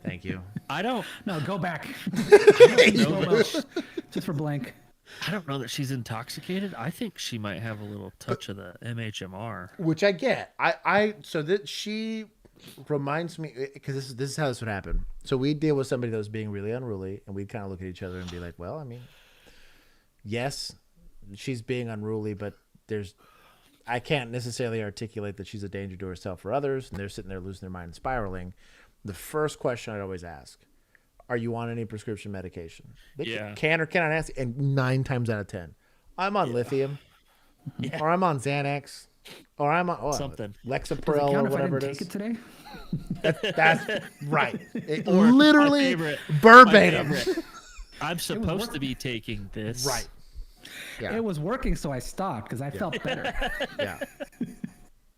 Thank you. I don't. No, go back. Just for blank. I don't know that she's intoxicated. I think she might have a little touch of the MHMR, which I get. So that she reminds me, because this is how this would happen. So we deal with somebody that was being really unruly, and we'd kind of look at each other and be like, well, I mean, yes, she's being unruly, but I can't necessarily articulate that she's a danger to herself or others, and they're sitting there losing their mind and spiraling. The first question I'd always ask, are you on any prescription medication? They can or cannot answer, and 9 times out of 10, I'm on lithium, or I'm on Xanax, or I'm on something, Lexapro, or whatever it is. Take it today? That's right. Or literally verbatim. I'm supposed to be taking this. Right. Yeah. It was working, so I stopped because I felt better. Yeah.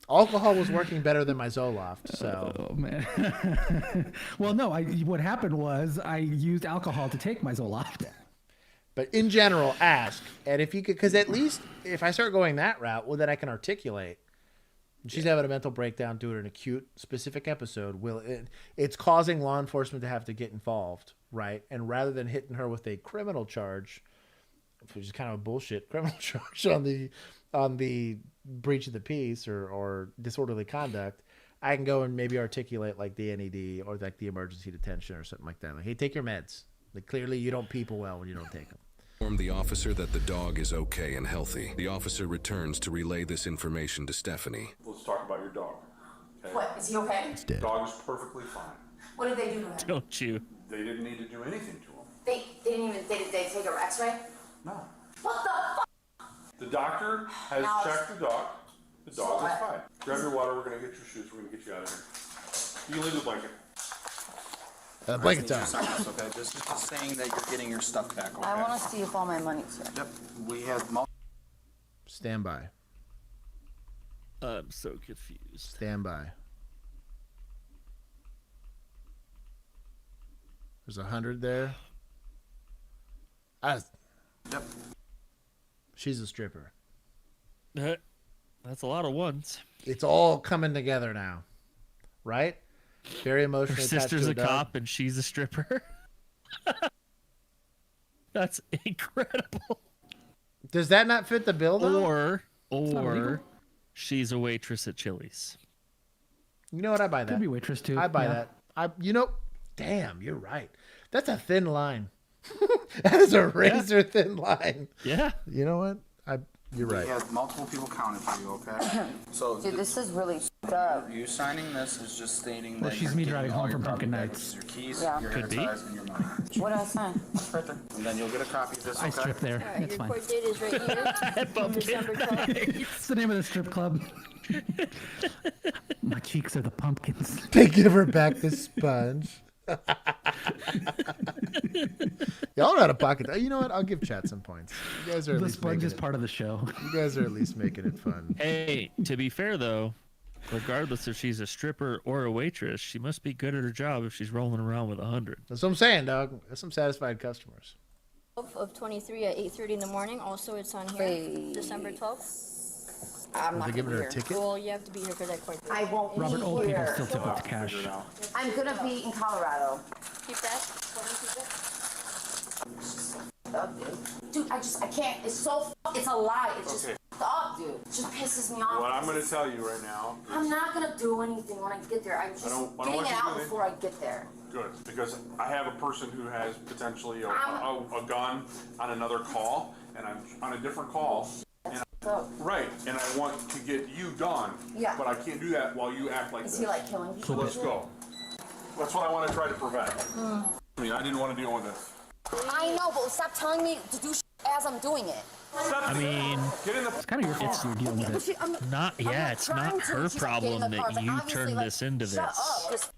Alcohol was working better than my Zoloft, so. Oh, man. Well, no, what happened was I used alcohol to take my Zoloft. But in general, ask. And if you could, because at least if I start going that route, well, then I can articulate. She's having a mental breakdown due to an acute specific episode. It's causing law enforcement to have to get involved, right? And rather than hitting her with a criminal charge, which is kind of a bullshit criminal charge on the breach of the peace or disorderly conduct, I can go and maybe articulate like the NED or like the emergency detention or something like that. Like, hey, take your meds. Like, clearly you don't people well when you don't take them. Inform the officer that the dog is okay and healthy. The officer returns to relay this information to Stephanie. Let's talk about your dog. Okay? What? Is he okay? The dog is perfectly fine. What did they do to him? Don't you? They didn't need to do anything to him. They didn't even. Did they take an X-ray? No. What the fuck? The doctor has checked the dog. The dog is fine. Grab your water. We're gonna get your shoes. We're gonna get you out of here. You can leave the blanket. Blanket time. Okay, this is just saying that you're getting your stuff back. Okay? I want to see if all my money's here. Yep. We have. Stand by. I'm so confused. Stand by. There's 100 there. Yep. She's a stripper. That's a lot of ones. It's all coming together now, right? Very emotional. Her sister's a cop and she's a stripper. That's incredible. Does that not fit the bill though? Or she's a waitress at Chili's. You know what? I buy that. Could be waitress too. I buy that. Damn, you're right. That's a thin line. That is a razor thin line. Yeah. You know what? You're right. We had multiple people counted for you, okay? So Dude, this is really up. you signing this is just stating Well, that she's you're me getting driving all home your from property Pumpkin back, Nights. which is your keys, Yeah. your Could be. hair ties, and your money. What did I sign? Right there. And then you'll get a copy of this, I okay? strip there. Alright, It's your fine. court date is right here. December 12th. It's the name of the strip club. My cheeks are the pumpkins. They give her back the sponge. Y'all are out of pocket. You know what? I'll give chat some points. You guys are at The least sponge making is it. part of the show. You guys are at least making it fun. Hey, to be fair though, regardless if she's a stripper or a waitress, she must be good at her job if she's rolling around with 100. That's what I'm saying, dog. That's some satisfied customers. Of 23 at 8:30 in the morning. Also, it's on here. December 12th. I'm Are not they giving gonna her be a here. ticket? Well, you have to be here for that court date. I won't Robert, be old people here. still tip with cash. I'm gonna be in Colorado. Keep that. Dude, I can't. It's a lie. It's just fucked up, dude. It just pisses me off. What I'm going to tell you right now. I'm not gonna do anything when I get there. I'm just don't getting want it you out doing it. before I get there. Good, because I have a person who has potentially a gun on another call, and I'm on a different call. And right, and I want to get you done. Yeah. But I can't do that while you act like Is this. he like killing So people? let's go. That's what I want to try to prevent. Mm. I mean, I didn't want to deal with this. I know, but stop telling me to do as I'm doing it. I mean, It's kind of your fault you're dealing with it. it's not her problem that you turned this into this.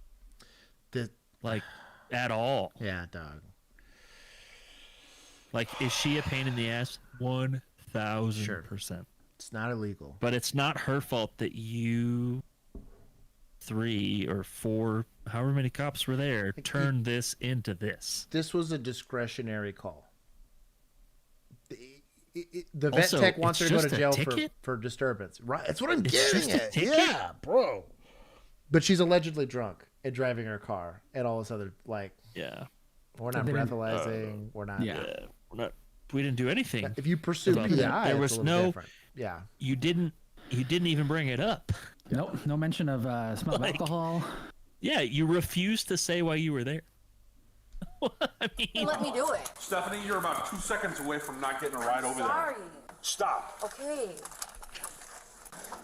Like, at all. Yeah, dog. Like, is she a pain in the ass? 1,000%. It's not illegal. But it's not her fault that you 3 or 4, however many cops were there, turned this into this. This was a discretionary call. The vet Also, tech wants her to go it's to just a jail ticket? for disturbance. Right. That's what I'm It's getting just a at. ticket? Yeah, bro. But she's allegedly drunk and driving her car and all this other, like, yeah. We're not breathalyzing. We're not. Yeah. We're not. We didn't do anything. If you pursue about PI, that. There it's was a little no. different. Yeah. You didn't even bring it up. Nope. No mention of smell of alcohol. Yeah, you refused to say why you were there. I mean, Let me do it. Stephanie, you're about 2 seconds away from not getting a ride over Sorry. there. Stop. Okay.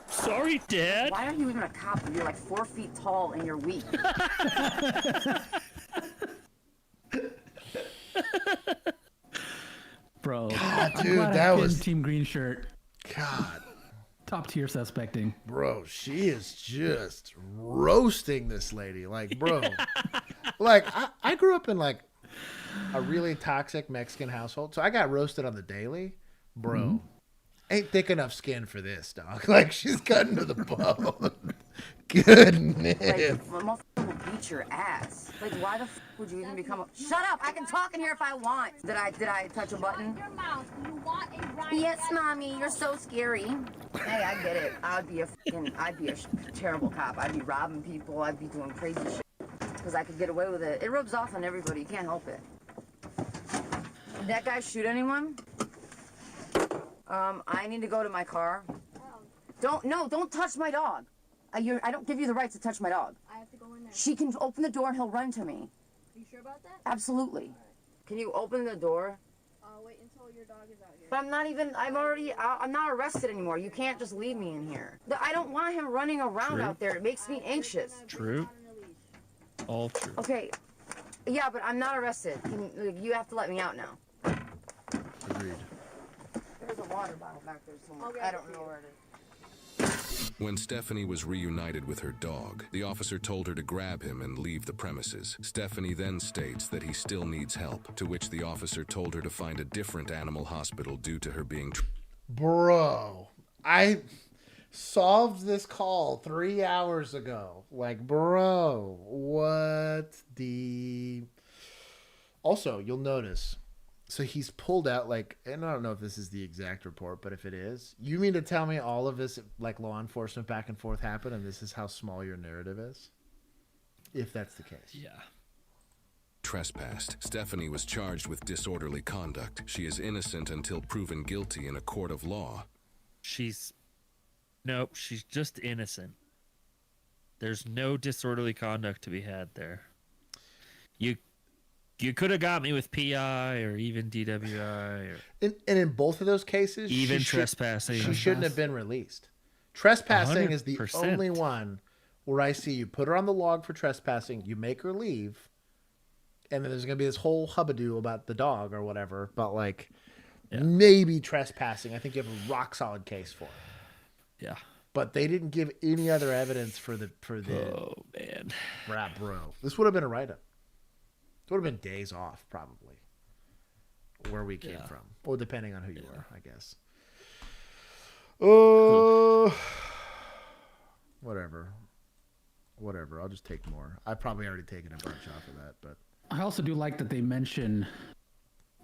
Sorry, Dad. Why are you even a cop? You're like 4 feet tall and you're weak. Bro. God, I'm dude, glad I that pinned was Team Green shirt. God. Top tier suspecting. Bro, she is just roasting this lady. Like, bro. Like, I grew up in, like, a really toxic Mexican household, so I got roasted on the daily. Bro, ain't thick enough skin for this, dog. Like, she's cutting to the bone. Goodness. Like, motherfucker will beat your ass. Like, why the f would you even become a... Shut up! I can talk in here if I want. Did I touch a button? Your mouth. You want a ride? Yes, mommy. You're so scary. Hey, I get it. I'd be a terrible cop. I'd be robbing people. I'd be doing crazy shit. Because I could get away with it. It rubs off on everybody. You can't help it. Did that guy shoot anyone? I need to go to my car. Don't touch my dog. I don't give you the right to touch my dog. I have to go in there. She can open the door and he'll run to me. Are you sure about that? Absolutely. Can you open the door? Wait until your dog is out here. But I'm not arrested anymore. You can't just leave me in here. I don't want him running around out there. It makes me anxious. True. All true. Okay. Yeah, but I'm not arrested. You have to let me out now. Agreed. There's a water bottle back there somewhere. I don't know where it is. When Stephanie was reunited with her dog, the officer told her to grab him and leave the premises. Stephanie then states that he still needs help, to which the officer told her to find a different animal hospital due to her being... Bro, I solved this call 3 hours ago. Like, bro, what the... Also, you'll notice... So he's pulled out, like, and I don't know if this is the exact report, but if it is, you mean to tell me all of this, like, law enforcement back and forth happened, and this is how small your narrative is? If that's the case. Yeah. Trespassed. Stephanie was charged with disorderly conduct. She is innocent until proven guilty in a court of law. Nope, she's just innocent. There's no disorderly conduct to be had there. You could have got me with PI or even DWI. Or and in both of those cases, even trespassing. She shouldn't have been released. Trespassing 100%. Is the only one where I see you put her on the log for trespassing, you make her leave, and then there's going to be this whole hubbadoo about the dog or whatever. But, like, maybe trespassing, I think you have a rock-solid case for it. Yeah. But they didn't give any other evidence for the oh, man. Rap bro. This would have been a write-up. It would have been days off, probably, where we came from. Or depending on who you are, I guess. Oh, whatever. I'll just take more. I've probably already taken a bunch off of that, but I also do like that they mention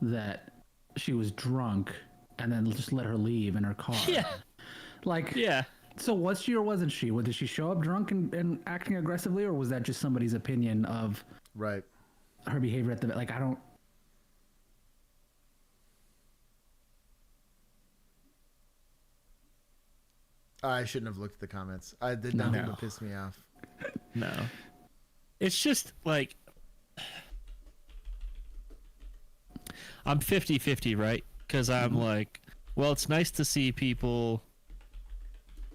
that she was drunk and then just let her leave in her car. Yeah. Like, yeah. So was she or wasn't she? Did she show up drunk and acting aggressively, or was that just somebody's opinion of her behavior at the, like, I don't. I shouldn't have looked at the comments. I did nothing but piss me off. No. It's just like, I'm 50-50, right? Because I'm like, well, it's nice to see people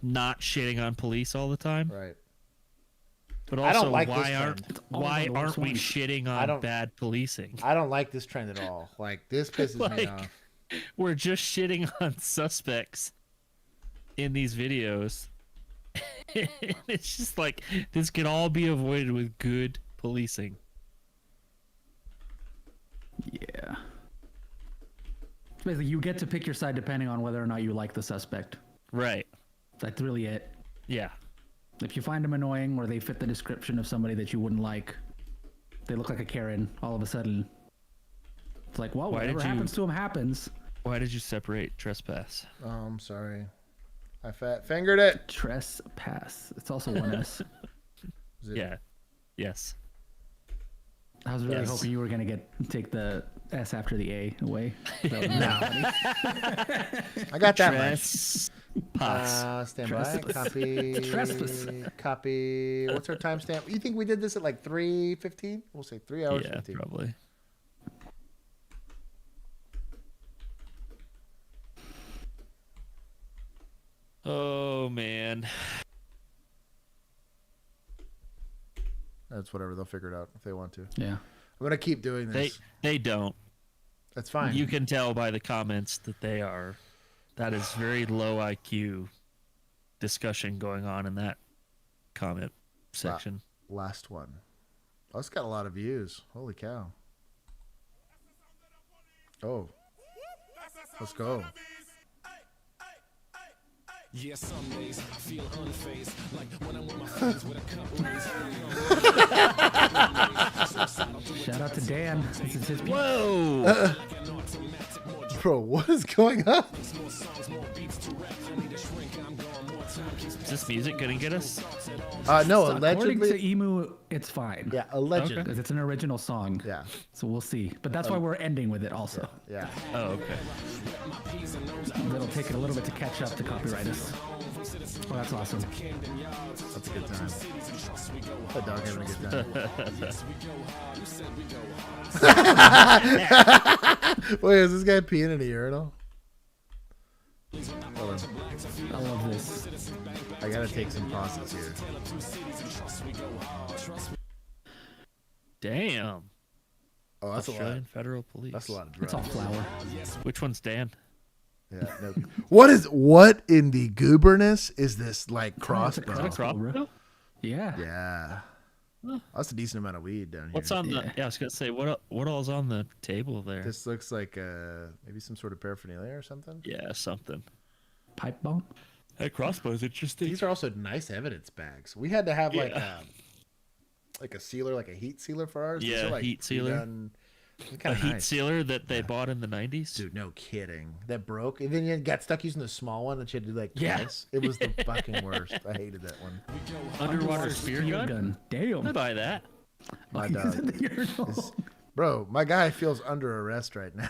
not shitting on police all the time. Right. But also, I don't like why aren't we shitting on bad policing? I don't like this trend at all. Like, this pisses me off. We're just shitting on suspects in these videos. It's just like, this can all be avoided with good policing. Yeah. Basically, you get to pick your side depending on whether or not you like the suspect. Right. That's really it. Yeah. If you find them annoying or they fit the description of somebody that you wouldn't like, they look like a Karen, all of a sudden. It's like, well, whatever happens to them happens. Why did you separate trespass? Oh, I'm sorry. I fat fingered it. Trespass. It's also one S. Yeah. Yes. I was really hoping you were going to take the S after the A away. No. I got that much. Stand by. Copy. What's our timestamp? You think we did this at like 3:15? We'll say 3 hours 15. Probably. Oh, man. That's whatever. They'll figure it out if they want to. Yeah. I'm going to keep doing this. They don't. That's fine. You can tell by the comments that they are. That is very low IQ discussion going on in that comment section. Last one. Oh, it's got a lot of views. Holy cow. Oh. Let's go. Yeah, some days I feel unfazed, like when I'm with my friends with a couple. Shout out to Dan. This is his Whoa! Bro, what is going on? Is this music gonna get us? No, allegedly. According to Emu, it's fine. Yeah, allegedly. Because it's an original song. Yeah. So we'll see. But that's why we're ending with it also. Yeah. Oh, okay. It'll take it a little bit to catch up to copyright us. Oh, that's awesome. That's a good time. That dog having a good time. Wait, is this guy peeing in a urinal? Hold on. I love this. I gotta take some pauses here. Damn. Oh, that's Australian a lot. Federal Police. That's a lot of drugs. It's all flour. Which one's Dan? Yeah. No. What in the gooberness is this, like, crossbow? Crossbow? Yeah. Yeah. That's a decent amount of weed down here. What's on the? Yeah, I was gonna say what all's on the table there. This looks like maybe some sort of paraphernalia or something. Yeah, something. Pipe bomb. That crossbow's interesting. These are also nice evidence bags. We had to have like a sealer, like a heat sealer for ours. Yeah, like heat sealer. A heat sealer that they bought in the 90s. Dude, no kidding. That broke, and then you got stuck using the small one that you had to do like twice. Yeah. It was the fucking worst. I hated that one. Underwater spear gun. Damn. I buy that. My dog. Bro, my guy feels under arrest right now.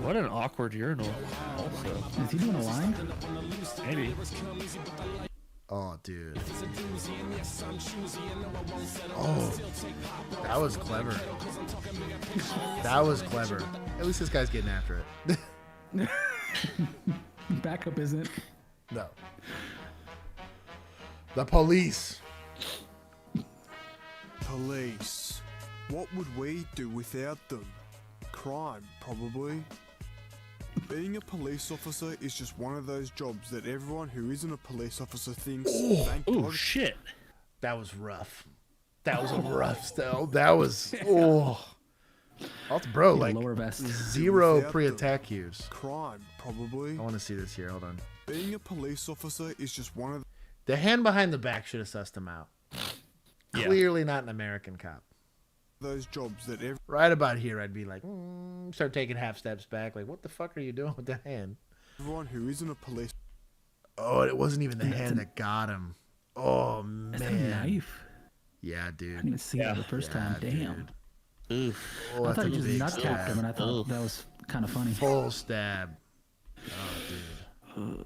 What an awkward urinal. Also, is he doing a line? Maybe. Oh, dude. Oh, that was clever. That was clever. At least this guy's getting after it. Backup isn't. No. The police. Police. What would we do without them? Crime, probably. Being a police officer is just one of those jobs that everyone who isn't a police officer thinks. Oh shit. That was rough. That was a rough style. That was Also, bro, like lower vest. Zero pre-attack cues. Crime, probably. I want to see this here. Hold on. Being a police officer is just one of the hand behind the back should have sussed him out. Yeah. Clearly not an American cop. those jobs that right about here, I'd be like, start taking half steps back. Like, what the fuck are you doing with that hand? everyone who isn't a police. Oh, it wasn't even the hand that got him. Oh man, that's a knife. Yeah, dude. I didn't even see that the first time. Damn. Oof. Oh, I thought you just nut tapped him, and I thought that was kind of funny. Full stab. Oh, dude.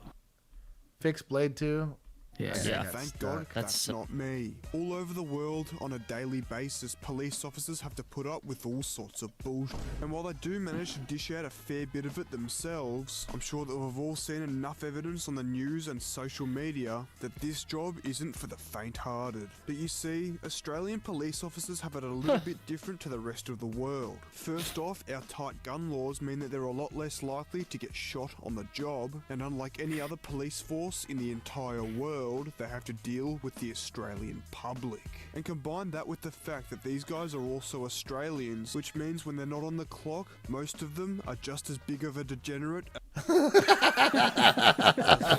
Fixed blade too. Yeah, thank God that's not me. All over the world, on a daily basis, police officers have to put up with all sorts of bullshit. And while they do manage to dish out a fair bit of it themselves, I'm sure that we've all seen enough evidence on the news and social media that this job isn't for the faint-hearted. But you see, Australian police officers have it a little bit different to the rest of the world. First off, our tight gun laws mean that they're a lot less likely to get shot on the job, and unlike any other police force in the entire world, they have to deal with the Australian public. And combine that with the fact that these guys are also Australians, which means when they're not on the clock, most of them are just as big of a degenerate as the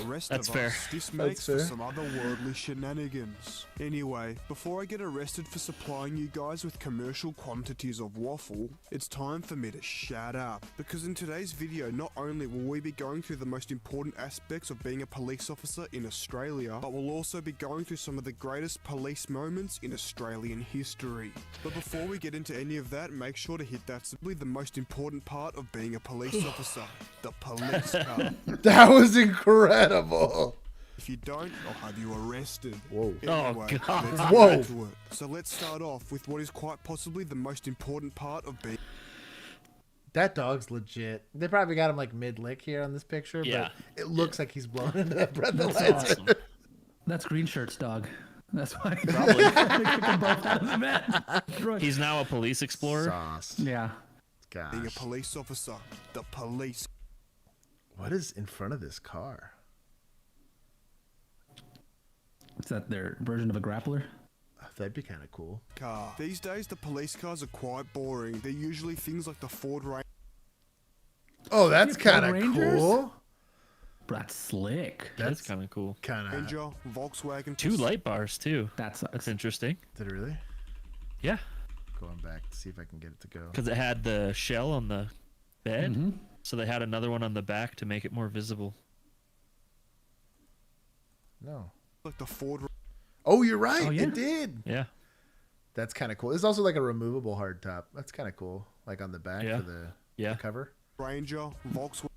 rest That's of fair. us. This makes for some otherworldly shenanigans. Anyway, before I get arrested for supplying you guys with commercial quantities of waffle, it's time for me to shut up. Because in today's video, not only will we be going through the most important aspects of being a police officer in Australia, but we'll also be going through some of the greatest police moments in Australian history. But before we get into any of that, make sure to hit that simply the most important part of being a police officer, the police car. That was incredible. If you don't, I'll have you arrested. Whoa. Anyway, God. let's Whoa. get into it. So let's start off with what is quite possibly the most important part of being... That dog's legit. They probably got him like mid-lick here on this picture, but it looks like he's blown into that breathalyzer. That's awesome. That's Green Shirt's dog. That's why. Probably. Both out of the vet. He's now a police explorer. Sauce. Yeah. Gosh. Being a police officer, the police. What is in front of this car? Is that their version of a grappler? That'd be kind of cool. Car. These days, the police cars are quite boring. They're usually things like the Ford Ranger. Oh, that's kind of cool. That's slick. That's kind of cool. Ranger, Volkswagen. 2 light bars too. That's interesting. Did it really? Yeah. Going back to see if I can get it to go. Because it had the shell on the bed, so they had another one on the back to make it more visible. No. Like the Ford. Oh, you're right. Oh, yeah? It did. Yeah. That's kind of cool. It's also like a removable hardtop. That's kind of cool. Like on the back for the cover. Ranger, Volkswagen.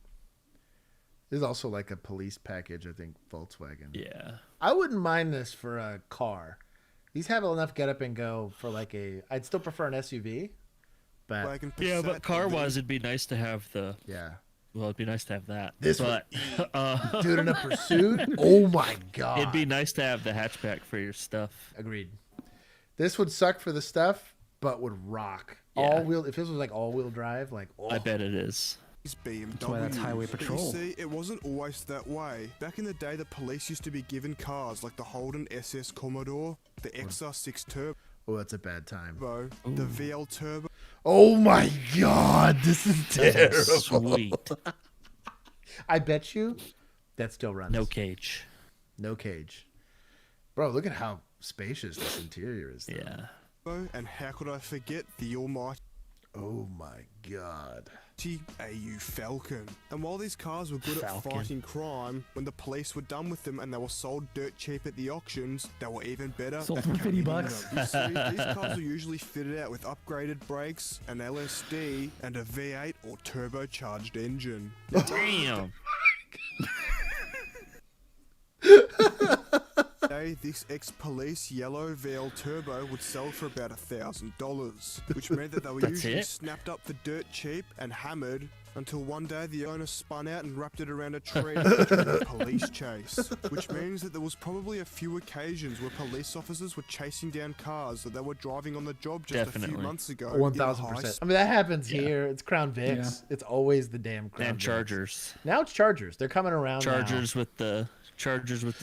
There's also like a police package, I think, Volkswagen. Yeah. I wouldn't mind this for a car. These have enough get up and go for like a... I'd still prefer an SUV. But yeah, but car-wise, it'd be nice to have the... Yeah. Well, it'd be nice to have that. This but, dude in a Pursuit? Oh my God. It'd be nice to have the hatchback for your stuff. Agreed. This would suck for the stuff, but would rock. Yeah. All-wheel... If this was like all-wheel drive, like... Oh. I bet it is. BMW. That's why that's highway patrol. But you see, it wasn't always that way. Back in the day, the police used to be given cars like the Holden SS Commodore, the XR6 Turbo. Oh, that's a bad time. The VL Turbo. Oh my God, this is terrible. Sweet. I bet you that still runs. No cage. No cage. Bro, look at how spacious this interior is. Though. Yeah. And how could I forget the almighty... Oh my God. AU Falcon. And while these cars were good at fighting crime, when the police were done with them and they were sold dirt cheap at the auctions, they were even better. Sold for $50. You see, these cars were usually fitted out with upgraded brakes, an LSD, and a V8 or turbocharged engine. Damn. Day, this ex-police yellow VL Turbo would sell for about $1,000, which meant that they were usually snapped up for dirt cheap and hammered until one day the owner spun out and wrapped it around a tree during a police chase, which means that there was probably a few occasions where police officers were chasing down cars that they were driving on the job just a few months ago. 1,000%. I mean, that happens here. It's Crown Vics. Yeah. It's always the damn Crown and Vics. Chargers. Now it's Chargers. They're coming around Chargers now. with the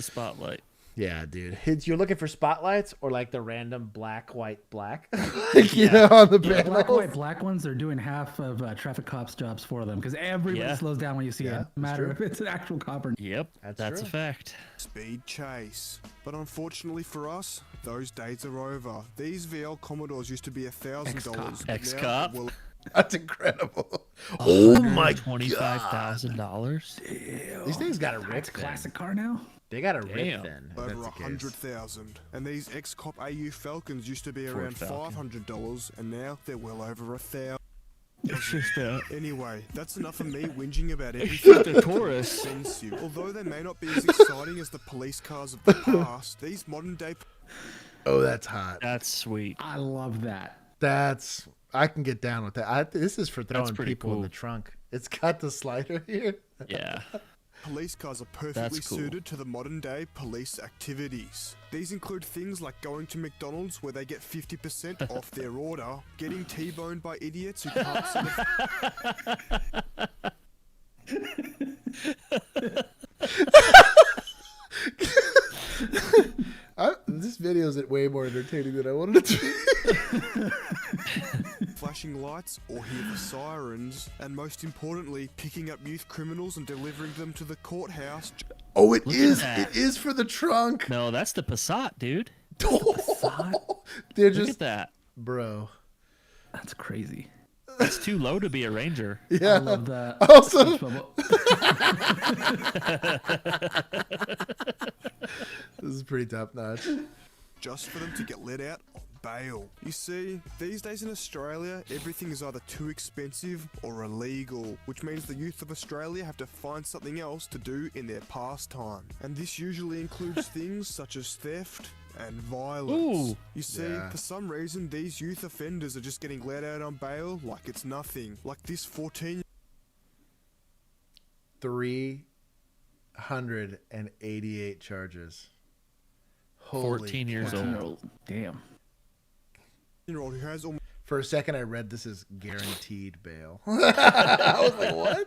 spotlight. Yeah, dude. You're looking for spotlights or like the random black, white, black? Like, you know, on the panels. Black, white, black ones, they're doing half of traffic cops' jobs for them because everybody slows down when you see it. No matter if it's an actual cop or not. Yep, that's a fact. Speed chase. But unfortunately for us, those days are over. These VL Commodores used to be $1,000. Ex-cop? That's incredible. Oh my God. $25,000. These things got a rip. It's a classic car now. They got a rip then. Over 100,000. And these ex-cop AU Falcons used to be around $500, and now they're well over 1,000. It's just Anyway, that's enough of me whinging about everything. The Taurus. Although they may not be as exciting as the police cars of the past, these modern day. Oh, that's hot. That's sweet. I love that. I can get down with that. This is for throwing people cool. in the trunk. It's got the slider here. Yeah. Police cars are perfectly suited to the modern day police activities. These include things like going to McDonald's where they get 50% off their order, getting T-boned by idiots who can't see This video is way more entertaining than I wanted it to be. flashing lights or hear the sirens, and most importantly, picking up youth criminals and delivering them to the courthouse. Oh, it is. It is for the trunk. No, that's the Passat, dude. They're just, look at that, bro. That's crazy. It's too low to be a Ranger. Yeah. I love that. Also, this is pretty top notch. Just for them to get let out on bail. You see, these days in Australia, everything is either too expensive or illegal, which means the youth of Australia have to find something else to do in their pastime. And this usually includes things such as theft and violence. Ooh. You see, for some reason, these youth offenders are just getting let out on bail like it's nothing. Like this 14. 388 charges. Holy 14 years old. Damn. Who has almost. For a second, I read this is guaranteed bail. I was like, what?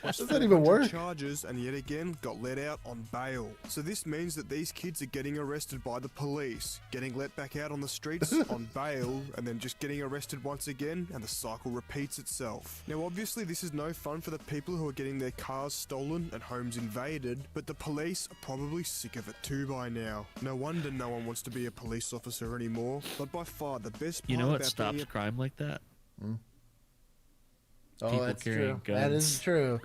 Does that even work? Charges and yet again got let out on bail. So this means that these kids are getting arrested by the police, getting let back out on the streets on bail, and then just getting arrested once again, and the cycle repeats itself. Now, obviously, this is no fun for the people who are getting their cars stolen and homes invaded, but the police are probably sick of it too by now. No wonder no one wants to be a police officer anymore. But by far the best part You know what about stops crime like that? Oh, People that's carrying true. guns. That is true.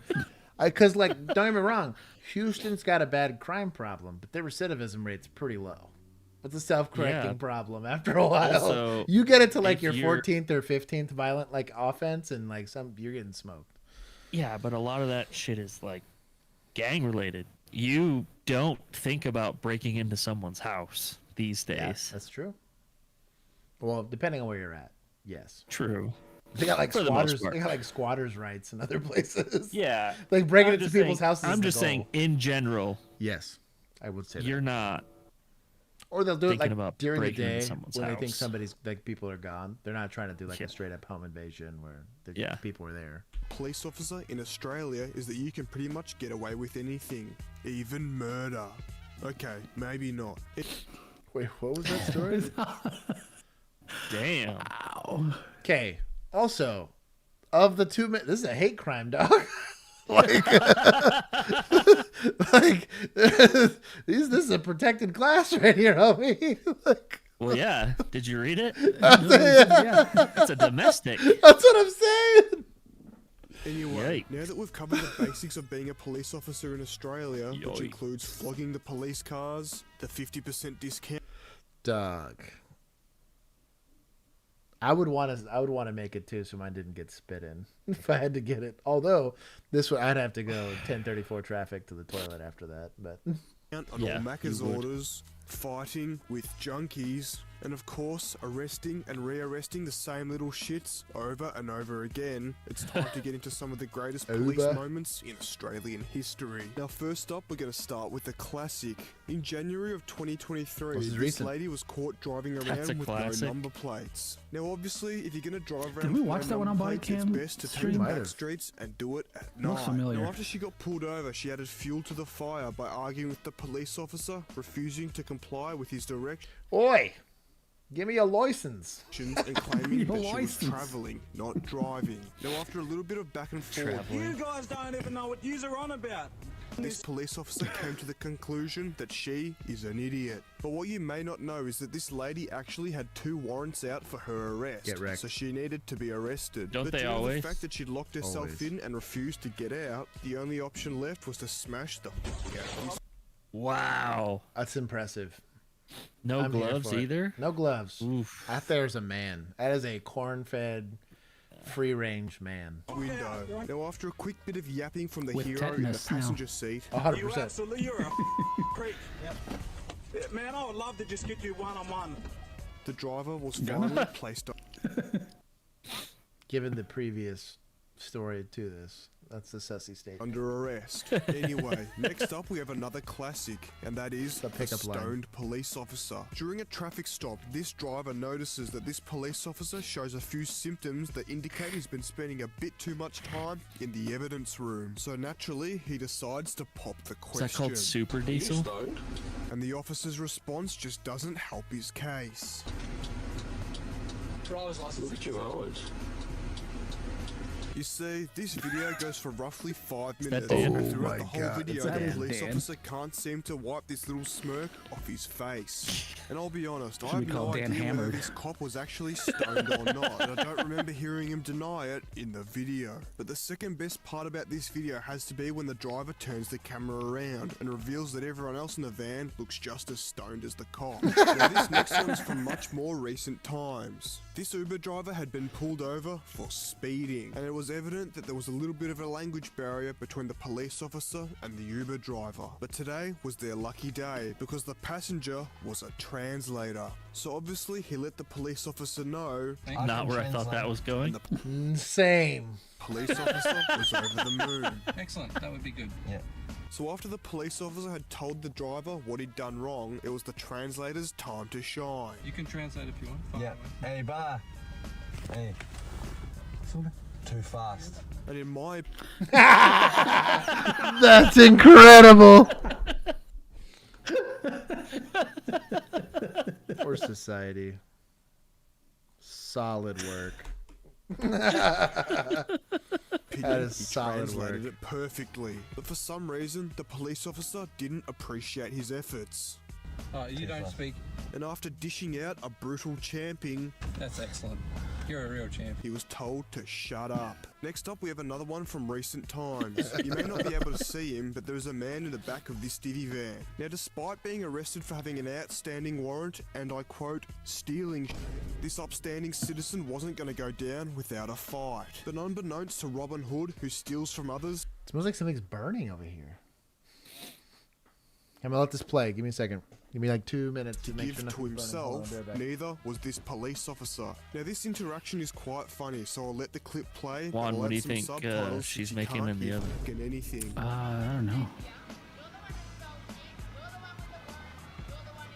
Because, like, don't get me wrong, Houston's got a bad crime problem, but their recidivism rate's pretty low. It's a self-correcting problem after a while. Also, you get it to like your you're- 14th or 15th violent like offense, and like you're getting smoked. Yeah, but a lot of that shit is like gang related. You don't think about breaking into someone's house these days. Yeah, that's true. Well, depending on where you're at, yes. True. They got like For the most squatters. part. They got like squatters' rights in other places. Yeah, like breaking I'm into just people's saying- houses. I'm is the just saying, goal. in general. Yes, I would say you're that. not. Or they'll do it thinking like about during the breaking into day someone's when they think house. somebody's like people are gone. They're not trying to do like a straight up home invasion where the people are there. Police officer in Australia is that you can pretty much get away with anything, even murder. Okay, maybe not. Wait, what was that story? Damn. Wow. Okay. Also, of the 2 minutes, this is a hate crime, dog. like, this is a protected class right here, homie. Like, Well, yeah. Did you read it? Yeah. It's a domestic. That's what I'm saying. Anyway, now that we've covered the basics of being a police officer in Australia, which Yoink. includes flogging the police cars, the 50% discount. Dog. I would want to make it too, so mine didn't get spit in if I had to get it. Although this would, I'd have to go 1034 traffic to the toilet after that. But On all Macca's orders, fighting with junkies, and of course, arresting and re-arresting the same little shits over and over again. It's time to get into some of the greatest police moments in Australian history. Now, first up, we're going to start with the classic. In January of 2023, this lady was caught driving around with no number plates. Now, obviously, if you're going to drive around Did we watch that one on bodycam? It's best to take back streets and do it at night. Looks familiar. Now, after she got pulled over, she added fuel to the fire by arguing with the police officer, refusing to comply with his direction. Oi! Give me a license. And claiming that she was travelling, not driving. Now, after a little bit of back and forth, You guys don't even know what you're on about. this police officer came to the conclusion that she is an idiot. But what you may not know is that this lady actually had 2 warrants out for her arrest. Get wrecked. So she needed to be arrested. Don't but they due to always? the fact that she'd locked herself in and refused to get out, the only option left was to smash the fuck out of this. Wow. That's impressive. No I'm here gloves for it. either? No gloves. Oof. That there's a man. That is a corn-fed, free-range man. Window. Now, after a quick bit of yapping from the With hero in the tetanus now. passenger seat, 100%. Absolutely, you're a creep. Yeah, man, I would love to just get you one-on-one. the driver was finally placed on. Given the previous story to this, that's the sussy state. Under arrest. Anyway, next up we have another classic, and that is the pickup line. stoned police officer. During a traffic stop, this driver notices that this police officer shows a few symptoms that indicate he's been spending a bit too much time in the evidence room. So naturally, he decides to pop the question. Is that called super diesel? And the officer's response just doesn't help his case. Driver's license. Look at your hours. You see, this video goes for roughly 5 that minutes, Dan? and Oh throughout my the whole God, video, it's the Dan. police Dan. officer can't seem to wipe this little smirk off his face. And I'll be honest, I Should we have call no Dan idea whether hammered? this cop was actually stoned or not, and I don't remember hearing him deny it in the video. But the second best part about this video has to be when the driver turns the camera around and reveals that everyone else in the van looks just as stoned as the cop. Now this next one is from much more recent times. This Uber driver had been pulled over for speeding, and it was evident that there was a little bit of a language barrier between the police officer and the Uber driver. But today was their lucky day, because the passenger was a translator. So obviously he let the police officer know. Not where I thought that was going. Same. Police officer was over the moon. Excellent, that would be good. Yeah. So after the police officer had told the driver what he'd done wrong, it was the translator's time to shine. You can translate if you want. Yeah. Hey, bar. Hey. Too fast. And in my... That's incredible. Poor society. Solid work. That is solid translated work. it perfectly. But for some reason, the police officer didn't appreciate his efforts. You don't speak. And after dishing out a brutal champing, That's excellent. You're a real champ. he was told to shut up. Next up, we have another one from recent times. You may not be able to see him, but there is a man in the back of this divvy van. Now, despite being arrested for having an outstanding warrant, and I quote, stealing shit, this upstanding citizen wasn't going to go down without a fight. But unbeknownst to Robin Hood, who steals from others, It smells like something's burning over here. I'm gonna let this play. Give me a second. Give me like 2 minutes to make give sure to nothing's burning. Hold on, himself, I'll be right back. neither was this police officer. Now, this interaction is quite funny, so I'll let the clip play. Juan, and I'll what do add you some think subtitles she's since you making can't in the hear oven? fucking anything. I don't know.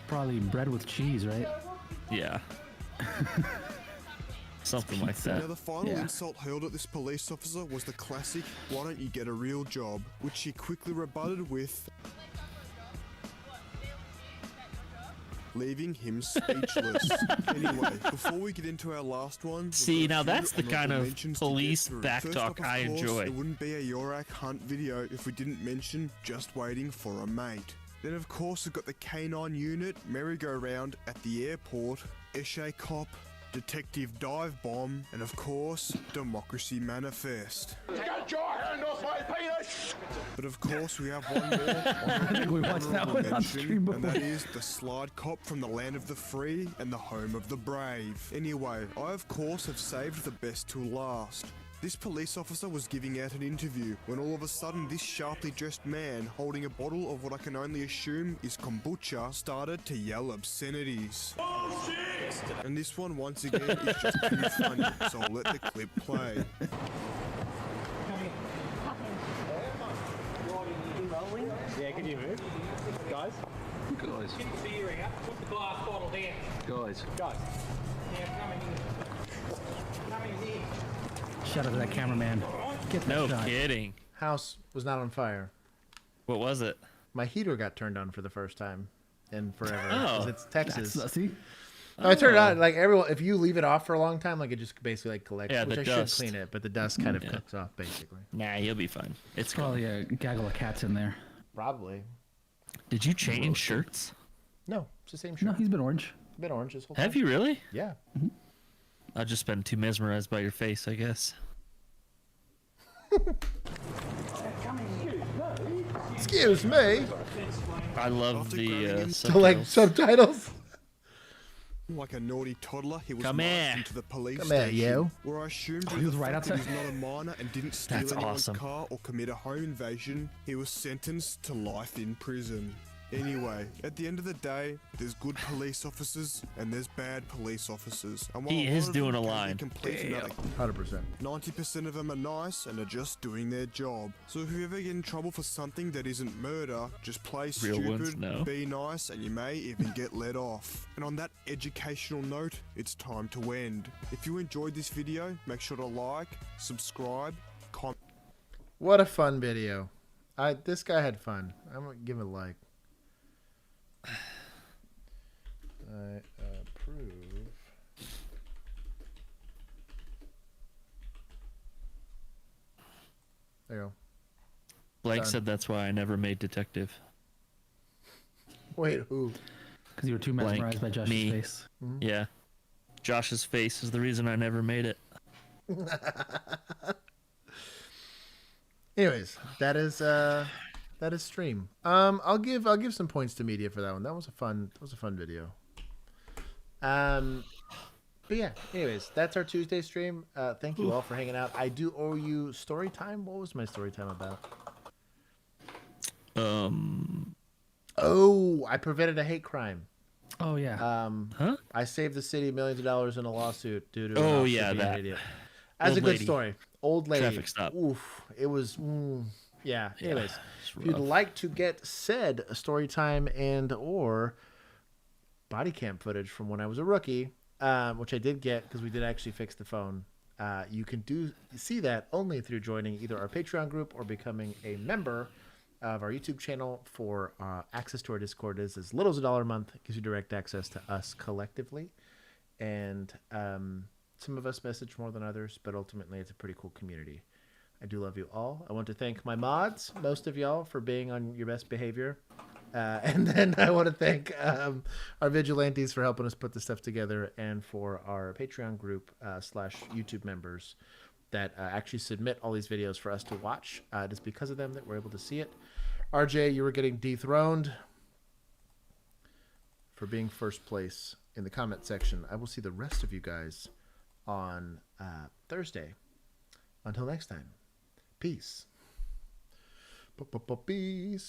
Probably bread with cheese, right? Yeah. Something like that. Now, the final Yeah. insult hurled at this police officer was the classic, "Why don't you get a real job?" which she quickly rebutted with, leaving him speechless. Anyway, before we get into our last one, we've See, got a now few that's the kind honorable of mentions to get police through. back First talk up, of I course, enjoy. It wouldn't be a Yorak Hunt video if we didn't mention Just Waiting for a Mate. Then, of course, we've got the K9 unit, merry-go-round at the airport, Eshe Cop, Detective Dive Bomb, and of course, Democracy Manifest. Get your hand off my penis! But of course, we have one more think we watched that one on mention, stream and that before. is the Slide Cop from the land of the free and the home of the brave. Anyway, I of course have saved the best till last. This police officer was giving out an interview when all of a sudden this sharply dressed man holding a bottle of what I can only assume is kombucha started to yell obscenities. And this one once again is just too funny, so I'll let the clip play. Yeah, can you move? Guys? Guys. Get the earring up, put the glass bottle down. Guys. Guys. Yeah, come in here. Come in here. Shout out to that cameraman. Get that No shot. kidding. House was not on fire. What was it? My heater got turned on for the first time in forever. Oh. 'Cause it's Texas. See? No, I turned it on. Like everyone, if you leave it off for a long time, like it just basically like collects. Yeah, which the I dust. should clean it, but the dust kind of cooks off basically. Nah, you'll be fine. It's Probably a gaggle of cats in there. Probably. Did you change shirts? No, it's the same shirt. No, he's been orange. Been orange this whole time. Have you really? Yeah. I've just been too mesmerized by your face, I guess. Excuse me. I love the Like subtitles. Like a naughty toddler, he was Come marched here. into the police Come here, station, yo. where I assumed He was right that outside. he was not a minor and didn't steal That's anyone's awesome. car or commit a home invasion. He was sentenced to life in prison. Anyway, at the end of the day, there's good police officers and there's bad police officers. And while He a lot is of doing them a can be line. complete Damn. nutty, 100%. 90% of them are nice and are just doing their job. So if you ever get in trouble for something that isn't murder, just play Real ones, stupid, no. be nice, and you may even get let off. And on that educational note, it's time to end. If you enjoyed this video, make sure to like, subscribe, comment. What a fun video. This guy had fun. I'm gonna give it a like. I approve. There you go. Blake Done. said that's why I never made detective. Wait, who? Because you were too mesmerized by Josh's me. face. Yeah. Josh's face is the reason I never made it. Anyways, that is stream. I'll give some points to media for that one. That was a fun video. But yeah, anyways, that's our Tuesday stream. Thank you all for hanging out. I do owe you story time. What was my story time about? Oh, I prevented a hate crime. Oh yeah. Huh? I saved the city millions of dollars in a lawsuit due to Oh, an officer yeah, being an that. idiot. That's Old a good lady. story. Old lady. Traffic stop. Oof. It was. Yeah. Anyways, it's if you'd rough. like to get said story time and or body cam footage from when I was a rookie, which I did get because we did actually fix the phone. You can see that only through joining either our Patreon group or becoming a member of our YouTube channel. For access to our Discord is as little as $1 a month. It gives you direct access to us collectively, and some of us message more than others, but ultimately it's a pretty cool community. I do love you all. I want to thank my mods, most of y'all, for being on your best behavior. And then I want to thank our vigilantes for helping us put this stuff together, and for our Patreon group / YouTube members that actually submit all these videos for us to watch. It is because of them that we're able to see it. RJ, you were getting dethroned for being first place in the comment section. I will see the rest of you guys on Thursday. Until next time, peace. Peace.